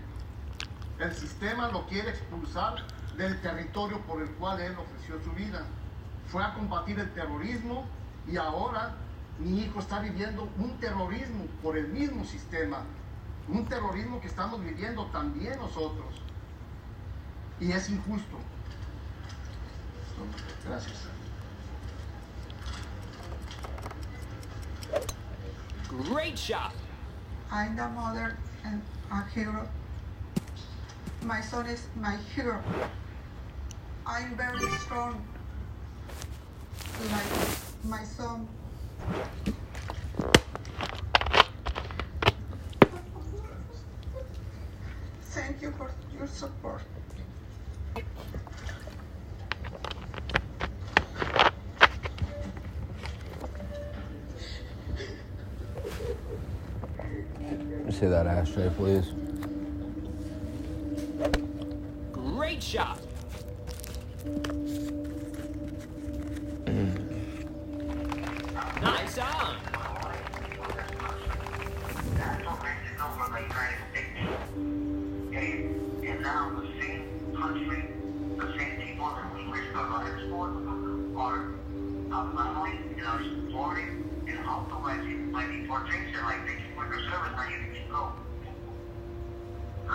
El sistema lo quiere expulsar del territorio por el cual él ofreció su vida. Fue a combatir el terrorismo y ahora mi hijo está viviendo un terrorismo por el mismo sistema. Un terrorismo que estamos viviendo también nosotros. Y es injusto. Gracias. Great shot. I'm the mother and a hero. My son is my hero. I'm very strong. Like my son. Thank you for your support. See that ashtray, please. Great shot. Nice on. And now the same country, the same people that we risk our lives for are not only in our story and authorizing by deportation, like thank you for your service, now you can go. I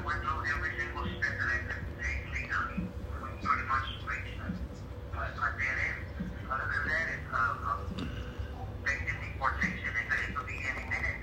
went through every single step that I could take legally, pretty much straight. But I did it. Other than that, it's facing deportation, and it could be any minute.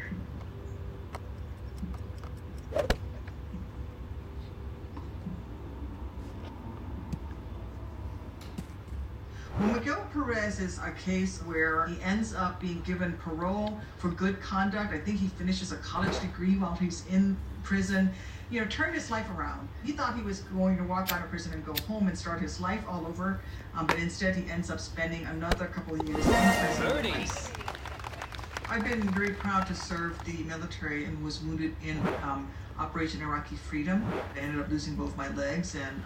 Well, Miguel Perez is a case where he ends up being given parole for good conduct. I think he finishes a college degree while he's in prison. You know, turned his life around. He thought he was going to walk out of prison and go home and start his life all over, but instead he ends up spending another couple of years in prison. I've been very proud to serve the military and was wounded in Operation Iraqi Freedom. I ended up losing both my legs and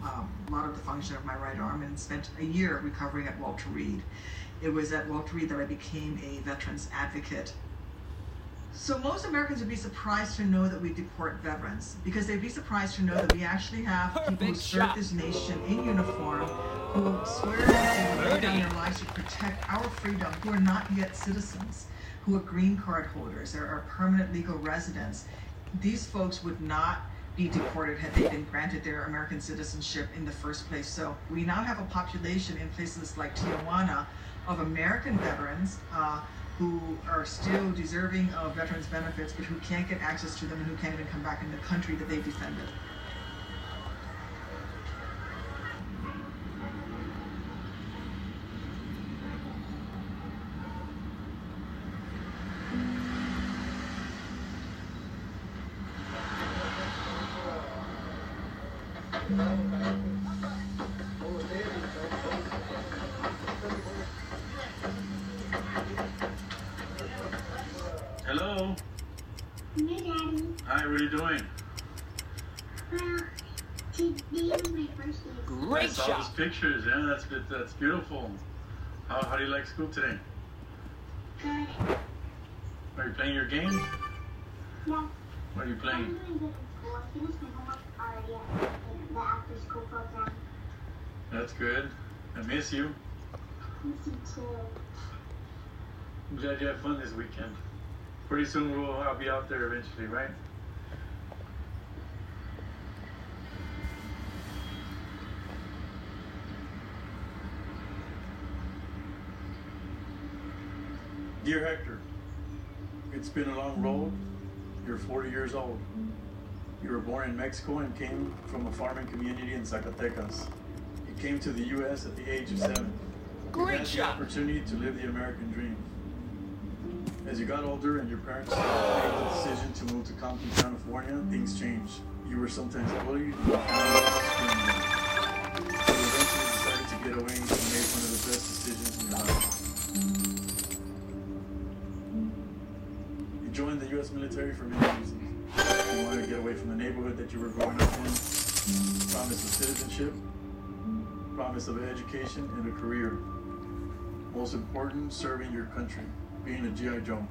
a lot of the function of my right arm, and spent a year recovering at Walter Reed. It was at Walter Reed that I became a veterans advocate. So most Americans would be surprised to know that we deport veterans, because they'd be surprised to know that we actually have people who serve this nation in uniform, who swear to lay down their lives to protect our freedom, who are not yet citizens, who are green card holders, or are permanent legal residents. These folks would not be deported had they been granted their American citizenship in the first place. So we now have a population in places like Tijuana of American veterans who are still deserving of veterans benefits, but who can't get access to them and who can't even come back in the country that they've defended. Hello. Hey, Daddy. Hi, what are you doing? Well, today is my first day. I saw those pictures. Yeah, that's beautiful. How do you like school today? Good. Are you playing your games? Yeah. What are you playing? I'm doing good in school. I finished my homework already at the after-school program. That's good. I miss you. Miss you too. I'm glad you had fun this weekend. Pretty soon I'll be out there eventually, right? Dear Hector, it's been a long road. You're 40 years old. You were born in Mexico and came from a farming community in Zacatecas. You came to the U.S. at the age of 7. Great you had shot. the opportunity to live the American dream. As you got older and your parents made the decision to move to Compton, California, things changed. You were sometimes bullied, and your family was discriminated. You eventually decided to get away and made one of the best decisions in your life. You joined the U.S. military for many reasons. You wanted to get away from the neighborhood that you were growing up in, promise of citizenship, promise of an education and a career. Most important, serving your country. Being a G.I. Joe.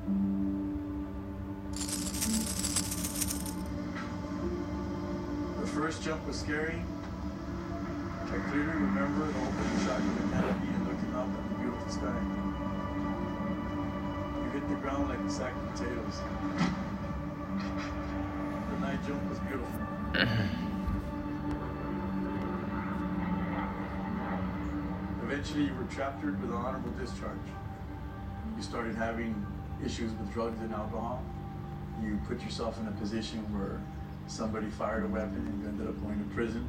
The first jump was scary. I clearly remember the opening shot of the canopy and looking up at the beautiful sky. You hit the ground like a sack of potatoes. The night jump was beautiful. Eventually you were chaptered with an honorable discharge. You started having issues with drugs and alcohol. You put yourself in a position where somebody fired a weapon and you ended up going to prison.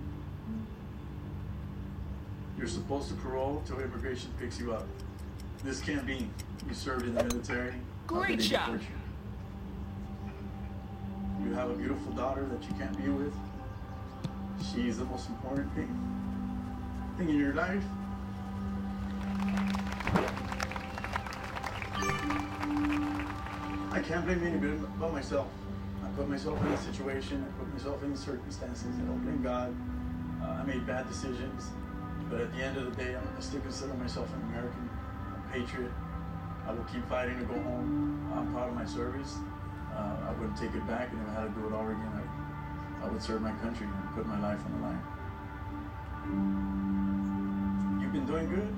You're supposed to parole till immigration picks you up. This can't be. You served in the military. Great shot. You have a beautiful daughter that you can't be with. She's the most important thing in your life. I can't blame anybody but myself. I put myself in a situation, I put myself in circumstances, I don't blame God. I made bad decisions, but at the end of the day, I still consider myself an American, a patriot. I will keep fighting to go home. I'm proud of my service. I wouldn't take it back, and if I had to do it all again, I would serve my country and put my life on the line. You've been doing good.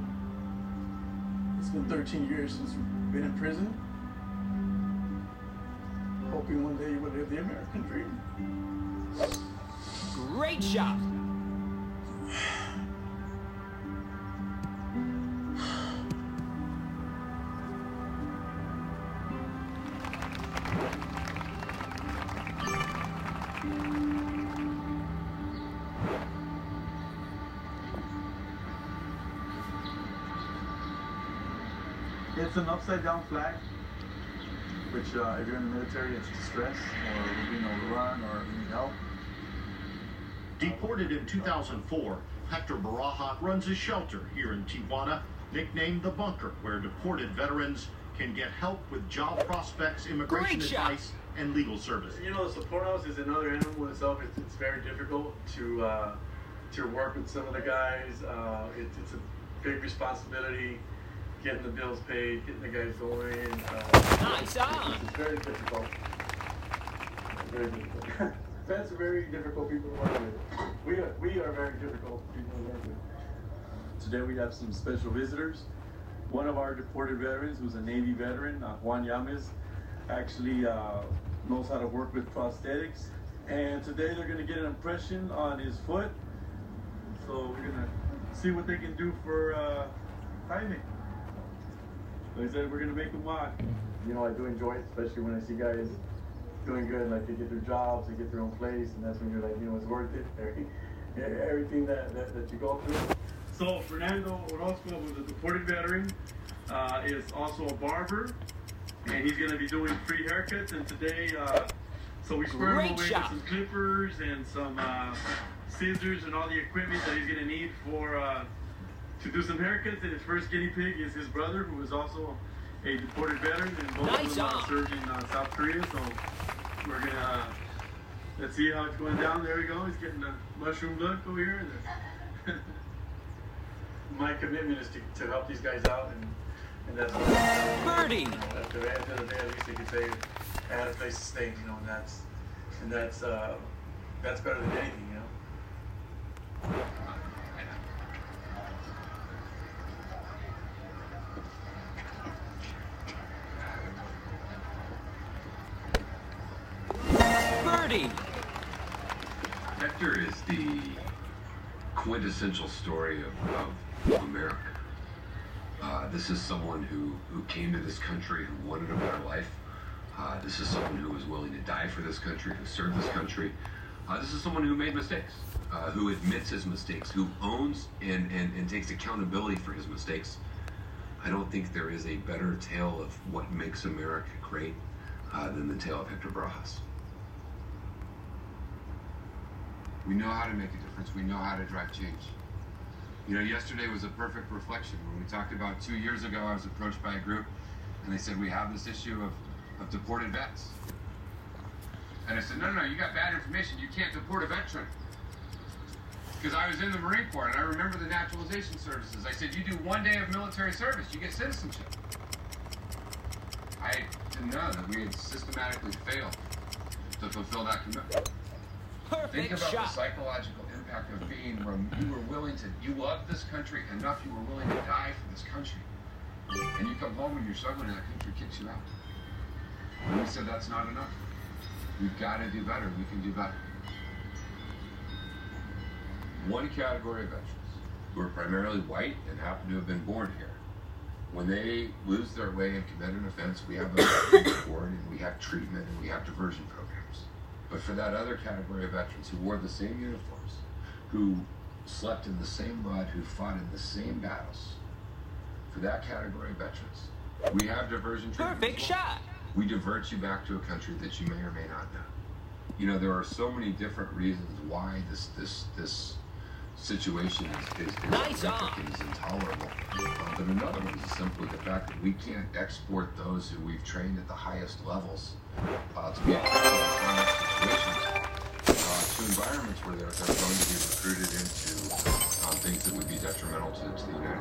It's been 13 years since you've been in prison. Hoping one day you will live the American dream. Great shot. It's an upside down flag, which if you're in the military, it's distress, or we're being overrun, or we need help. Deported in 2004, Hector Baraja runs a shelter here in Tijuana, nicknamed The Bunker, where deported veterans can get help with job prospects, immigration advice, and legal services. You know, the support house is another animal in itself. It's very difficult to work with some of the guys. It's a big responsibility. Getting the bills paid, getting the guys going. Nice on. It's very difficult. Very difficult. Vets are very difficult people to work with. We are very difficult people to work with. Today we have some special visitors. One of our deported veterans, who's a Navy veteran, Juan Yames, actually knows how to work with prosthetics. And today they're going to get an impression on his foot. So we're going to see what they can do for Jaime. They said we're gonna make them watch. You know, I do enjoy it, especially when I see guys doing good, like they get their jobs, they get their own place, and that's when you're like, you know, it's worth it. Everything that you go through. So Fernando Orozco was a deported veteran, is also a barber, and he's gonna be doing free haircuts. And today, so we squared him away with some clippers and some scissors and all the equipment that he's gonna need for to do some haircuts. And his first guinea pig is his brother, who is also a deported veteran, and both of them served in South Korea. So we're gonna let's see how it's going down. There we go. He's getting a mushroom look over here. My commitment is to help these guys out, and that's what Birdie. At the end of the day, at least they can say I had a place to stay, you know, and that's better than anything, you know. Birdie. Hector is the quintessential story of America. This is someone who came to this country, who wanted a better life. This is someone who was willing to die for this country, who served this country. This is someone who made mistakes, who admits his mistakes, who owns and takes accountability for his mistakes. I don't think there is a better tale of what makes America great than the tale of Hector Barajas. We know how to make a difference. We know how to drive change. You know, yesterday was a perfect reflection. When we talked about 2 years ago, I was approached by a group, and they said, we have this issue of deported vets. And I said, no, you got bad information. You can't deport a veteran. Because I was in the Marine Corps, and I remember the naturalization services. I said, you do 1 day of military service, you get citizenship. I didn't know that we had systematically failed to fulfill that commitment. Think about the psychological impact of being where you were willing to, you love this country enough, you were willing to die for this country. And you come home and you're struggling and that country kicks you out. And we said that's not enough. We've got to do better. We can do better. One category of veterans who are primarily white and happen to have been born here. When they lose their way and commit an offense, we have a veterans board, and we have treatment, and we have diversion programs. But for that other category of veterans who wore the same uniforms, who slept in the same mud, who fought in the same battles, for that category of veterans, we have diversion treatment. Perfect shot. We divert you back to a country that you may or may not know. You know, there are so many different reasons why this situation is horrific and is intolerable. But another one is simply the fact that we can't export those who we've trained at the highest levels to be effective in combat situations to environments where they're going to be recruited into things that would be detrimental to the United